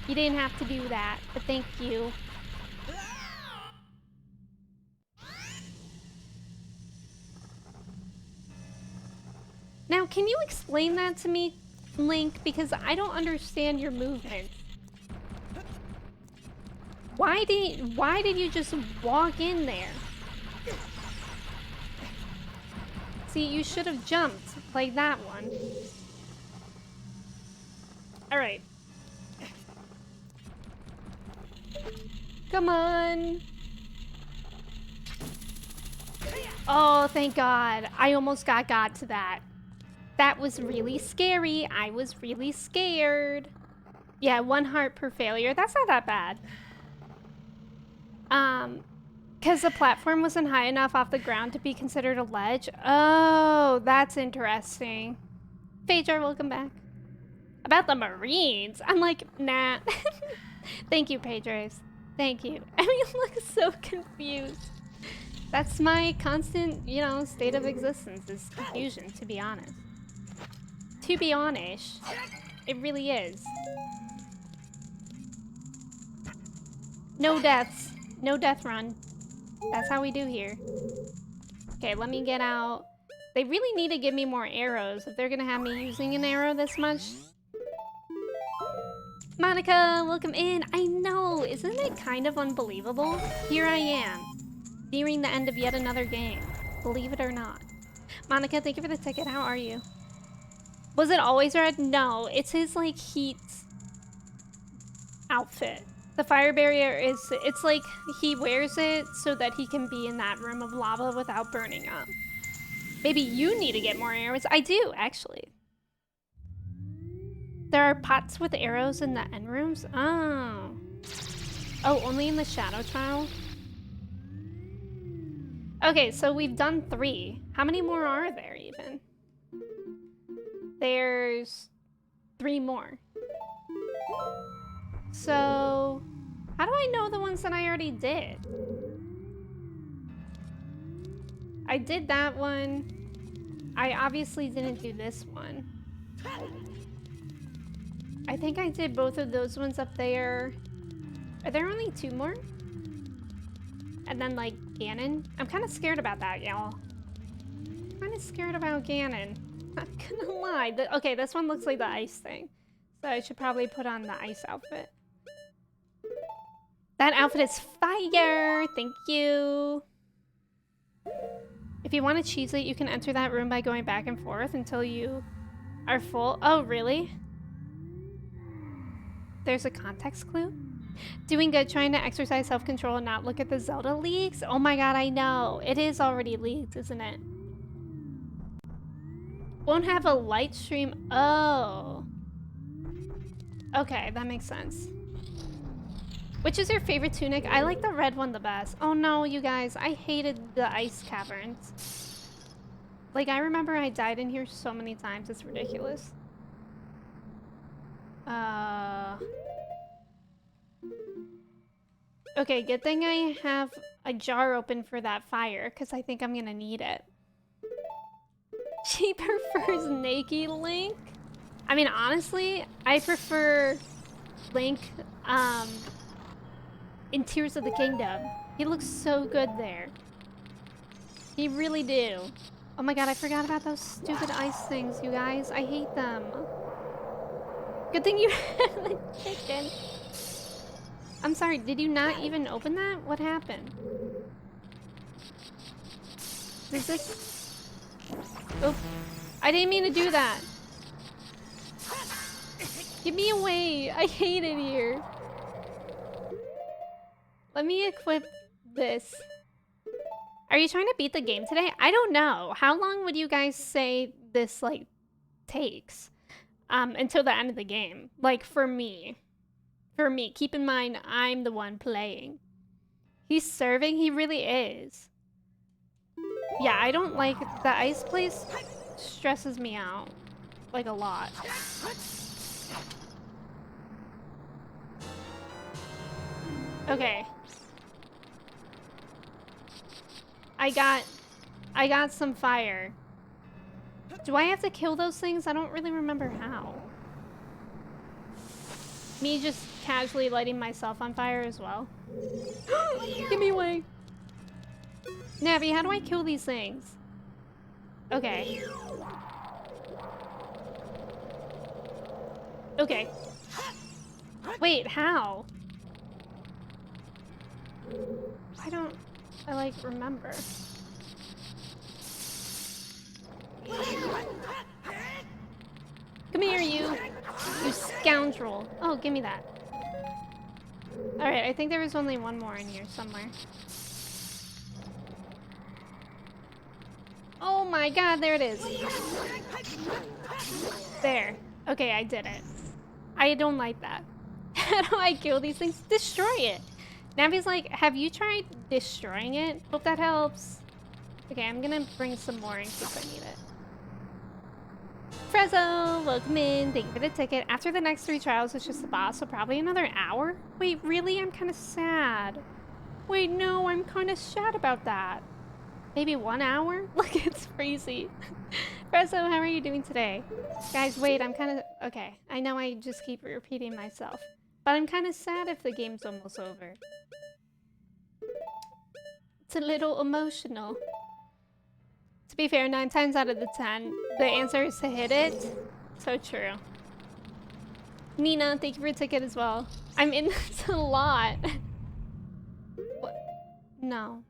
You didn't have to do that, but thank you. Now, can you explain that to me, Link? Because I don't understand your movement. Why did you just walk in there? See, you should have jumped like that one. All right. Come on. Oh, thank God. I almost got to that. That was really scary. I was really scared. Yeah, 1 heart per failure. That's not that bad. Because the platform wasn't high enough off the ground to be considered a ledge. Oh, that's interesting. Phaedra, welcome back. About the Marines, I'm like, nah. Thank you, Pedros. Thank you. I mean, you look so confused. That's my constant, you know, state of existence is confusion, to be honest. To be honest, it really is. No deaths. No death run. That's how we do here. Okay, let me get out. They really need to give me more arrows if they're gonna have me using an arrow this much. Monica, welcome in. I know, isn't it kind of unbelievable? Here I am, nearing the end of yet another game. Believe it or not. Monica, thank you for the ticket. How are you? Was it always red? No, it's his, like, heat outfit. The fire barrier is, it's like he wears it so that he can be in that room of lava without burning up. Maybe you need to get more arrows. I do, actually. There are pots with arrows in the end rooms? Oh. Oh, only in the shadow trial? Okay, so we've done 3. How many more are there even? There's 3 more. So, how do I know the ones that I already did? I did that one. I obviously didn't do this one. I think I did both of those ones up there. Are there only 2 more? And then, like, Ganon? I'm kind of scared about that, y'all. Kind of scared about Ganon. Not gonna lie. Okay, this one looks like the ice thing. So I should probably put on the ice outfit. That outfit is fire! Thank you! If you want to cheese it, you can enter that room by going back and forth until you are full. Oh, really? There's a context clue? Doing good, trying to exercise self-control and not look at the Zelda leaks? Oh my god, I know. It is already leaked, isn't it? Won't have a light stream. Oh. Okay, that makes sense. Which is your favorite tunic? I like the red one the best. Oh no, you guys. I hated the ice caverns. Like, I remember I died in here so many times. It's ridiculous. Okay, good thing I have a jar open for that fire, because I think I'm gonna need it. She prefers naked Link? I mean, honestly, I prefer Link, in Tears of the Kingdom. He looks so good there. He really do. Oh my god, I forgot about those stupid ice things, you guys. I hate them. Good thing you had the chicken. I'm sorry, did you not even open that? What happened? Is this... Oh, I didn't mean to do that. Get me away. I hate it here. Let me equip this. Are you trying to beat the game today? I don't know. How long would you guys say this, like, takes? Until the end of the game. Like, for me. For me. Keep in mind, I'm the one playing. He's serving? He really is. Yeah, I don't like... The ice place stresses me out. Like, a lot. Okay. I got some fire. Do I have to kill those things? I don't really remember how. Me just casually lighting myself on fire as well. Get me away. Navi, how do I kill these things? Okay. Okay. Wait, how? I like remember. Come here, you scoundrel. Oh, give me that. Alright, I think there was only one more in here somewhere. Oh my god, there it is. There. Okay, I did it. I don't like that. How do I kill these things? Destroy it. Navi's like, have you tried destroying it? Hope that helps. Okay, I'm gonna bring some more in case I need it. Frezzo, welcome in. Thank you for the ticket. After the next 3 trials, it's just the boss, so probably another hour? Wait, really? I'm kind of sad. Wait, no, I'm kind of sad about that. Maybe 1 hour? Look, it's crazy. Frezzo, how are you doing today? Guys, wait, I'm kind of... Okay, I know I just keep repeating myself. But I'm kind of sad if the game's almost over. It's a little emotional. To be fair, 9 times out of the 10, the answer is to hit it. So true. Nina, thank you for your ticket as well. I'm in this a lot. What? No.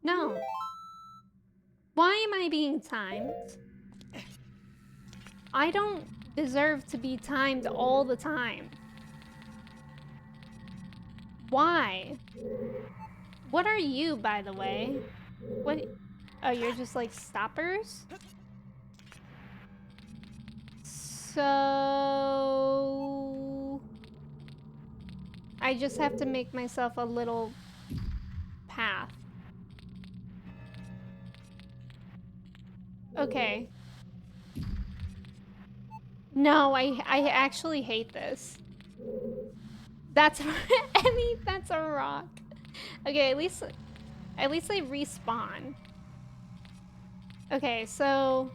No. Why am I being timed? I don't deserve to be timed all the time. Why? What are you, by the way? What? Oh, you're just like stoppers? So... I just have to make myself a little path. Okay. No, I actually hate this. That's that's a rock. Okay, at least they respawn. Okay, so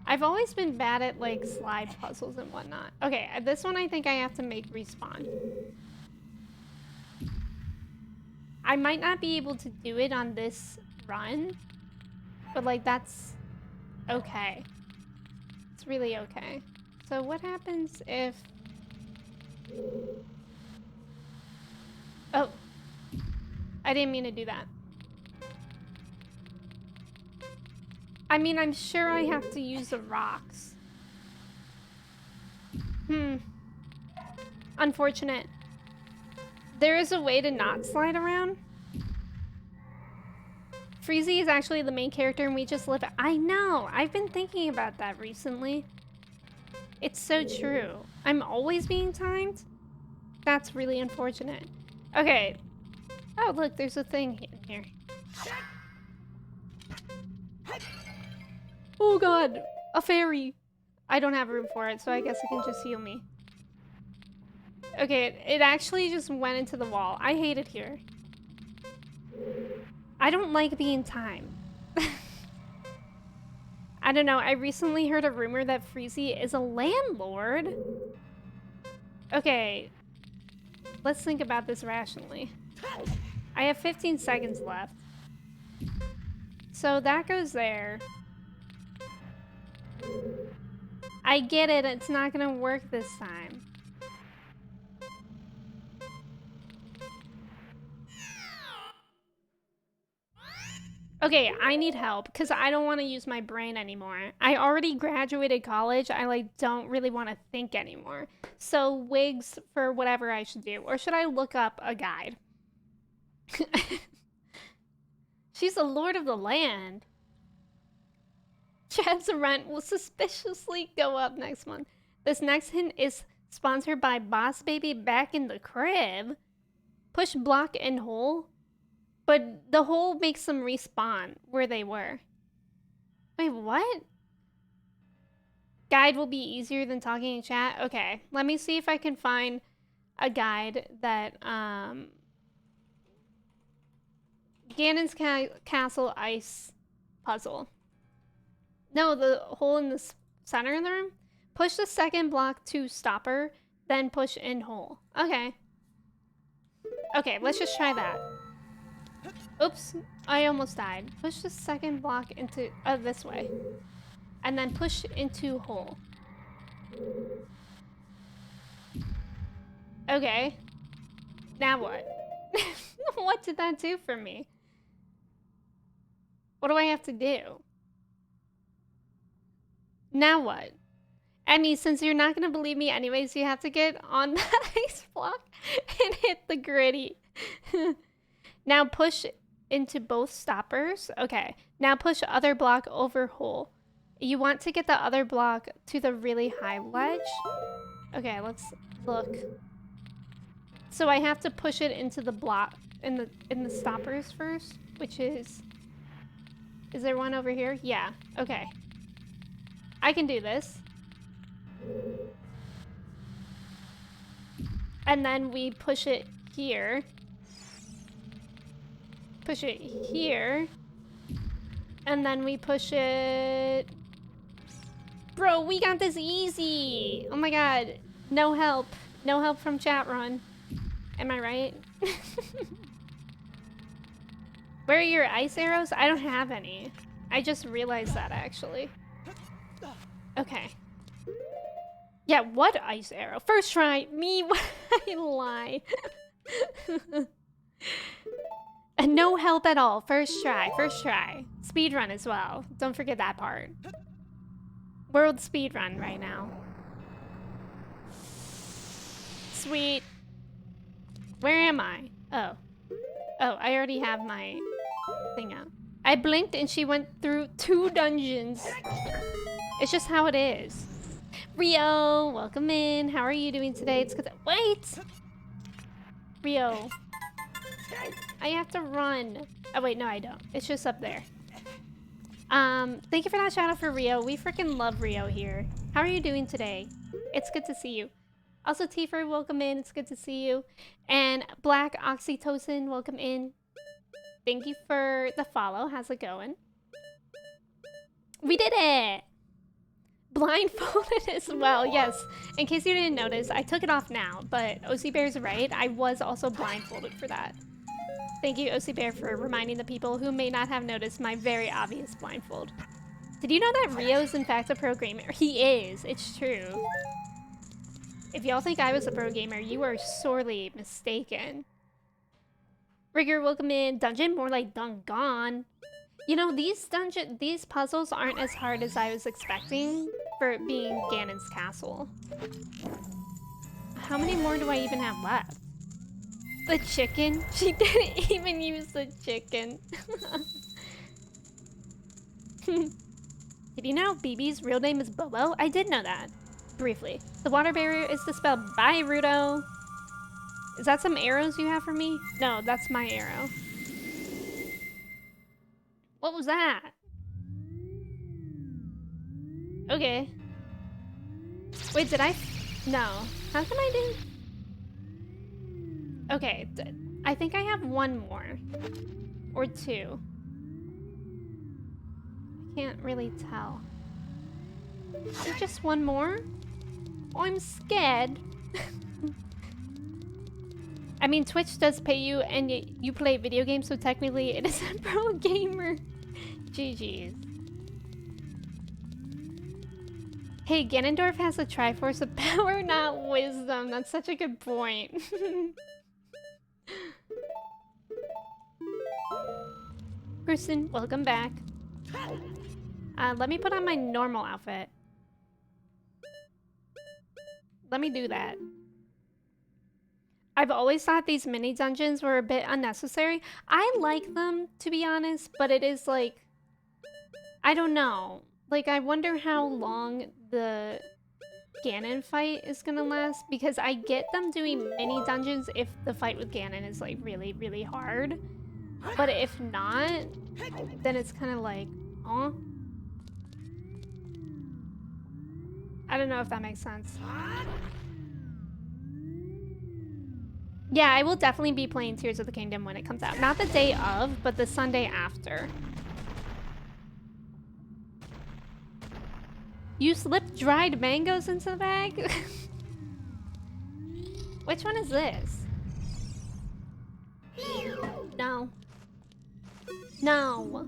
I've always been bad at like slide puzzles and whatnot. Okay, this one I think I have to make respawn. I might not be able to do it on this run, but like that's okay. It's really okay. So what happens if... Oh. I didn't mean to do that. I mean, I'm sure I have to use the rocks. Unfortunate. There is a way to not slide around? Freezy is actually the main character and we just live. I know. I've been thinking about that recently. It's so true. I'm always being timed. That's really unfortunate. Okay. Oh, look, there's a thing in here. Oh god, a fairy. I don't have room for it, so I guess it can just heal me. Okay, it actually just went into the wall. I hate it here. I don't like being timed. I don't know, I recently heard a rumor that Freezy is a landlord. Okay, let's think about this rationally. I have 15 seconds left. So that goes there. I get it, it's not gonna work this time. Okay, I need help because I don't want to use my brain anymore. I already graduated college. I like don't really want to think anymore. So wigs for whatever I should do. Or should I look up a guide? She's the lord of the land. Chad's rent will suspiciously go up next month. This next hint is sponsored by Boss Baby Back in the Crib. Push block and hole. But the hole makes them respawn where they were. Wait, what? Guide will be easier than talking in chat? Okay, let me see if I can find a guide that, Ganon's Castle Ice Puzzle. No, the hole in the center of the room? Push the second block to stopper, then push in hole. Okay. Okay, let's just try that. Oops, I almost died. Push the second block into, this way. And then push into hole. Okay. Now what? What did that do for me? What do I have to do? Now what? Emmy, since you're not gonna believe me anyways, you have to get on that ice block and hit the gritty. Now push into both stoppers. Okay. Now push other block over hole. You want to get the other block to the really high ledge. Okay, let's look. So I have to push it into the block in the stoppers first, which is there one over here? Yeah. Okay. I can do this. And then we push it here. Push it here. And then we push it... Bro, we got this easy! Oh my god. No help. No help from chat run. Am I right? Where are your ice arrows? I don't have any. I just realized that, actually. Okay. Yeah, what ice arrow? First try. Me, I lie. And no help at all. First try. First try. Speedrun as well. Don't forget that part. World speedrun right now. Sweet. Where am I? Oh. Oh, I already have my thing out. I blinked and she went through 2 dungeons. It's just how it is. Rio, welcome in. How are you doing today? It's good. Wait! Rio. I have to run. Oh wait, no I don't. It's just up there. Thank you for that shout out for Rio. We freaking love Rio here. How are you doing today? It's good to see you. Also, Tifer, welcome in. It's good to see you. And Black Oxytocin, welcome in. Thank you for the follow. How's it going? We did it! Blindfolded as well, yes. In case you didn't notice, I took it off now, but OC Bear's right. I was also blindfolded for that. Thank you, OC Bear, for reminding the people who may not have noticed my very obvious blindfold. Did you know that Rio is in fact a pro gamer? He is. It's true. If y'all think I was a pro gamer, you are sorely mistaken. Rigger, welcome in. Dungeon? More like Dungon. You know, these puzzles aren't as hard as I was expecting for it being Ganon's castle. How many more do I even have left? The chicken? She didn't even use the chicken. Did you know BB's real name is Bobo? I did know that. Briefly. The water barrier is dispelled. Bye, Rudo. Is that some arrows you have for me? No, that's my arrow. What was that? Okay. Wait, did I? No. How can I do? Okay, I think I have one more. Or two. I can't really tell. Is it just one more? Oh, I'm scared. I mean, Twitch does pay you and you play video games, so technically it is a pro gamer. GG's. Hey, Ganondorf has a Triforce of power, not wisdom. That's such a good point. Person, welcome back. Let me put on my normal outfit. Let me do that. I've always thought these mini dungeons were a bit unnecessary. I like them, to be honest, but it is like... I don't know. Like, I wonder how long the Ganon fight is gonna last, because I get them doing mini dungeons if the fight with Ganon is, like, really, really hard. But if not, then it's kind of like, huh? I don't know if that makes sense. Yeah, I will definitely be playing Tears of the Kingdom when it comes out. Not the day of, but the Sunday after. You slipped dried mangoes into the bag? Which one is this? No. No.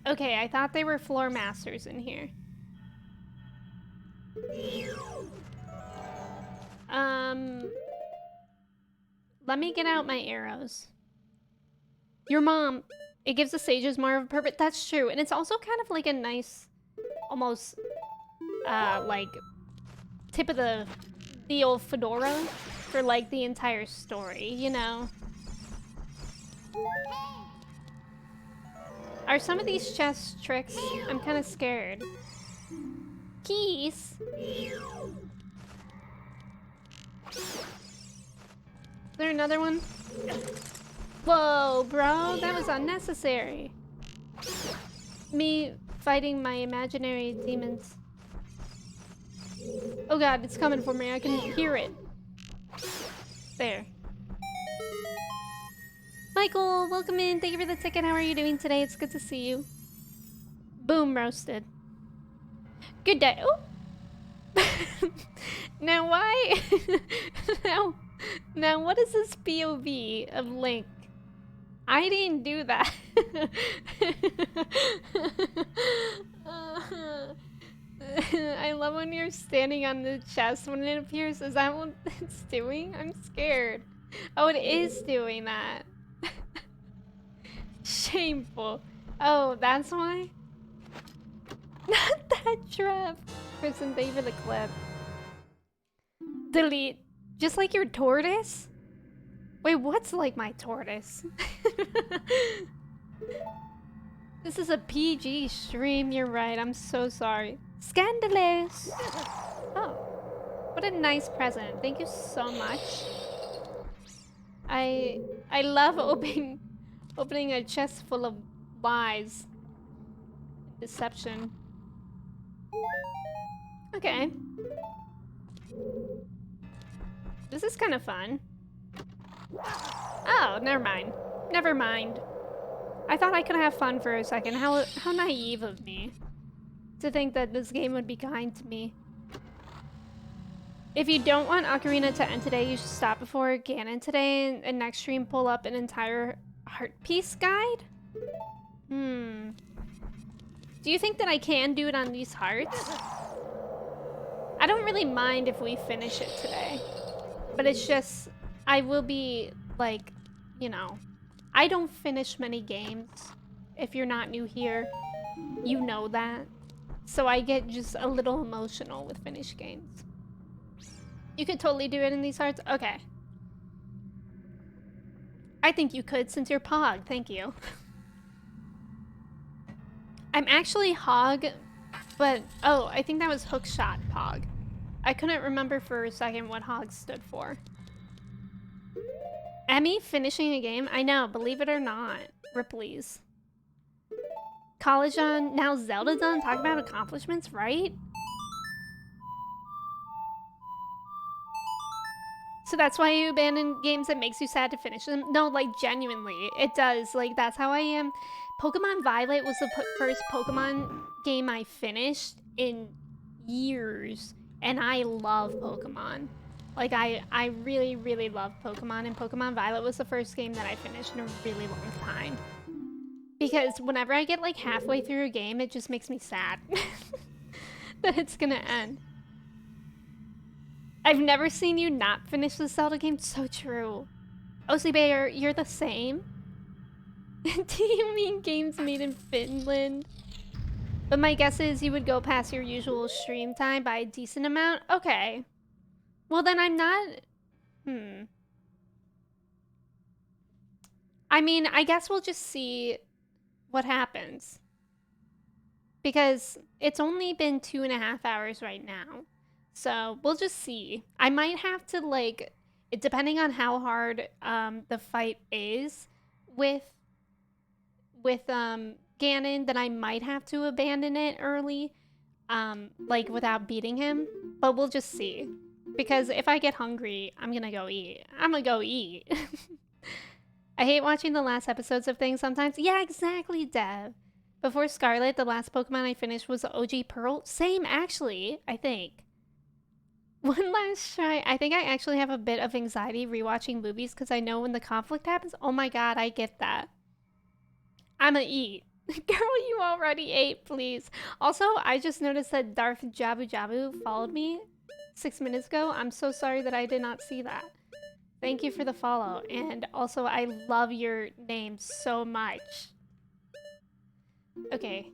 Okay, I thought they were floor masters in here. Let me get out my arrows. Your mom, it gives the sages more of a purpose. That's true, and it's also kind of like a nice, almost, like, tip of the old fedora for, like, the entire story, you know? Are some of these chess tricks? I'm kind of scared. Keys? Is there another one? Whoa, bro, that was unnecessary. Me fighting my imaginary demons. Oh god, it's coming for me. I can hear it. There. Michael, welcome in. Thank you for the ticket. How are you doing today? It's good to see you. Boom, roasted. Good day. Oh. Now why? now what is this POV of Link? I didn't do that. I love when you're standing on the chest when it appears. Is that what it's doing? I'm scared. Oh, it is doing that. Shameful. Oh, that's why? Not that trap. Kristen, thank you for the clip. Delete. Just like your tortoise? Wait, what's like my tortoise? This is a PG stream, you're right. I'm so sorry. Scandalous! Oh, what a nice present. Thank you so much. I love opening a chest full of lies. Deception. Okay. This is kind of fun. Oh, never mind. Never mind. I thought I could have fun for a second. How naive of me to think that this game would be kind to me. If you don't want Ocarina to end today, you should stop before Ganon today and next stream pull up an entire heart piece guide? Do you think that I can do it on these hearts? I don't really mind if we finish it today. But it's just, I will be, like, you know, I don't finish many games. If you're not new here, you know that. So I get just a little emotional with finished games. You could totally do it in these hearts? Okay. I think you could since you're Pog, thank you. I'm actually Hog, but oh, I think that was Hookshot Pog. I couldn't remember for a second what Hog stood for. Emmy finishing a game? I know, believe it or not. Ripley's. College on, now Zelda done? Talk about accomplishments, right? So that's why you abandon games that makes you sad to finish them? No, like, genuinely. It does. Like, that's how I am. Pokemon Violet was the first Pokemon game I finished in years. And I love Pokemon. Like, I really, really love Pokemon. And Pokemon Violet was the first game that I finished in a really long time. Because whenever I get, like, halfway through a game, it just makes me sad. That it's gonna end. I've never seen you not finish the Zelda game. So true. Osy Bear, you're the same? Do you mean games made in Finland? But my guess is you would go past your usual stream time by a decent amount? Okay. Well, then I'm not... I mean, I guess we'll just see what happens. Because it's only been 2.5 hours right now. So we'll just see. I might have to, like, depending on how hard the fight is with Ganon, then I might have to abandon it early, like without beating him. But we'll just see. Because if I get hungry, I'm gonna go eat. I'm gonna go eat. I hate watching the last episodes of things sometimes. Yeah, exactly, Dev. Before Scarlet, the last Pokemon I finished was OG Pearl. Same, actually, I think. One last try. I think I actually have a bit of anxiety rewatching movies because I know when the conflict happens. Oh my god, I get that. I'ma eat. Girl, you already ate, please. Also, I just noticed that Darth Jabu Jabu followed me 6 minutes ago. I'm so sorry that I did not see that. Thank you for the follow. And also, I love your name so much. Okay.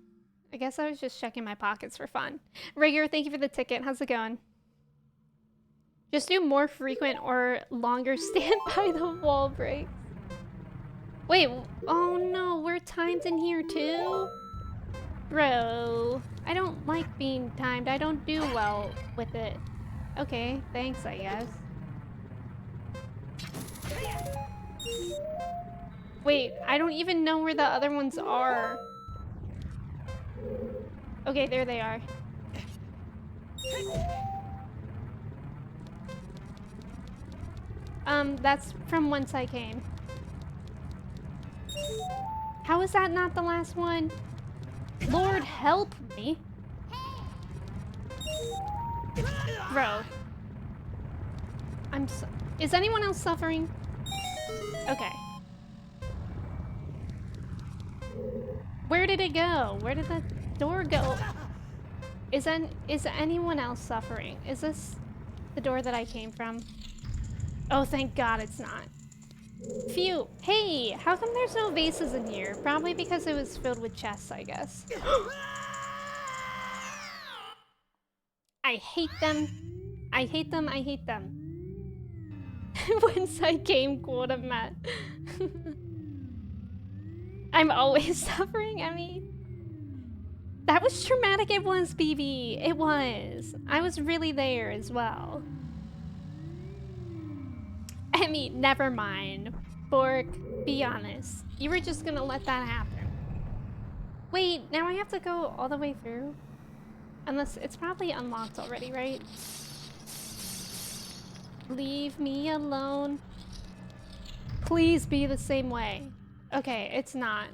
I guess I was just checking my pockets for fun. Rigger, thank you for the ticket. How's it going? Just do more frequent or longer stand by the wall breaks. Wait, oh no, we're timed in here too? Bro, I don't like being timed. I don't do well with it. Okay, thanks, I guess. Wait, I don't even know where the other ones are. Okay, there they are. That's from whence I came. How is that not the last one? Lord help me. Bro. Is anyone else suffering? Okay. Where did it go? Where did the door go? Is anyone else suffering? Is this the door that I came from? Oh, thank God it's not. Phew. Hey, how come there's no vases in here? Probably because it was filled with chests, I guess. I hate them. I hate them. I hate them. Once I came, quota Matt. I'm always suffering, I mean. That was traumatic, it was, BB. It was. I was really there as well. I mean, never mind. Bork, be honest. You were just gonna let that happen. Wait, now I have to go all the way through? Unless it's probably unlocked already, right? Leave me alone. Please be the same way. Okay, it's not.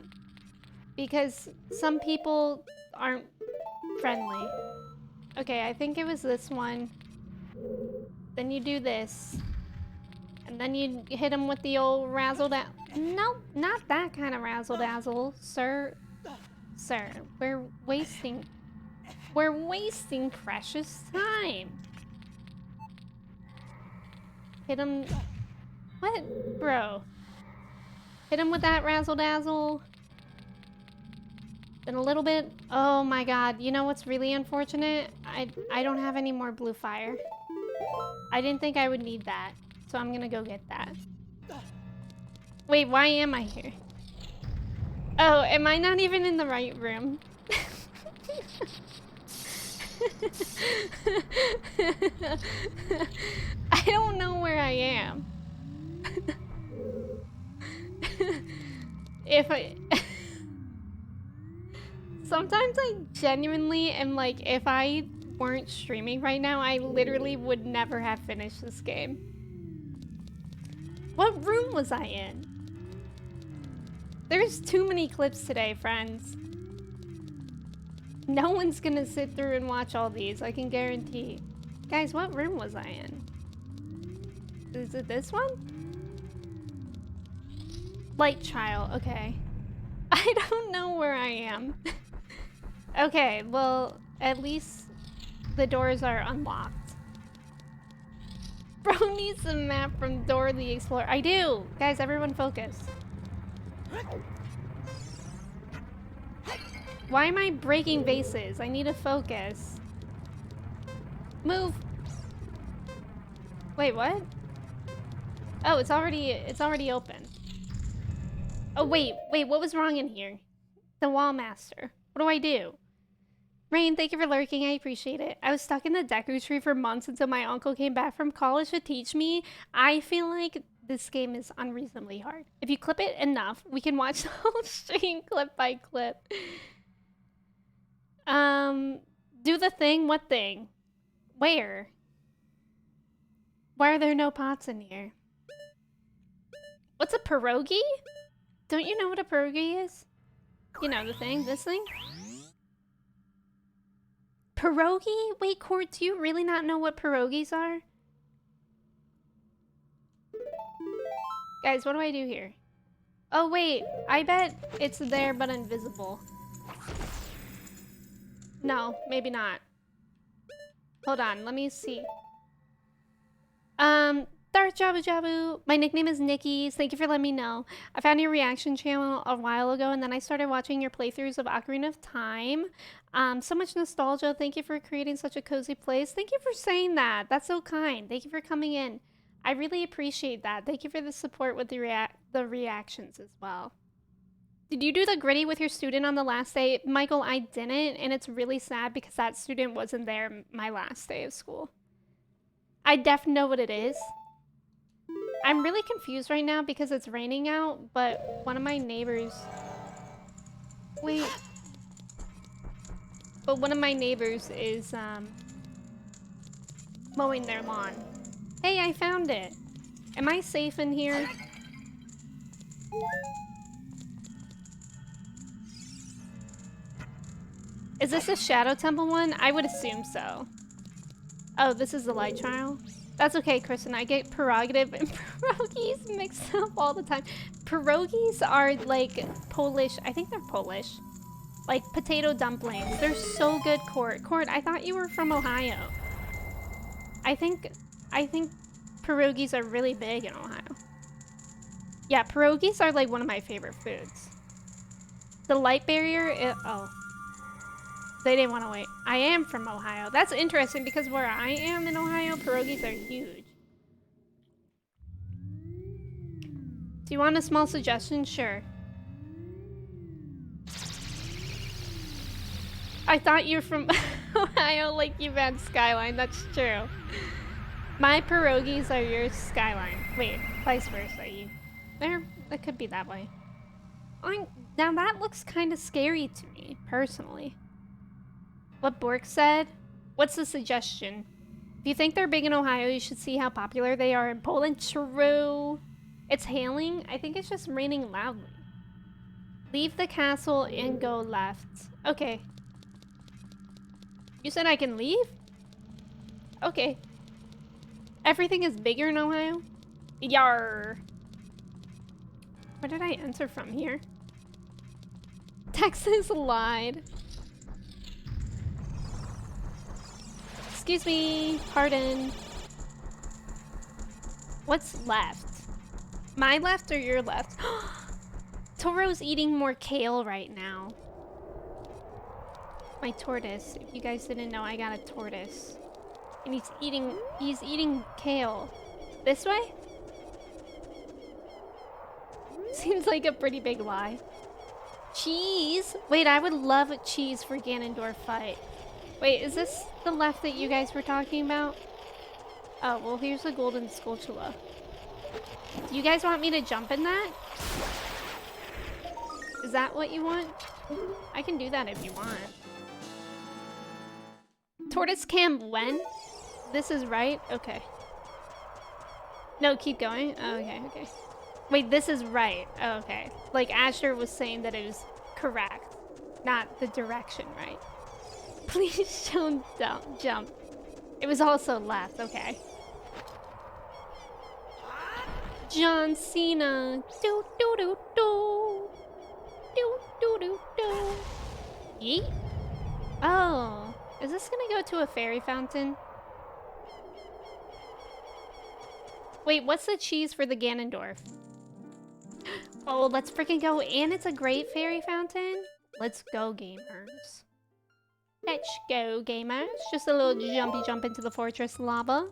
Because some people aren't friendly. Okay, I think it was this one. Then you do this. And then you hit him with the old razzle-dazzle. Nope, not that kind of razzle-dazzle, sir. Sir, we're wasting precious time. Hit him. What? Bro. Hit him with that razzle-dazzle. Then a little bit. Oh my god. You know what's really unfortunate? I don't have any more blue fire. I didn't think I would need that. So I'm gonna go get that. Wait, why am I here? Oh, am I not even in the right room? I don't know where I am. If I... Sometimes I genuinely am like, if I weren't streaming right now, I literally would never have finished this game. What room was I in? There's too many clips today, friends. No one's gonna sit through and watch all these, I can guarantee. Guys, what room was I in? Is it this one? Light trial, okay. I don't know where I am. Okay, well, at least the doors are unlocked. Bro needs a map from Dora the Explorer. I do! Guys, everyone focus. Why am I breaking vases? I need to focus. Move! Wait, what? Oh, it's already open. Oh, wait, what was wrong in here? The wall master. What do I do? Rain, thank you for lurking. I appreciate it. I was stuck in the Deku tree for months until my uncle came back from college to teach me. I feel like this game is unreasonably hard. If you clip it enough, we can watch the whole stream clip by clip. Do the thing? What thing? Where? Why are there no pots in here? What's a pierogi? Don't you know what a pierogi is? You know the thing, this thing? Pierogi? Wait, Court, do you really not know what pierogis are? Guys, what do I do here? Oh wait, I bet it's there but invisible. No, maybe not. Hold on, let me see. Darth Jabu Jabu. My nickname is Nikki. Thank you for letting me know. I found your reaction channel a while ago, and then I started watching your playthroughs of Ocarina of Time. So much nostalgia. Thank you for creating such a cozy place. Thank you for saying that. That's so kind. Thank you for coming in. I really appreciate that. Thank you for the support with the reactions as well. Did you do the gritty with your student on the last day? Michael, I didn't, and it's really sad because that student wasn't there my last day of school. I definitely know what it is. I'm really confused right now because it's raining out, but one of my neighbors... Wait. But one of my neighbors is, mowing their lawn. Hey, I found it. Am I safe in here? Is this a Shadow Temple one? I would assume so. Oh, this is the light trial? That's okay, Kristen. I get prerogative and pierogies mixed up all the time. Pierogies are like Polish. I think they're Polish. Like potato dumplings. They're so good, Court. Court, I thought you were from Ohio. I think pierogies are really big in Ohio. Yeah, pierogies are like one of my favorite foods. The light barrier, oh. They didn't want to wait. I am from Ohio. That's interesting because where I am in Ohio, pierogies are huge. Do you want a small suggestion? Sure. I thought you were from Ohio like you meant Skyline. That's true. My pierogies are your Skyline. Wait, vice versa. You there? It could be that way. Now that looks kind of scary to me, personally. What Bork said? What's the suggestion? If you think they're big in Ohio, you should see how popular they are in Poland. True. It's hailing. I think it's just raining loudly. Leave the castle and go left. Okay. You said I can leave? Okay. Everything is bigger in Ohio? Yar. Where did I enter from here? Texas lied. Excuse me, pardon. What's left? My left or your left? Toro's eating more kale right now. My tortoise. If you guys didn't know, I got a tortoise. And he's eating kale. This way? Seems like a pretty big lie. Cheese? Wait, I would love cheese for Ganondorf fight. Wait, is this the left that you guys were talking about? Oh, well, here's the golden Skulltula. Do you guys want me to jump in that? Is that what you want? I can do that if you want. Tortoise Cam when? This is right? Okay. No, keep going. Oh, okay, okay. Wait, this is right. Oh, okay. Like Asher was saying that it was correct, not the direction right. Please don't jump. It was also left. Okay. John Cena. Do do do do. Do do do do. Yeet. Oh, is this gonna go to a fairy fountain? Wait, what's the cheese for the Ganondorf? Oh, let's freaking go. And it's a great fairy fountain. Let's go, gamers. Let's go, gamers. Just a little jumpy jump into the fortress lava.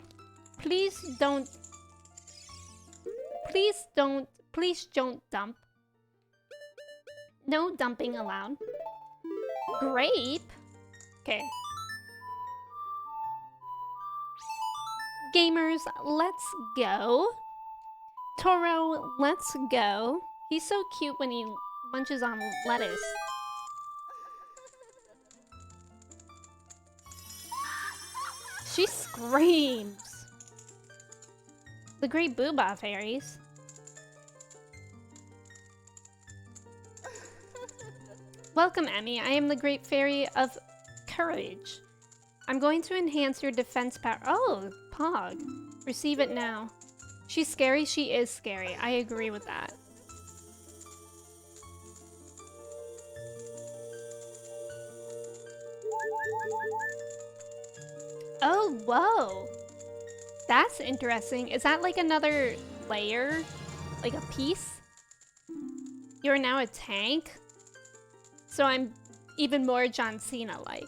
Please don't dump. No dumping allowed. Grape? Okay. Gamers, let's go. Toro, let's go. He's so cute when he munches on lettuce. She screams. The great Booba fairies. Welcome, Emmy. I am the great fairy of courage. I'm going to enhance your defense power. Oh, Pog. Receive it now. She's scary. She is scary. I agree with that. Oh, whoa. That's interesting. Is that like another layer? Like a piece? You're now a tank? So I'm even more John Cena-like.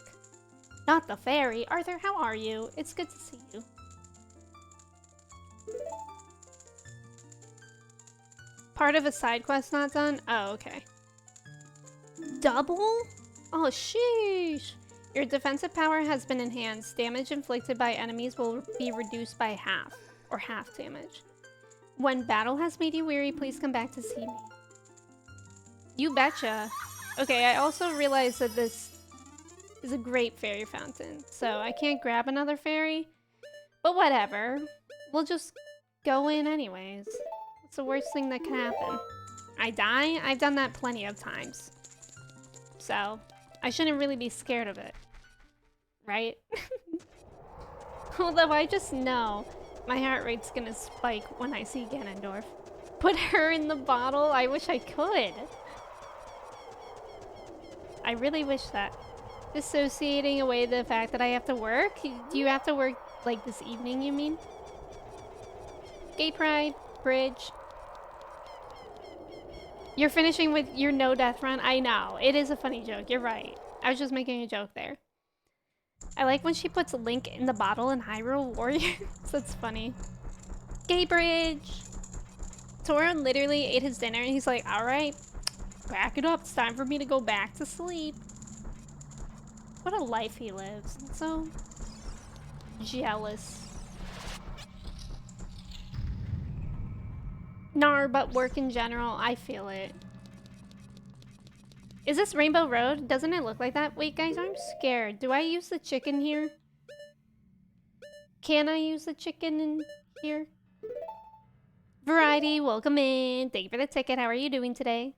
Not the fairy. Arthur, how are you? It's good to see you. Part of a side quest not done? Oh, okay. Double? Oh, sheesh. Your defensive power has been enhanced. Damage inflicted by enemies will be reduced by half, or half damage. When battle has made you weary, please come back to see me. You betcha. Okay, I also realized that this is a great fairy fountain, so I can't grab another fairy. But whatever. We'll just go in anyways. What's the worst thing that can happen? I die? I've done that plenty of times. So, I shouldn't really be scared of it. Right? Although I just know my heart rate's gonna spike when I see Ganondorf. Put her in the bottle? I wish I could. I really wish that. Dissociating away the fact that I have to work? Do you have to work like this evening, you mean? Gay Pride, Bridge. You're finishing with your no death run? I know. It is a funny joke. You're right. I was just making a joke there. I like when she puts Link in the bottle in Hyrule Warriors. That's funny. Gay Bridge. Torin literally ate his dinner and he's like, alright, back it up. It's time for me to go back to sleep. What a life he lives. I'm so jealous. Nar, but work in general, I feel it. Is this Rainbow Road? Doesn't it look like that? Wait, guys, I'm scared. Do I use the chicken here? Can I use the chicken in here? Variety, welcome in. Thank you for the ticket. How are you doing today?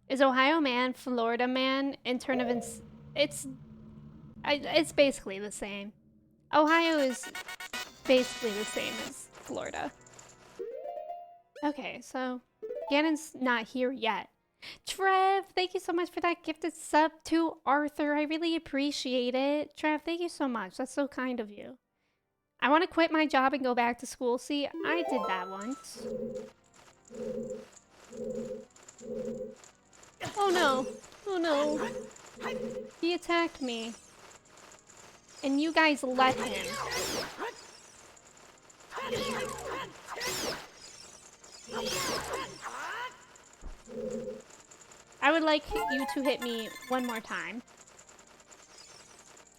Is Ohio man, Florida man, in turn of it's basically the same. Ohio is basically the same as Florida. Okay, so Ganon's not here yet. Trev, thank you so much for that gifted sub to Arthur. I really appreciate it. Trev, thank you so much. That's so kind of you. I want to quit my job and go back to school. See, I did that once. Oh no. Oh no. He attacked me. And you guys let him. I would like you to hit me one more time.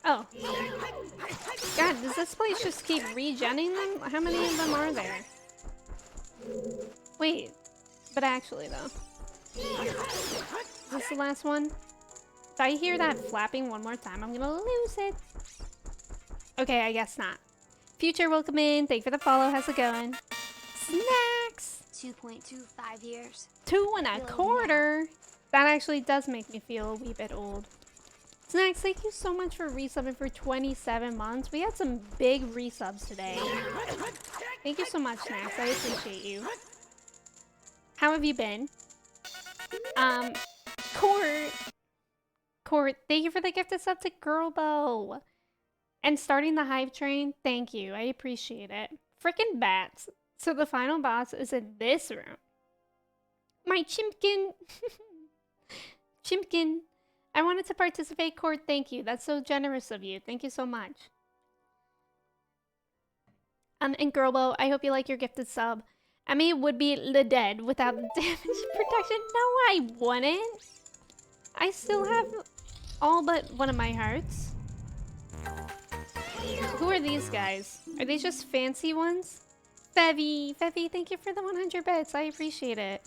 Oh. God, does this place just keep regenning them? How many of them are there? Wait. But actually, though. Is this the last one? If I hear that flapping one more time, I'm gonna lose it. Okay, I guess not. Future, welcome in. Thank you for the follow. How's it going? Snacks! 2.25 years. 2.25. That actually does make me feel a wee bit old. Snacks, thank you so much for resubbing for 27 months. We had some big resubs today. Thank you so much, Snacks. I appreciate you. How have you been? Court, thank you for the gifted sub to Girlbo. And starting the Hive Train, thank you. I appreciate it. Frickin' bats. So the final boss is in this room. My Chimpkin. Chimpkin. I wanted to participate, Court. Thank you. That's so generous of you. Thank you so much. And Girlbo, I hope you like your gifted sub. Emmy would be the dead without the damage protection. No, I wouldn't. I still have all but one of my hearts. Who are these guys? Are they just fancy ones? Fevy, thank you for the 100 bits. I appreciate it.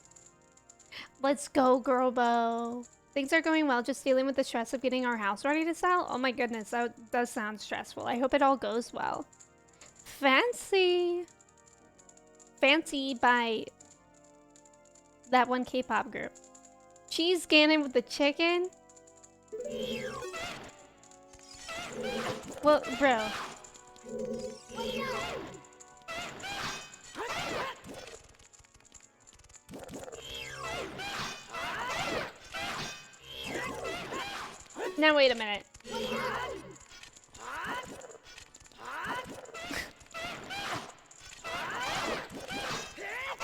Let's go, Girlbo. Things are going well, just dealing with the stress of getting our house ready to sell. Oh my goodness, that does sound stressful. I hope it all goes well. Fancy. Fancy by that one K-pop group. Cheese Gannon with the chicken? Well, bro. Now wait a minute.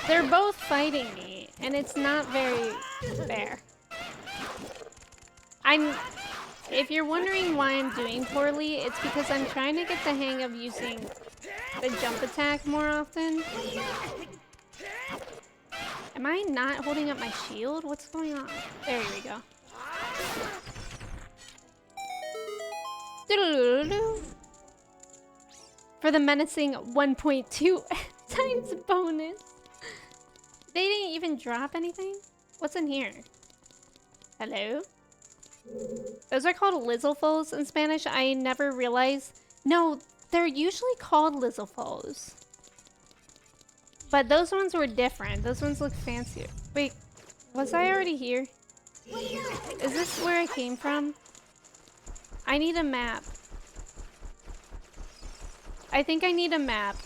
They're both fighting me, and it's not very fair. If you're wondering why I'm doing poorly, it's because I'm trying to get the hang of using the jump attack more often. Am I not holding up my shield? What's going on? There we go. For the menacing 1.2 times bonus. They didn't even drop anything? What's in here? Hello? Those are called Lizzlefoes in Spanish. I never realized. No, they're usually called Lizzlefoes. But those ones were different. Those ones look fancier. Wait, was I already here? Is this where I came from? I need a map. I think I need a map.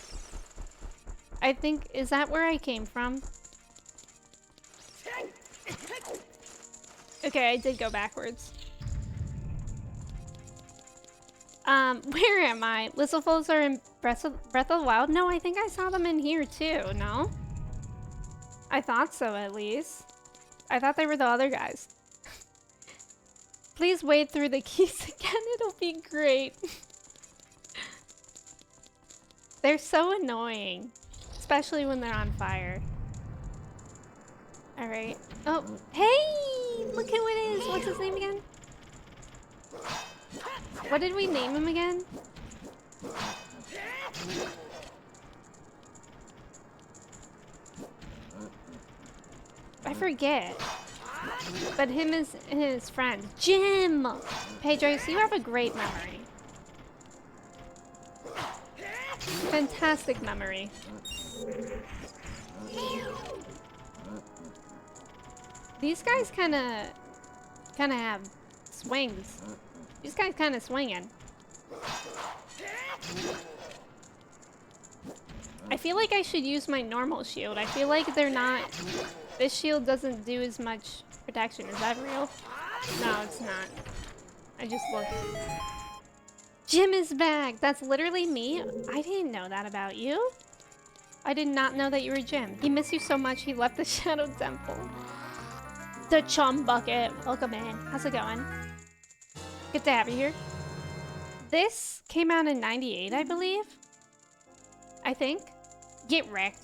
Is that where I came from? Okay, I did go backwards. Where am I? Lizzlefoes are in Breath of the Wild? No, I think I saw them in here too, no? I thought so, at least. I thought they were the other guys. Please wade through the keys again, it'll be great. They're so annoying. Especially when they're on fire. Alright. Oh, hey! Look who it is! What's his name again? What did we name him again? I forget. But him and his friend. Jim! Pedros, you have a great memory. Fantastic memory. These guys kind of have swings. These guys kind of swinging. I feel like I should use my normal shield. I feel like they're not. This shield doesn't do as much protection. Is that real? No, it's not. I just looked. Jim is back. That's literally me. I didn't know that about you. I did not know that you were Jim. He missed you so much he left the Shadow Temple. The Chum Bucket. Welcome in. How's it going? Good to have you here. This came out in '98, I believe. I think. Get wrecked.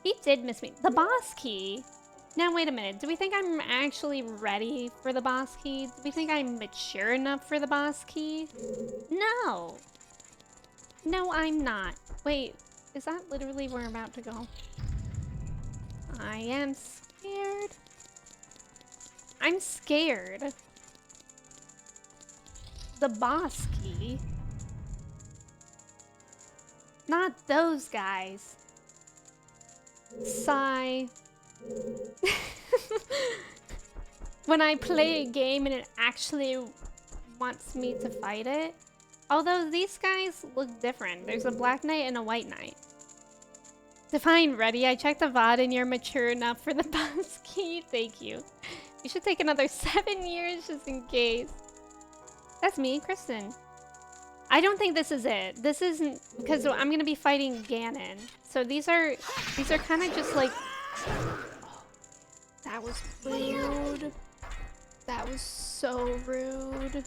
He did miss me. The boss key. Now, wait a minute. Do we think I'm actually ready for the boss key? Do we think I'm mature enough for the boss key? No. No, I'm not. Wait, is that literally where I'm about to go? I am scared. I'm scared. The boss key? Not those guys. Sigh. When I play a game and it actually wants me to fight it. Although these guys look different. There's a black knight and a white knight. Define ready. I checked the VOD and you're mature enough for the boss key. Thank you. We should take another 7 years just in case. That's me, Kristen. I don't think this is it. This isn't because I'm gonna be fighting Ganon. So these are kind of just like. Oh, that was rude. That was so rude.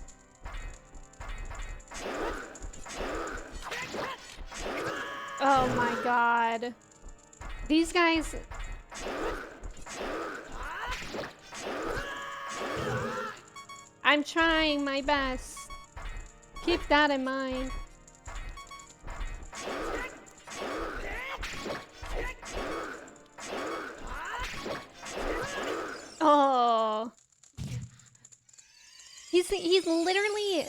Oh my god. These guys. I'm trying my best. Keep that in mind. Oh. He's literally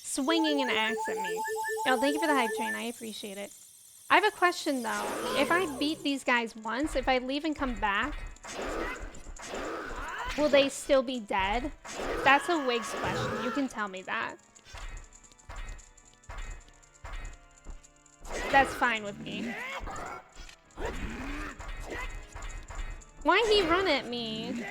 swinging an axe at me. Oh, thank you for the hype train. I appreciate it. I have a question though. If I beat these guys once, if I leave and come back, will they still be dead? That's a Wiggs question. You can tell me that. That's fine with me. Why'd he run at me?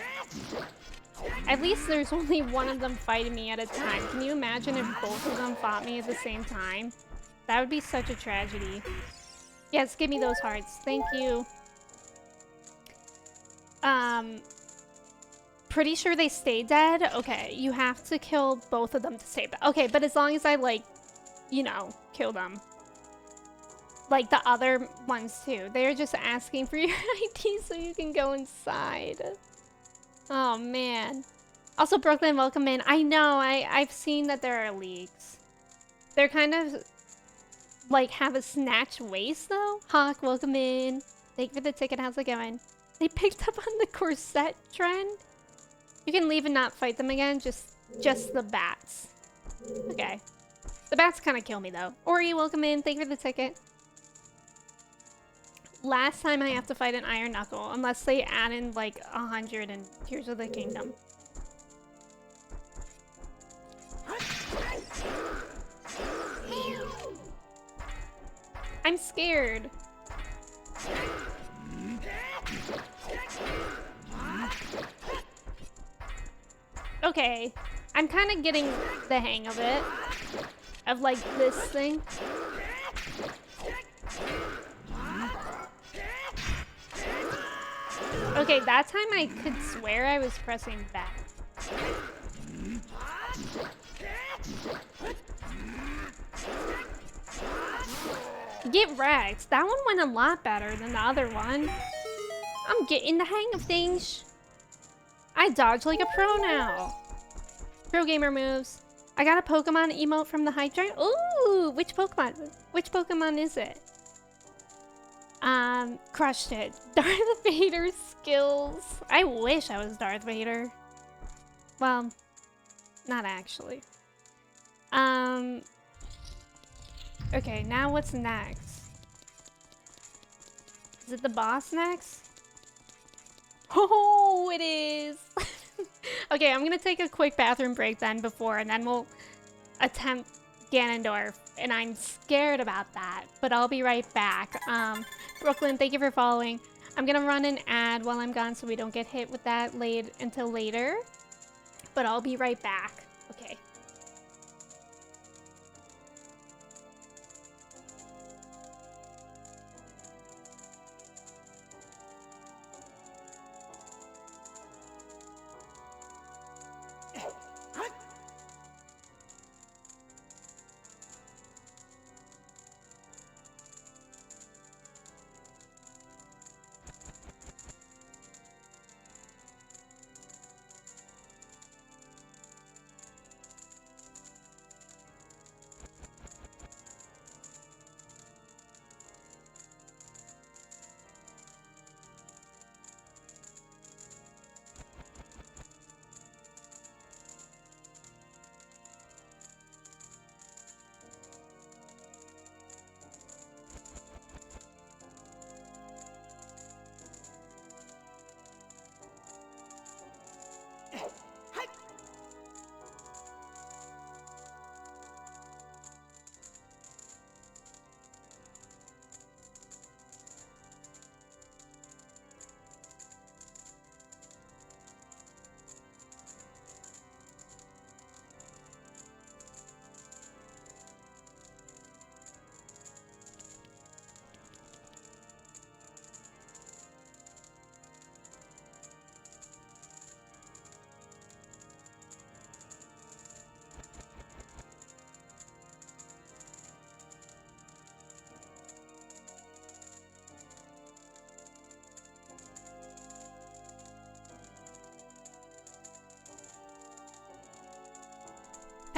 At least there's only one of them fighting me at a time. Can you imagine if both of them fought me at the same time? That would be such a tragedy. Yes, give me those hearts. Thank you. Pretty sure they stay dead? Okay, you have to kill both of them to save them. Okay, but as long as I, like, you know, kill them. Like the other ones too. They're just asking for your ID so you can go inside. Oh man. Also, Brooklyn, welcome in. I know, I've seen that there are leaks. They're kind of like have a snatch waist though. Hawk, welcome in. Thank you for the ticket. How's it going? They picked up on the corset trend. You can leave and not fight them again. Just the bats. Okay. The bats kind of kill me though. Ori, welcome in. Thank you for the ticket. Last time I have to fight an Iron Knuckle, unless they add in like 100 in Tears of the Kingdom. I'm scared. Okay, I'm kind of getting the hang of it. Of like this thing. Okay, that time I could swear I was pressing back. Get wrecked. That one went a lot better than the other one. I'm getting the hang of things. I dodge like a pro now. Pro gamer moves. I got a Pokemon emote from the hype train. Ooh, which Pokemon? Which Pokemon is it? Crushed it. Darth Vader skills. I wish I was Darth Vader. Well, not actually. Okay, now what's next? Is it the boss next? Oh, it is. Okay, I'm gonna take a quick bathroom break then and then we'll attempt Ganondorf. And I'm scared about that, but I'll be right back. Brooklyn, thank you for following. I'm gonna run an ad while I'm gone so we don't get hit with that until later. But I'll be right back. Okay.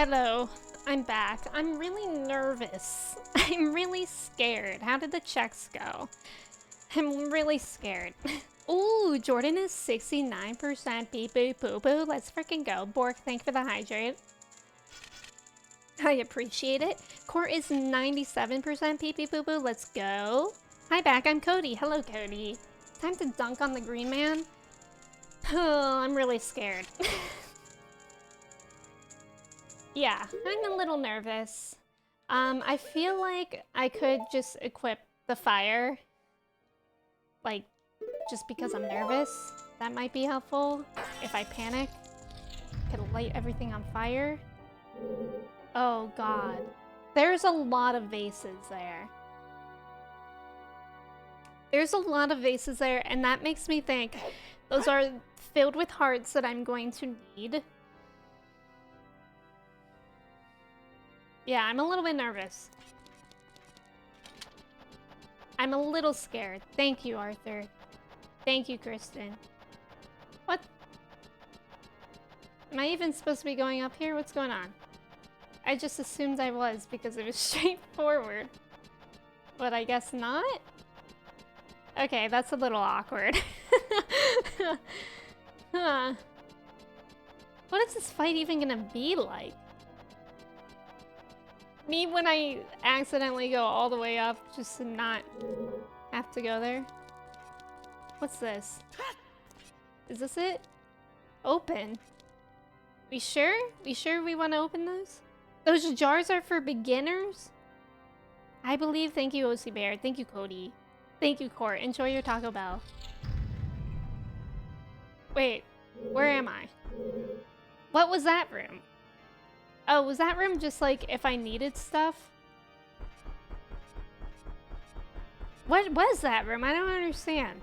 Hello, I'm back. I'm really nervous. I'm really scared. How did the checks go? I'm really scared. Ooh, Jordan is 69% pee-poo poo-poo. Let's freaking go. Bork, thank you for the hydrate. I appreciate it. Court is 97% pee-pee poo-poo. Let's go. Hi back, I'm Cody. Hello, Cody. Time to dunk on the green man. Oh, I'm really scared. Yeah, I'm a little nervous. I feel like I could just equip the fire. Like, just because I'm nervous. That might be helpful. If I panic, I could light everything on fire. Oh god. There's a lot of vases there. There's a lot of vases there, and that makes me think those are filled with hearts that I'm going to need. Yeah, I'm a little bit nervous. I'm a little scared. Thank you, Arthur. Thank you, Kristen. What? Am I even supposed to be going up here? What's going on? I just assumed I was because it was straightforward. But I guess not? Okay, that's a little awkward. Huh. What is this fight even gonna be like? Me when I accidentally go all the way up just to not have to go there? What's this? Is this it? Open. We sure? We sure we want to open those? Those jars are for beginners? I believe. Thank you, OC Bear. Thank you, Cody. Thank you, Court. Enjoy your Taco Bell. Wait, where am I? What was that room? Oh, was that room just like if I needed stuff? What was that room? I don't understand.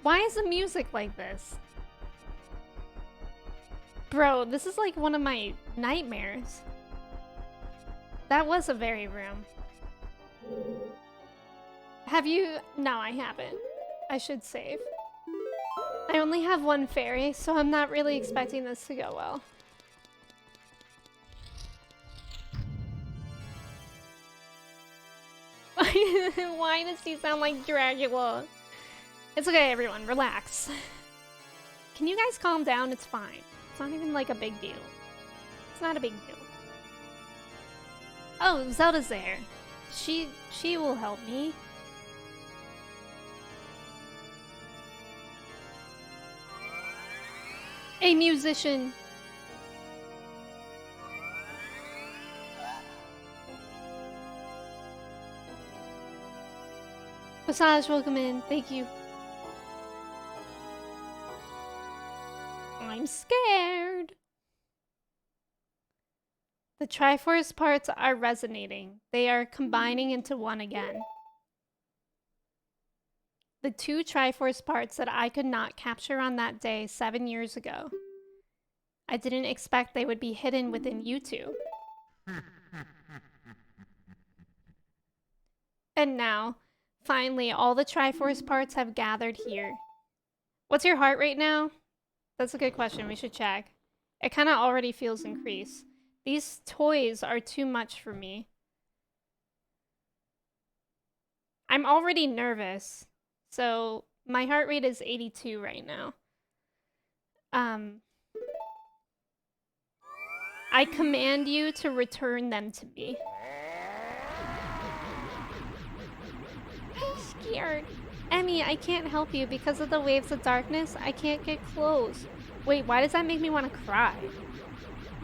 Why is the music like this? Bro, this is like one of my nightmares. That was a very room. Have you? No, I haven't. I should save. I only have one fairy, so I'm not really expecting this to go well. Why does he sound like Dracula? It's okay, everyone. Relax. Can you guys calm down? It's fine. It's not even like a big deal. It's not a big deal. Oh, Zelda's there. She will help me. A musician. Massage, welcome in. Thank you. I'm scared. The Triforce parts are resonating. They are combining into one again. The two Triforce parts that I could not capture on that day 7 years ago. I didn't expect they would be hidden within you two. And now, finally, all the Triforce parts have gathered here. What's your heart rate now? That's a good question. We should check. It kind of already feels increased. These toys are too much for me. I'm already nervous. So my heart rate is 82 right now. I command you to return them to me. I'm scared. Emmy, I can't help you because of the waves of darkness. I can't get close. Wait, why does that make me want to cry?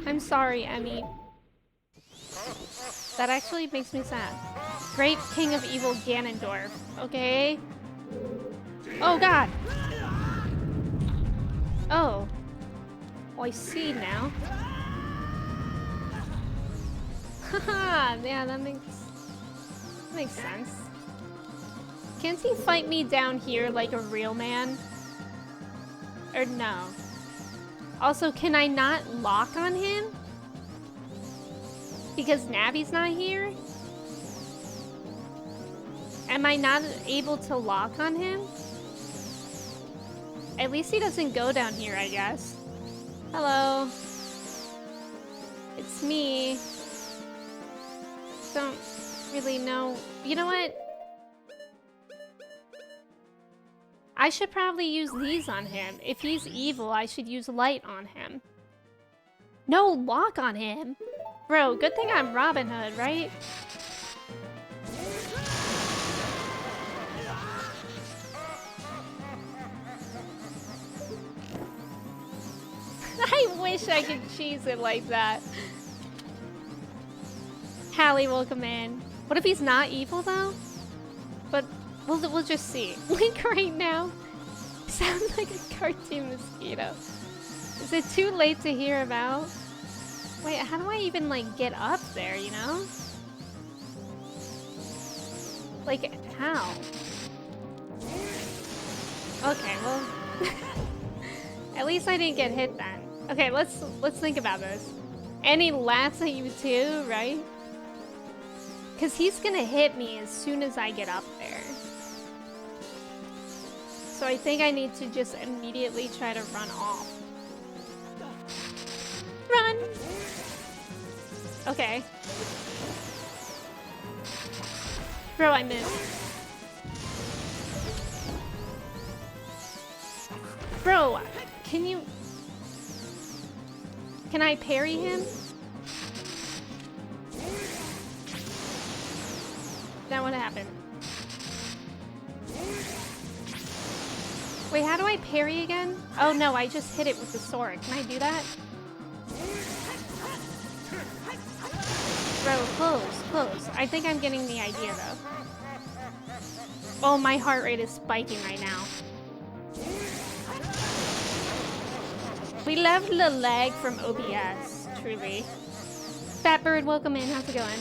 I'm sorry, Emmy. That actually makes me sad. Great King of Evil Ganondorf, okay? Oh god! Oh. Oh, I see now. Haha, yeah, that makes sense. Can't he fight me down here like a real man? Or no? Also, can I not lock on him? Because Navi's not here? Am I not able to lock on him? At least he doesn't go down here, I guess. Hello. It's me. Don't really know. You know what? I should probably use these on him. If he's evil, I should use light on him. No, lock on him. Bro, good thing I'm Robin Hood, right? I wish I could cheese it like that. Hallie, welcome in. What if he's not evil, though? But we'll just see. Link right now sounds like a cartoon mosquito. Is it too late to hear about? Wait, how do I even, like, get up there, you know? Like, how? Okay, well... At least I didn't get hit then. Okay, let's think about this. And he laughs at you too, right? Because he's gonna hit me as soon as I get up there. So I think I need to just immediately try to run off. Run! Okay. Bro, I missed. Bro, can you... Can I parry him? That would happen. Wait, how do I parry again? Oh no, I just hit it with the sword. Can I do that? Bro, close. I think I'm getting the idea though. Oh, my heart rate is spiking right now. We love the lag from OBS, truly. Fatbird, welcome in. How's it going?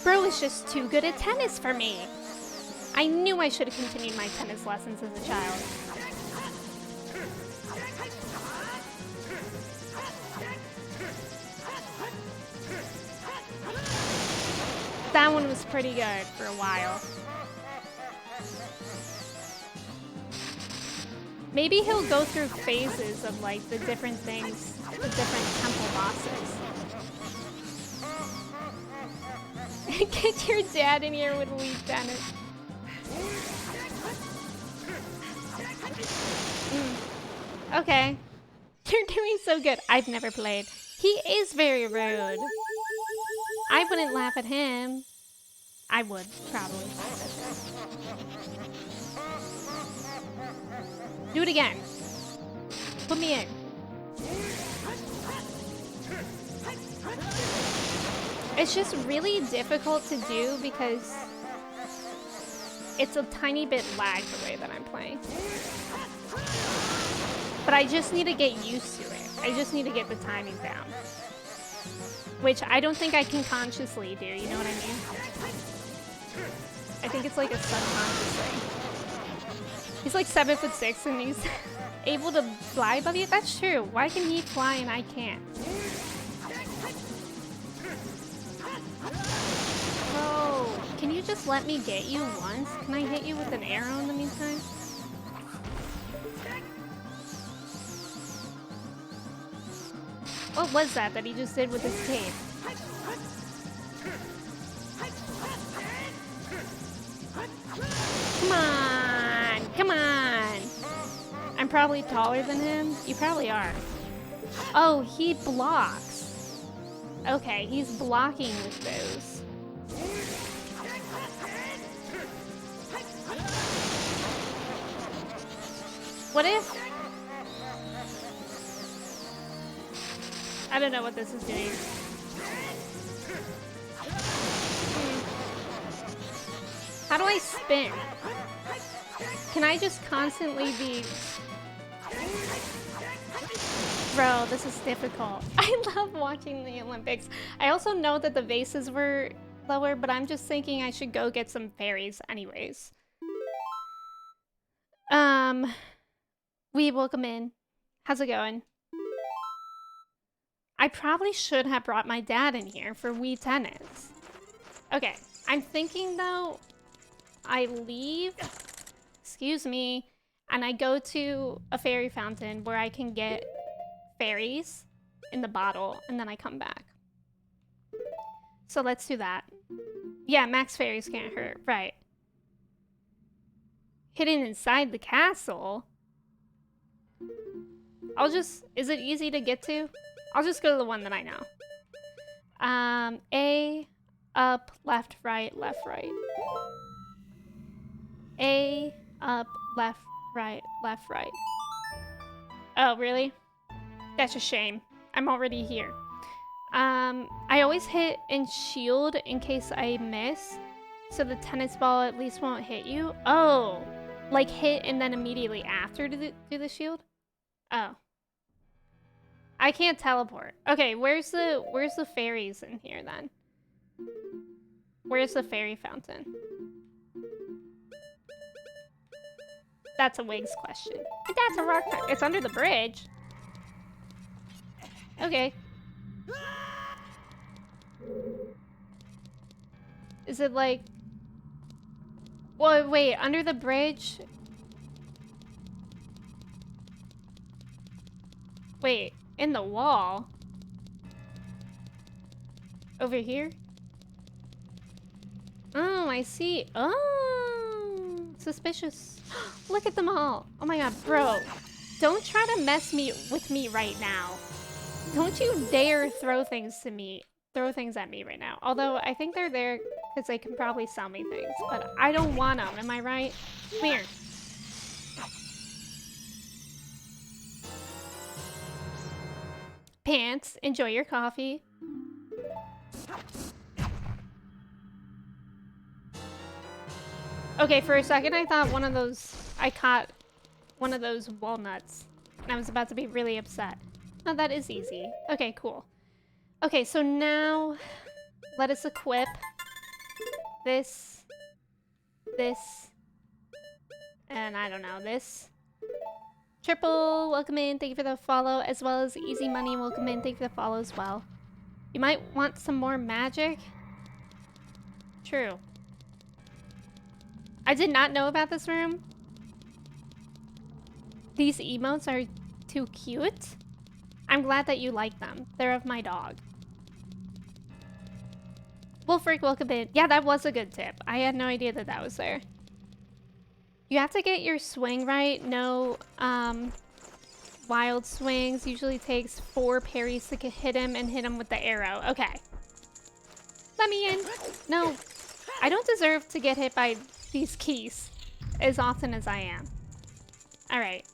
Bro is just too good at tennis for me. I knew I should have continued my tennis lessons as a child. That one was pretty good for a while. Maybe he'll go through phases of like the different things, the different temple bosses. Get your dad in here with Lee Bennett. Okay. You're doing so good. I've never played. He is very rude. I wouldn't laugh at him. I would, probably. Do it again. Put me in. It's just really difficult to do because it's a tiny bit lagged the way that I'm playing. But I just need to get used to it. I just need to get the timing down. Which I don't think I can consciously do, you know what I mean? I think it's like a subconscious thing. He's like 7'6" and he's able to fly above you? That's true. Why can he fly and I can't? Bro, can you just let me get you once? Can I hit you with an arrow in the meantime? What was that he just did with his cape? Come on! Come on! I'm probably taller than him. You probably are. Oh, he blocks. Okay, he's blocking with those. What if... I don't know what this is doing. How do I spin? Can I just constantly be... Bro, this is difficult. I love watching the Olympics. I also know that the vases were lower, but I'm just thinking I should go get some fairies anyways. Welcome in. How's it going? I probably should have brought my dad in here for Wii Tennis. Okay, I'm thinking though, I leave, excuse me, and I go to a fairy fountain where I can get fairies in the bottle, and then I come back. So let's do that. Yeah, max fairies can't hurt. Right. Hidden inside the castle? Is it easy to get to? I'll just go to the one that I know. A, up, left, right, left, right. A, up, left, right, left, right. Oh, really? That's a shame. I'm already here. I always hit and shield in case I miss, so the tennis ball at least won't hit you. Oh, like hit and then immediately after do the shield? Oh. I can't teleport. Okay, where's the fairies in here then? Where's the fairy fountain? That's a Wigs question. That's a rock. It's under the bridge. Okay. Is it like... Well, wait, under the bridge? Wait, in the wall? Over here? Oh, I see. Oh, suspicious. Look at them all. Oh my god, bro. Don't try to mess with me right now. Don't you dare throw things at me right now. Although I think they're there because they can probably sell me things, but I don't want them. Am I right? Come here. Pants, enjoy your coffee. Okay, for a second I thought I caught one of those walnuts, and I was about to be really upset. Oh, that is easy. Okay, cool. Okay, so now let us equip this, and I don't know, this. Triple, welcome in, thank you for the follow, as well as Easy Money, welcome in, thank you for the follow as well. You might want some more magic. True. I did not know about this room. These emotes are too cute. I'm glad that you like them. They're of my dog. Wolfric, welcome in. Yeah, that was a good tip. I had no idea that that was there. You have to get your swing right. No, wild swings. Usually takes 4 parries to hit him and hit him with the arrow. Okay. Let me in. No, I don't deserve to get hit by these keys as often as I am. All right.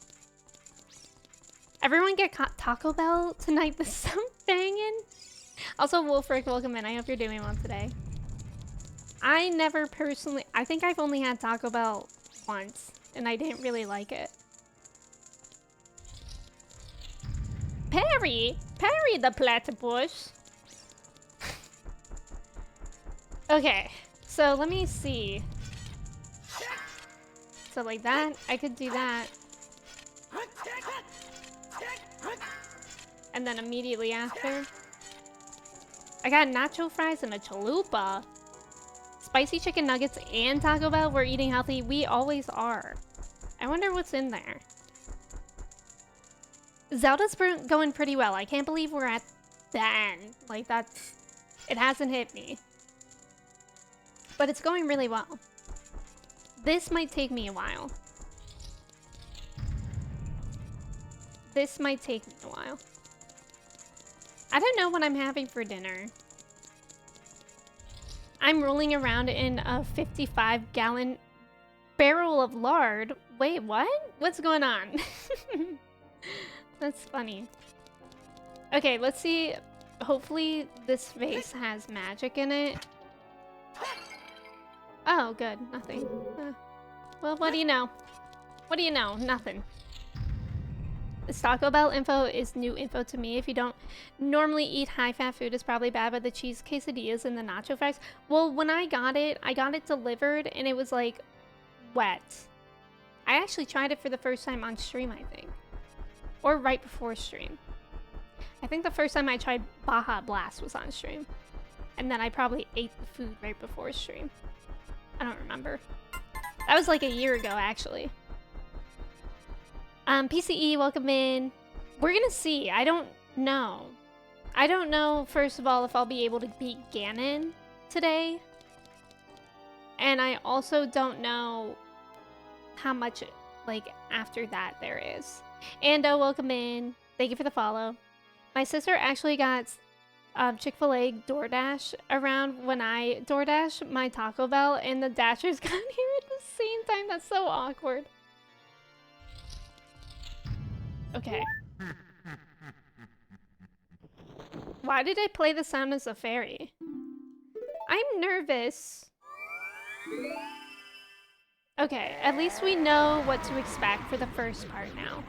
Everyone get Taco Bell tonight this banging. Also, Wolfric, welcome in. I hope you're doing well today. I never personally... I think I've only had Taco Bell once, and I didn't really like it. Perry! Perry the platypus! Okay, so let me see. So like that, I could do that. And then immediately after, I got nacho fries and a chalupa. Spicy chicken nuggets and Taco Bell. We're eating healthy. We always are. I wonder what's in there. Zelda's going pretty well. I can't believe we're at the end. Like, that's... It hasn't hit me. But it's going really well. This might take me a while. This might take me a while. I don't know what I'm having for dinner. I'm rolling around in a 55-gallon barrel of lard. Wait, what? What's going on? That's funny. Okay, let's see. Hopefully this vase has magic in it. Oh, good. Nothing. Well, what do you know? What do you know? Nothing. This Taco Bell info is new info to me. If you don't normally eat high-fat food, it's probably bad, but the cheese quesadillas and the nacho fries... Well, when I got it delivered, and it was, like, wet. I actually tried it for the first time on stream, I think. Or right before stream. I think the first time I tried Baja Blast was on stream. And then I probably ate the food right before stream. I don't remember. That was like a year ago, actually. PCE, welcome in. We're gonna see. I don't know. I don't know, first of all, if I'll be able to beat Ganon today. And I also don't know how much, like, after that there is. Ando, welcome in. Thank you for the follow. My sister actually got Chick-fil-A DoorDash around when I DoorDash my Taco Bell, and the Dashers got here at the same time. That's so awkward. Okay. Why did I play the sound as a fairy? I'm nervous. Okay, at least we know what to expect for the first part now.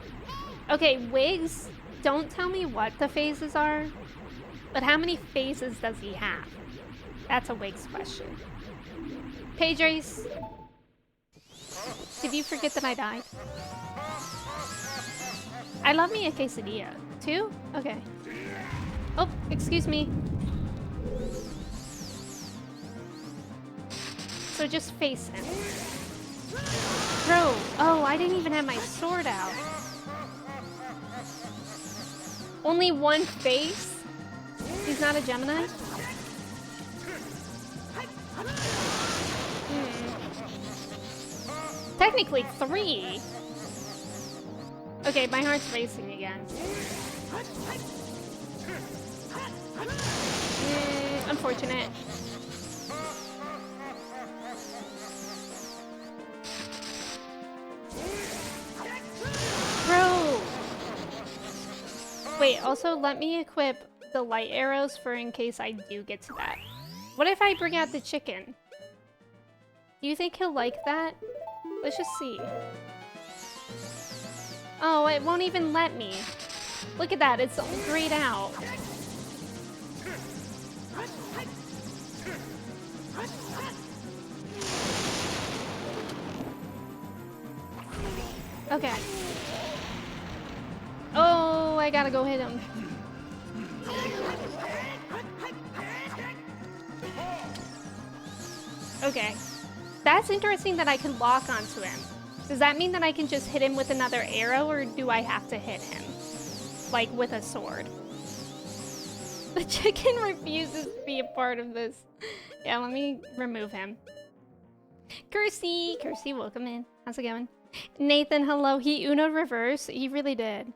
Okay, Wigs, don't tell me what the phases are, but how many phases does he have? That's a Wigs question. Page Race, did you forget that I died? I love me a quesadilla. 2? Okay. Oh, excuse me. So just face him. Bro, oh, I didn't even have my sword out. Only one face? He's not a Gemini? Technically 3. Okay, my heart's racing again. Unfortunate. Bro! Wait, also let me equip the light arrows for in case I do get to that. What if I bring out the chicken? Do you think he'll like that? Let's just see. Oh, it won't even let me. Look at that, it's all grayed out. Okay. Oh, I gotta go hit him. Okay. That's interesting that I can lock onto him. Does that mean that I can just hit him with another arrow, or do I have to hit him? Like, with a sword? The chicken refuses to be a part of this. Yeah, let me remove him. Kirsty, welcome in. How's it going? Nathan, hello. He Uno reverse. He really did.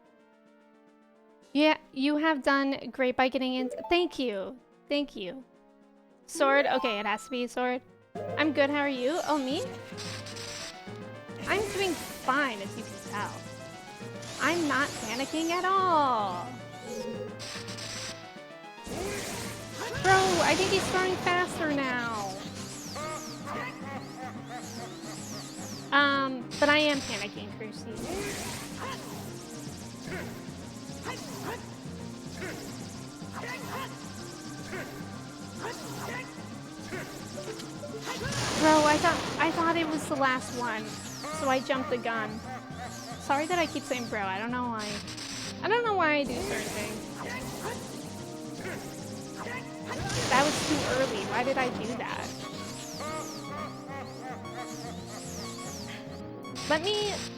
Yeah, you have done great by getting in. Thank you. Thank you. Sword. Okay, it has to be a sword. I'm good. How are you? Oh, me? I'm doing fine, as you can tell. I'm not panicking at all. Bro, I think he's throwing faster now. But I am panicking, Kirsty. Bro, I thought it was the last one, so I jumped the gun. Sorry that I keep saying bro, I don't know why. I don't know why I do certain things. That was too early. Why did I do that?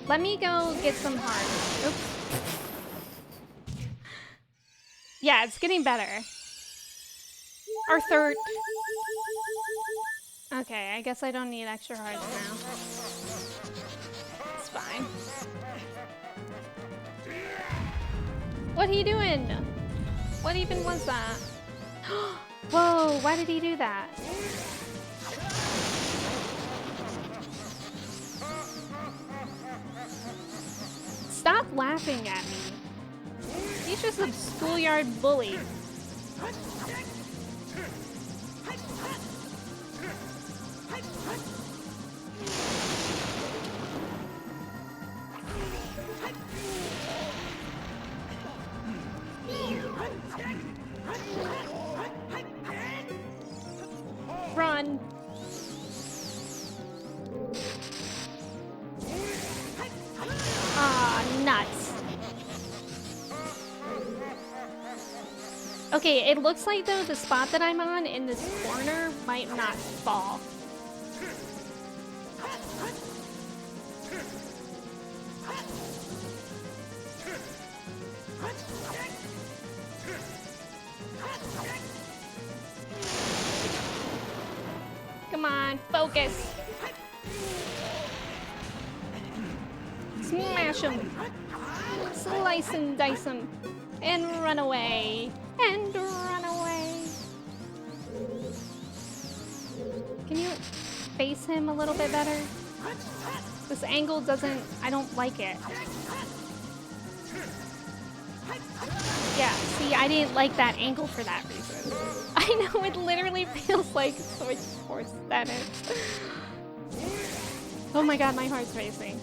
Let me go get some hearts. Oops. Yeah, it's getting better. Our third. Okay, I guess I don't need extra hearts now. It's fine. What are you doing? What even was that? Whoa, why did he do that? Stop laughing at me. He's just a schoolyard bully. Run. Ah, nuts. Okay, it looks like though the spot that I'm on in this corner might not fall. Come on, focus. Smash him. Slice and dice him. And run away. And run away. Can you face him a little bit better? This angle doesn't... I don't like it. Yeah, see, I didn't like that angle for that reason. I know, it literally feels like Switch Sports Tennis. Oh my god, my heart's racing.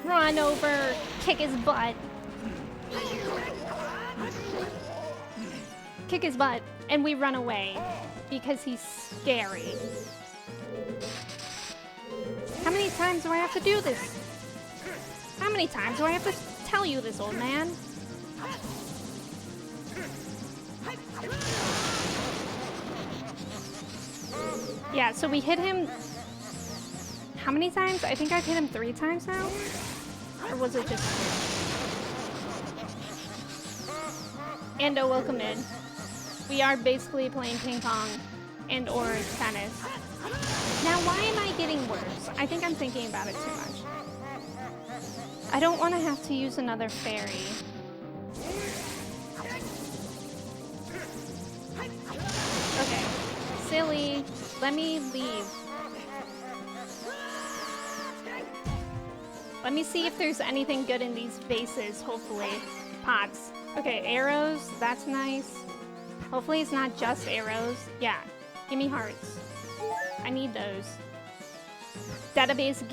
Run over, kick his butt. Kick his butt, and we run away because he's scary. How many times do I have to do this? How many times do I have to tell you this, old man? Yeah, so we hit him... How many times? I think I've hit him 3 times now? Or was it just... Ando, welcome in. We are basically playing ping pong and or tennis. Now, why am I getting worse? I think I'm thinking about it too much. I don't want to have to use another fairy. Okay. Silly. Let me leave. Let me see if there's anything good in these vases, hopefully. Pots. Okay, arrows. That's nice. Hopefully it's not just arrows. Yeah. Give me hearts. I need those. Database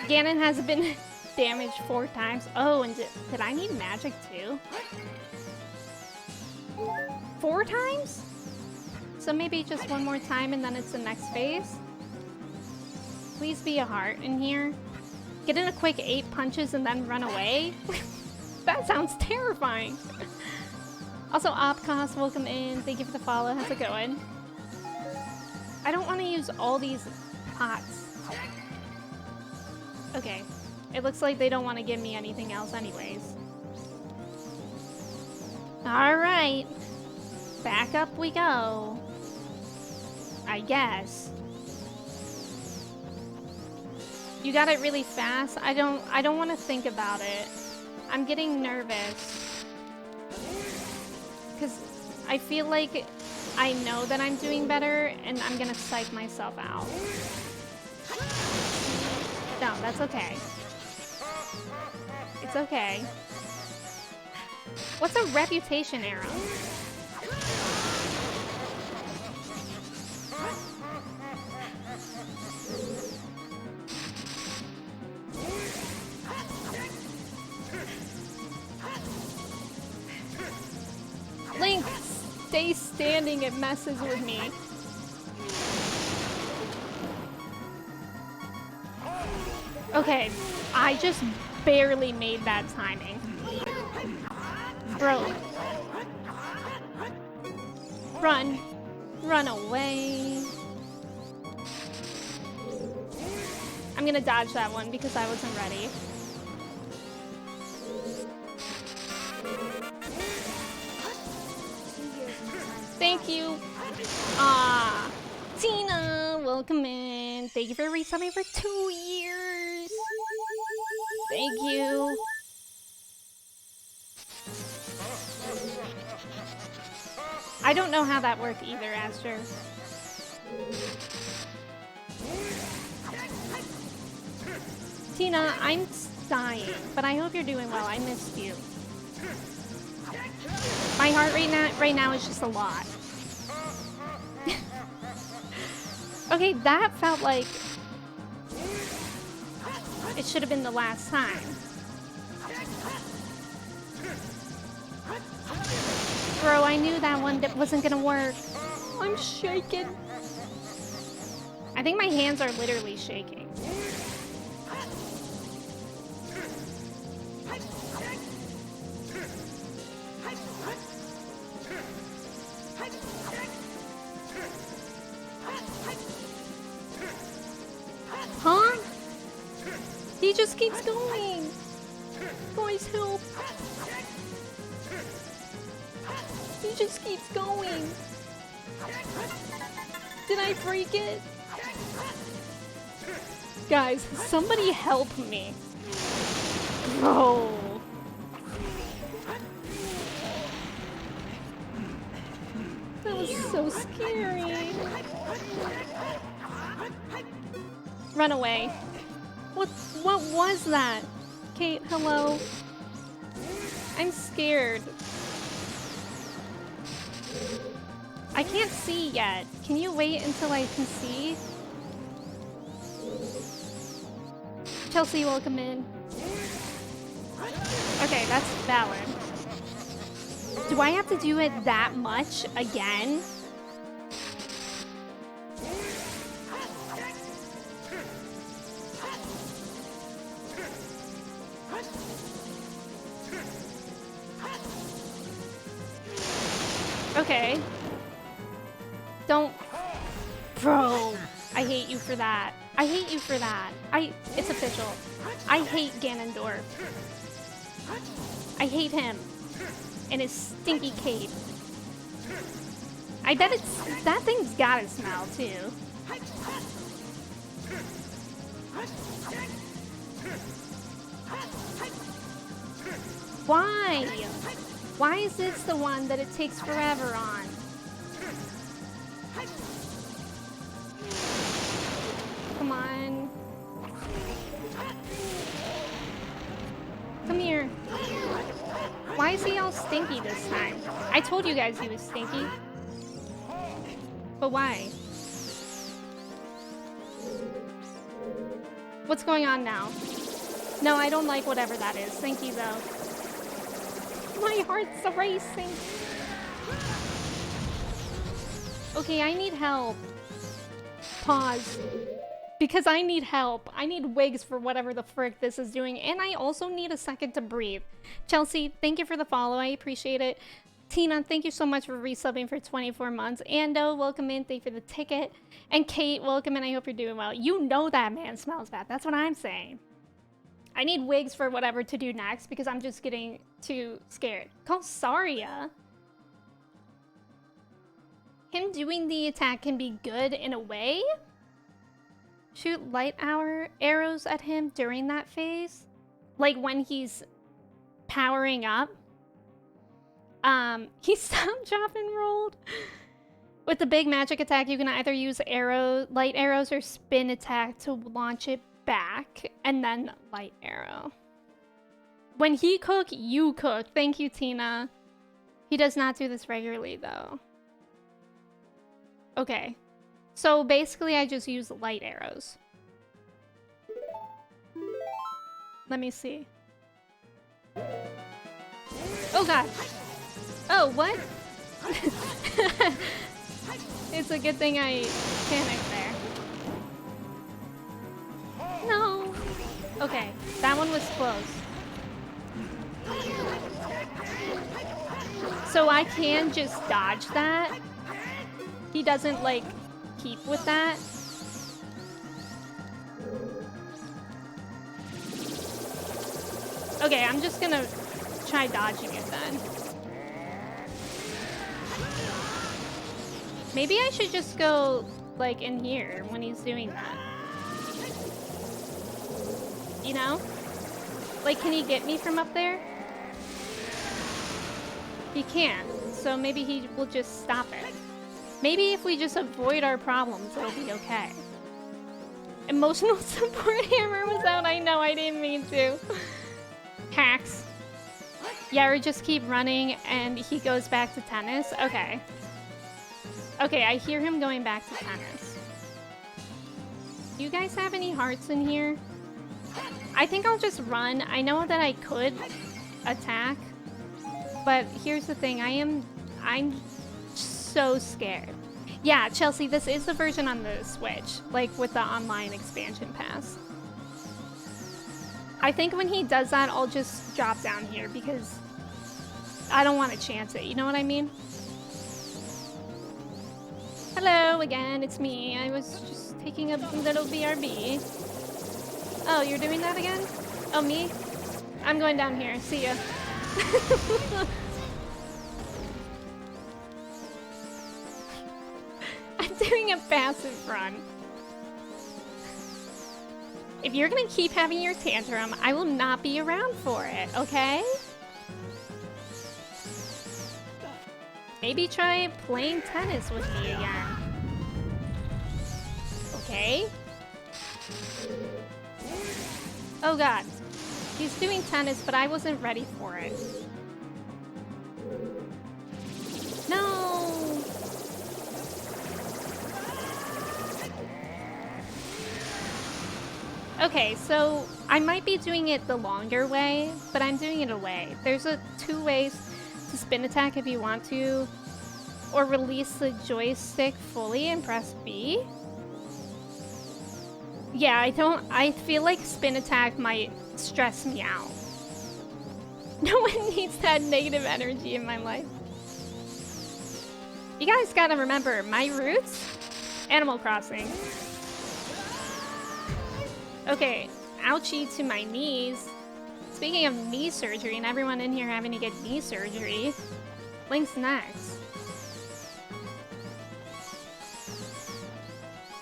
Ganon has been damaged 4 times. Oh, and did I need magic too? 4 times? So maybe just 1 more time and then it's the next phase? Please be a heart in here. Get in a quick 8 punches and then run away? That sounds terrifying. Also, Opcos, welcome in. Thank you for the follow. How's it going? I don't want to use all these pots. Okay. It looks like they don't want to give me anything else anyways. Alright. Back up we go. I guess. You got it really fast? I don't want to think about it. I'm getting nervous. Because I feel like I know that I'm doing better and I'm gonna psych myself out. No, that's okay. It's okay. What's a reputation arrow? Link, stay standing, it messes with me. Okay, I just barely made that timing. Bro. Run. Run away. I'm gonna dodge that one because I wasn't ready. Thank you. Ah, Tina, welcome in. Thank you for resubbing for 2 years. Thank you. I don't know how that worked either, Aster. Tina, I'm dying, but I hope you're doing well. I missed you. My heart rate right now is just a lot. Okay, that felt like it should have been the last time. Bro, I knew that one wasn't gonna work. I'm shaking. I think my hands are literally shaking. Huh? He just keeps going. Guys, help. He just keeps going. Did I break it? Guys, somebody help me. Bro. That was so scary. Run away. What was that? Kate, hello? I'm scared. I can't see yet. Can you wait until I can see? Chelsea, welcome in. Okay, that's valid. Do I have to do it that much again? Okay. Don't... Bro, I hate you for that. I hate you for that. It's official. I hate Ganondorf. I hate him. And his stinky cape. I bet that thing's got a smell too. Why? Why is this the one that it takes forever on? Come on. Come here. Why is he all stinky this time? I told you guys he was stinky. But why? What's going on now? No, I don't like whatever that is. Thank you, though. My heart's racing. Okay, I need help. Pause. Because I need help. I need wigs for whatever the frick this is doing. And I also need a second to breathe. Chelsea, thank you for the follow. I appreciate it. Tina, thank you so much for resubbing for 24 months. Ando, welcome in. Thank you for the ticket. And Kate, welcome in. I hope you're doing well. You know that man smells bad. That's what I'm saying. I need wigs for whatever to do next because I'm just getting too scared. Call Saria. Him doing the attack can be good in a way. Shoot light hour arrows at him during that phase. Like when he's powering up. He stopped, drop, and rolled. With the big magic attack, you can either use light arrows or spin attack to launch it back, and then light arrow. When he cook, you cook. Thank you, Tina. He does not do this regularly, though. Okay. So basically, I just use light arrows. Let me see. Oh, God. Oh, what? It's a good thing I panicked there. No. Okay, that one was close. So I can just dodge that. He doesn't, like, keep with that. Okay, I'm just gonna try dodging it then. Maybe I should just go, like, in here when he's doing that. You know? Like, can he get me from up there? He can't, so maybe he will just stop it. Maybe if we just avoid our problems, it'll be okay. Emotional support hammer was out. I know, I didn't mean to. Hacks. Yeah, or just keep running and he goes back to tennis. Okay. Okay, I hear him going back to tennis. Do you guys have any hearts in here? I think I'll just run. I know that I could attack, but here's the thing. I'm so scared. Yeah, Chelsea, this is the version on the Switch, like with the online expansion pass. I think when he does that, I'll just drop down here because I don't want to chance it, you know what I mean? Hello again, it's me. I was just taking a little BRB. Oh, you're doing that again? Oh, me? I'm going down here. See ya. I'm doing a passive run. If you're gonna keep having your tantrum, I will not be around for it, okay? Maybe try playing tennis with me again. Okay? Oh god. He's doing tennis, but I wasn't ready for it. No! Okay, so I might be doing it the longer way, but I'm doing it away. There's two ways to spin attack if you want to, or release the joystick fully and press B. Yeah, I feel like spin attack might stress me out. No one needs that negative energy in my life. You guys gotta remember, my roots? Animal Crossing. Okay, ouchie to my knees. Speaking of knee surgery and everyone in here having to get knee surgery, Link's next.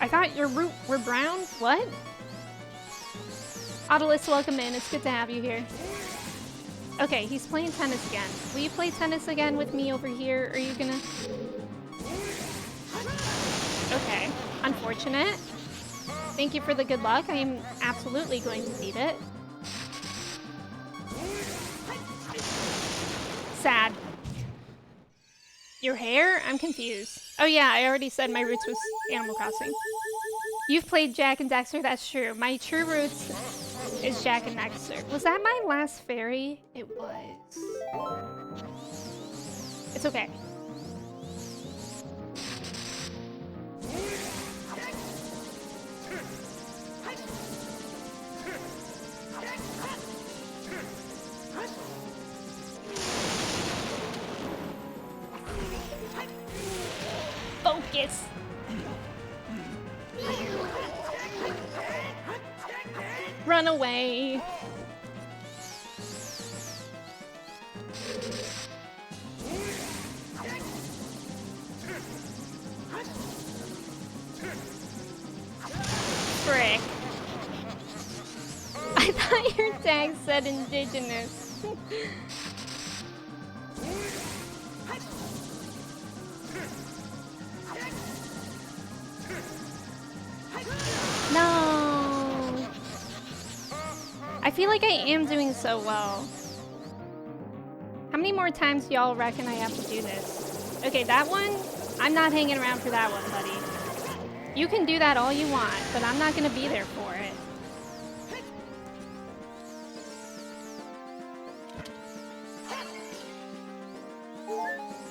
I thought your root were brown? What? Autolus, welcome in. It's good to have you here. Okay, he's playing tennis again. Will you play tennis again with me over here? Or are you gonna... Okay, unfortunate. Thank you for the good luck. I am absolutely going to need it. Sad. Your hair? I'm confused. Oh yeah, I already said my roots was Animal Crossing. You've played Jak and Daxter, that's true. My true roots is Jak and Daxter. Was that my last fairy? It was. It's okay. Focus. Run away. Frick. I thought your tag said indigenous. No. I feel like I am doing so well. How many more times do y'all reckon I have to do this? Okay, that one, I'm not hanging around for that one, buddy. You can do that all you want, but I'm not gonna be there for it.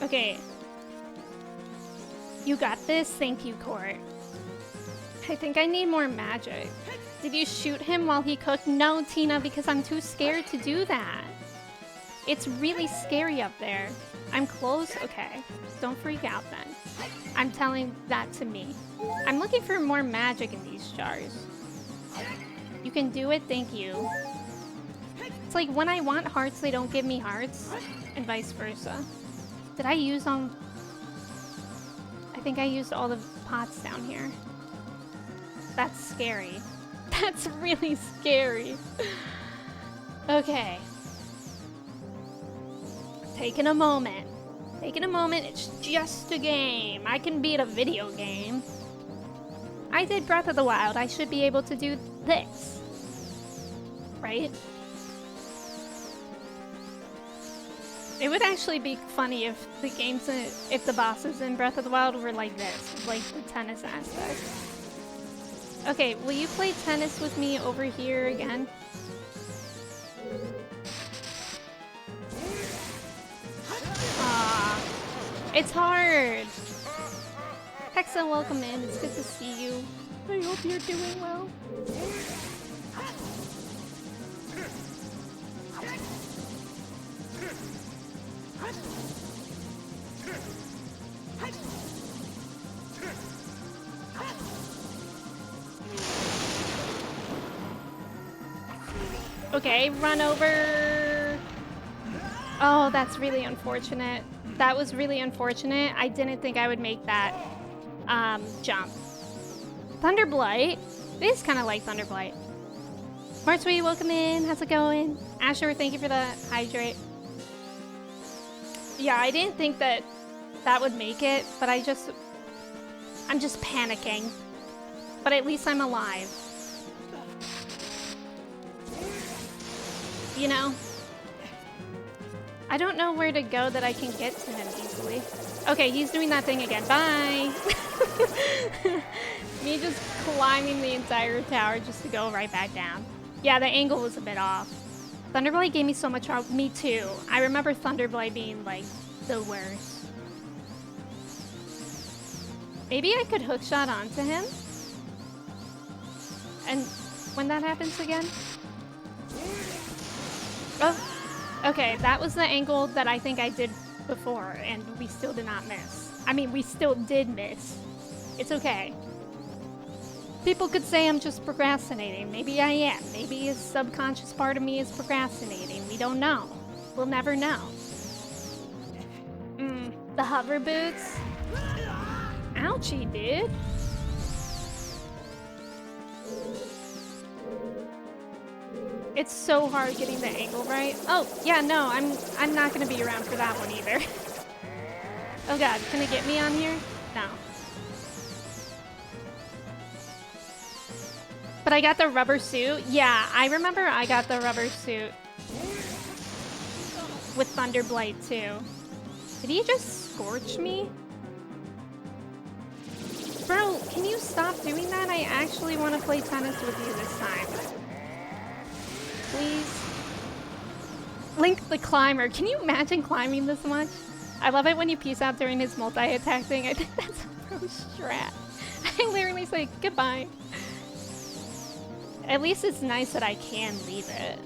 Okay. You got this? Thank you, Court. I think I need more magic. Did you shoot him while he cooked? No, Tina, because I'm too scared to do that. It's really scary up there. I'm close? Okay. Don't freak out then. I'm telling that to me. I'm looking for more magic in these jars. You can do it, thank you. It's like when I want hearts, they don't give me hearts, and vice versa. Did I use I think I used all the pots down here. That's scary. That's really scary. Okay. Taking a moment. Taking a moment, it's just a game. I can beat a video game. I did Breath of the Wild. I should be able to do this. Right? It would actually be funny if the games, if the bosses in Breath of the Wild were like this, like the tennis aspect. Okay, will you play tennis with me over here again? Ah, it's hard. Hexa, welcome in. It's good to see you. I hope you're doing well. Okay, run over. Oh, that's really unfortunate. That was really unfortunate. I didn't think I would make that jump. Thunderblight? It is kind of like Thunderblight. Marsweet, welcome in. How's it going? Asher, thank you for the hydrate. Yeah, I didn't think that that would make it, but I'm just panicking. But at least I'm alive. You know? I don't know where to go that I can get to him easily. Okay, he's doing that thing again. Bye! Me just climbing the entire tower just to go right back down. Yeah, the angle was a bit off. Thunderblight gave me so much trouble. Me too. I remember Thunderblight being, like, the worst. Maybe I could hookshot onto him? And when that happens again? Oh. Okay, that was the angle that I think I did before, and we still did not miss. I mean, we still did miss. It's okay. People could say I'm just procrastinating. Maybe I am. Maybe a subconscious part of me is procrastinating. We don't know. We'll never know. The hover boots? Ouchie, dude. It's so hard getting the angle right. Oh, yeah, no, I'm not gonna be around for that one either. Oh god, can it get me on here? No. But I got the rubber suit. Yeah, I remember I got the rubber suit. With Thunderblight too. Did he just scorch me? Bro, can you stop doing that? I actually want to play tennis with you this time. Please. Link the climber. Can you imagine climbing this much? I love it when you peace out during his multi-attack thing. I think that's a pro strat. I literally say goodbye. At least it's nice that I can leave it.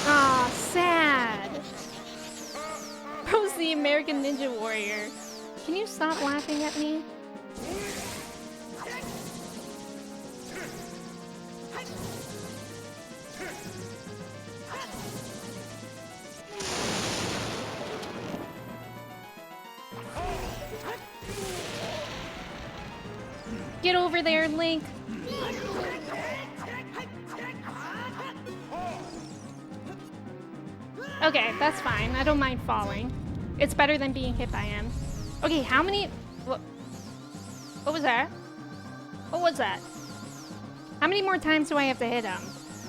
Aw, sad. Bro's the American Ninja Warrior. Can you stop laughing at me? Get over there, Link. Okay, that's fine. I don't mind falling. It's better than being hit by him. Okay, how many... What was that? What was that? How many more times do I have to hit him?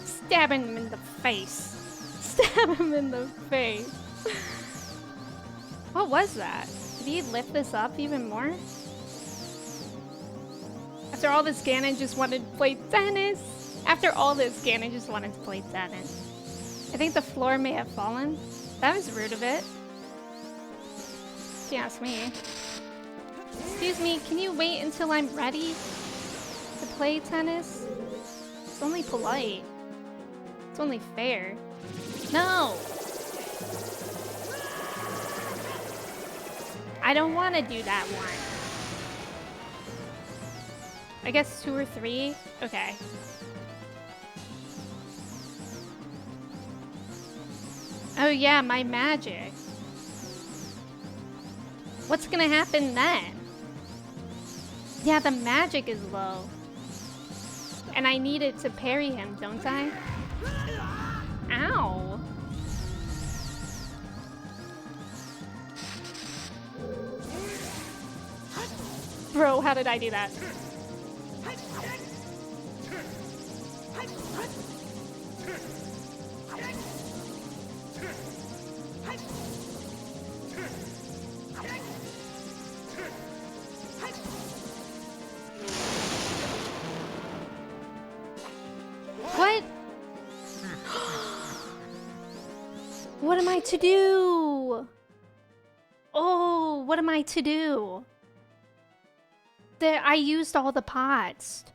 Stab him in the face. Stab him in the face. What was that? Did he lift this up even more? After all this, Ganon just wanted to play tennis. After all this, Ganon just wanted to play tennis. I think the floor may have fallen. That was rude of it. If you ask me. Excuse me, can you wait until I'm ready to play tennis? It's only polite. It's only fair. No! I don't want to do that one. I guess 2 or 3? Okay. Oh yeah, my magic. What's gonna happen then? Yeah, the magic is low. And I need it to parry him, don't I? Ow. Bro, how did I do that? What? What am I to do? Oh, what am I to do? I used all the pots.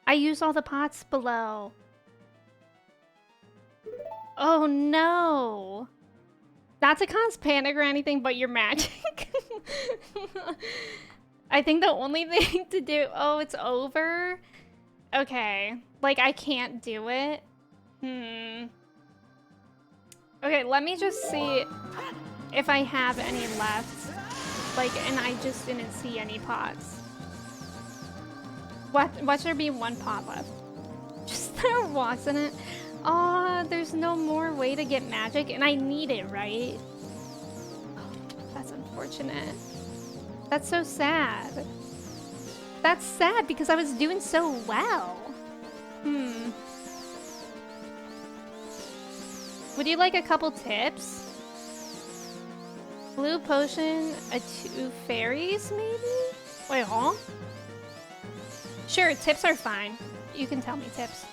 I used all the pots below. Oh no. Not to cause panic or anything, but you're magic. I think the only thing to do... Oh, it's over? Okay. Like, I can't do it? Okay, let me just see if I have any left. Like, and I just didn't see any pots. What should there be one pot left? Just there wasn't it? Aw, there's no more way to get magic, and I need it, right? Oh, that's unfortunate. That's so sad. That's sad because I was doing so well. Would you like a couple tips? Blue potion, 2 fairies, maybe? Wait, huh? Sure, tips are fine. You can tell me tips.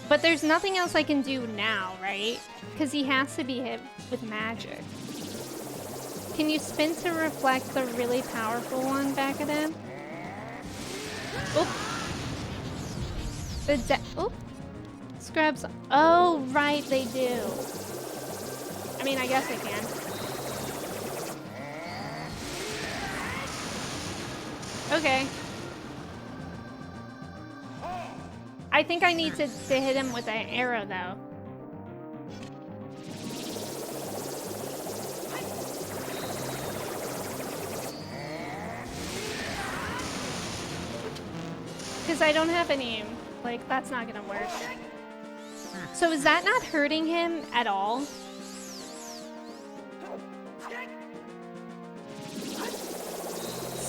But there's nothing else I can do now, right? Because he has to be hit with magic. Can you spin to reflect the really powerful one back at him? Oop. Oop. Scrubs. Oh, right, they do. I mean, I guess I can. Okay. I think I need to hit him with an arrow, though. Because I don't have any... Like, that's not gonna work. So is that not hurting him at all?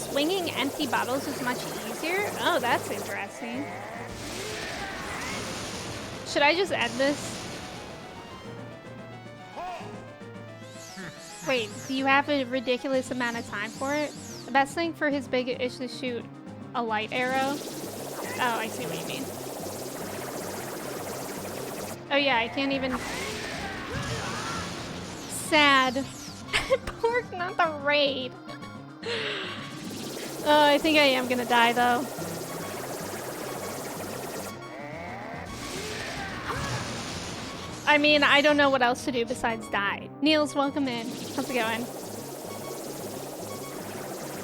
Swinging empty bottles is much easier? Oh, that's interesting. Should I just end this? Wait, do you have a ridiculous amount of time for it? The best thing for his big is to shoot a light arrow. Oh, I see what you mean. Oh yeah, I can't even... Sad. Pork, not the raid. Oh, I think I am gonna die though. I mean, I don't know what else to do besides die. Niels, welcome in. How's it going?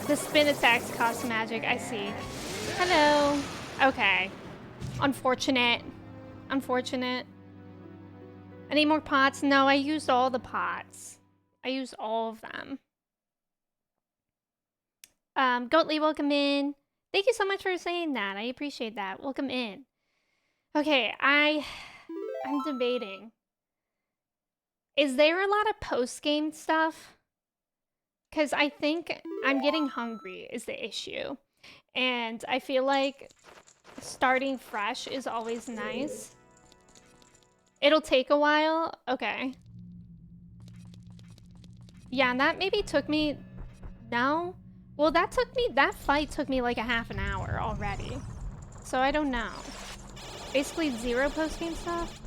The spin attacks cost magic, I see. Hello. Okay. Unfortunate. Unfortunate. Any more pots? No, I used all the pots. I used all of them. Goatly, welcome in. Thank you so much for saying that. I appreciate that. Welcome in. Okay, I'm debating. Is there a lot of post-game stuff? Because I think I'm getting hungry is the issue. And I feel like starting fresh is always nice. It'll take a while. Okay. Yeah, and that maybe took me... No? Well, that fight took me like a half an hour already. So I don't know. Basically 0 post-game stuff.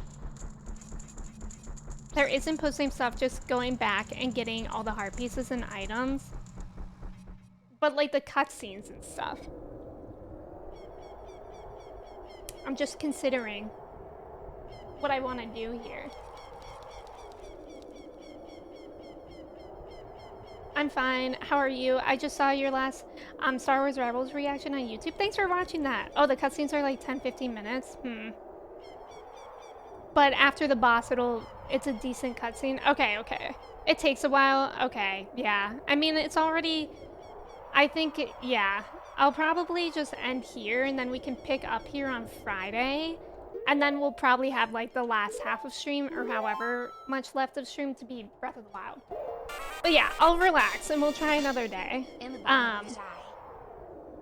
There isn't post-game stuff, just going back and getting all the heart pieces and items. But like the cutscenes and stuff. I'm just considering what I want to do here. I'm fine. How are you? I just saw your last Star Wars Rebels reaction on YouTube. Thanks for watching that. Oh, the cutscenes are like 10-15 minutes. But after the boss, it's a decent cutscene. Okay, okay. It takes a while. Okay, yeah. I mean, it's already... I think, yeah. I'll probably just end here, and then we can pick up here on Friday. And then we'll probably have, like, the last half of stream, or however much left of stream to be Breath of the Wild. But yeah, I'll relax, and we'll try another day.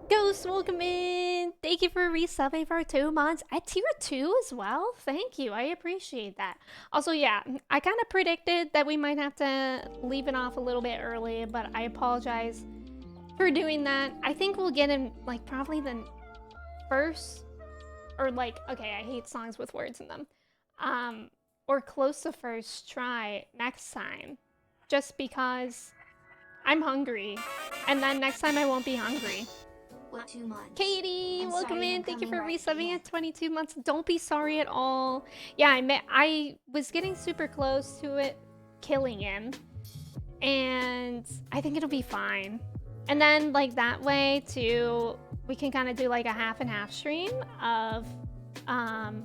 Ghost, welcome in! Thank you for resubbing for 2 months. At tier 2 as well? Thank you, I appreciate that. Also, yeah, I kind of predicted that we might have to leave it off a little bit early, but I apologize for doing that. I think we'll get in, like, probably the first... Or like, okay, I hate songs with words in them. Or close to first try next time. Just because I'm hungry. And then next time I won't be hungry. 22 months. Katie, I'm welcome sorry in. I'm Thank you for coming right resubbing here. at 22 months. Don't be sorry at all. Yeah, I was getting super close to it killing him, and I think it'll be fine. And then like that way too, we can kind of do like a half and half stream of, um,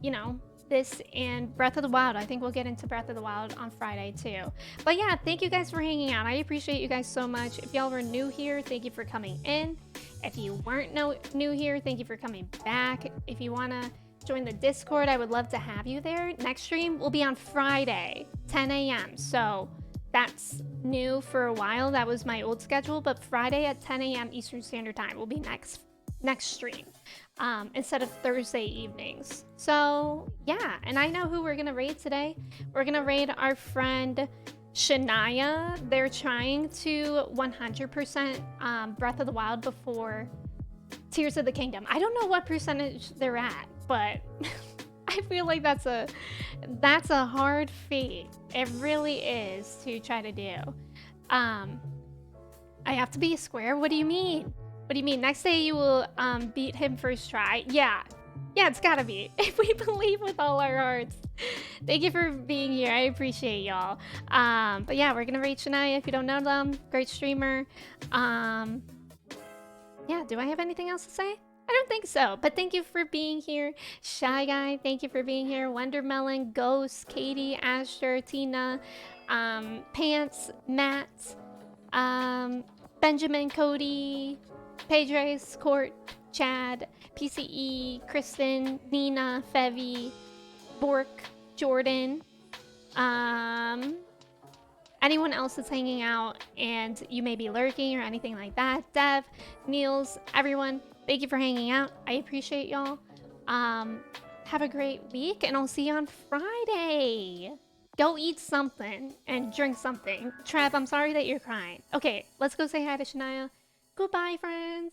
you know, this and Breath of the Wild. I think we'll get into Breath of the Wild on Friday too. But yeah, thank you guys for hanging out. I appreciate you guys so much. If y'all were new here, thank you for coming in. If you weren't new here, thank you for coming back. If you want to join the Discord, I would love to have you there. Next stream will be on Friday, 10 a.m. So that's new for a while. That was my old schedule, but Friday at 10 a.m. Eastern Standard Time will be next stream, instead of Thursday evenings. So yeah, and I know who we're gonna raid today. We're gonna raid our friend Shania. They're trying to 100% Breath of the Wild before Tears of the Kingdom. I don't know what percentage they're at, but I feel like that's a hard feat. It really is to try to do. I have to be a square? What do you mean? What do you mean? Next day you will beat him first try? Yeah. Yeah, it's gotta be. If we believe with all our hearts. Thank you for being here. I appreciate y'all. But yeah, we're gonna rate Shania if you don't know them. Great streamer. Yeah, do I have anything else to say? I don't think so, but thank you for being here. Shy Guy, thank you for being here. Wondermelon, Ghost, Katie, Asher, Tina, Pants, Matt, Benjamin, Cody, Pedres, Court, Chad, PCE, Kristen, Nina, Fevy, Bork, Jordan, anyone else that's hanging out and you may be lurking or anything like that. Dev, Niels, everyone, thank you for hanging out. I appreciate y'all. Have a great week, and I'll see you on Friday. Go eat something and drink something. Trev, I'm sorry that you're crying. Okay, let's go say hi to Shania. Goodbye, friends.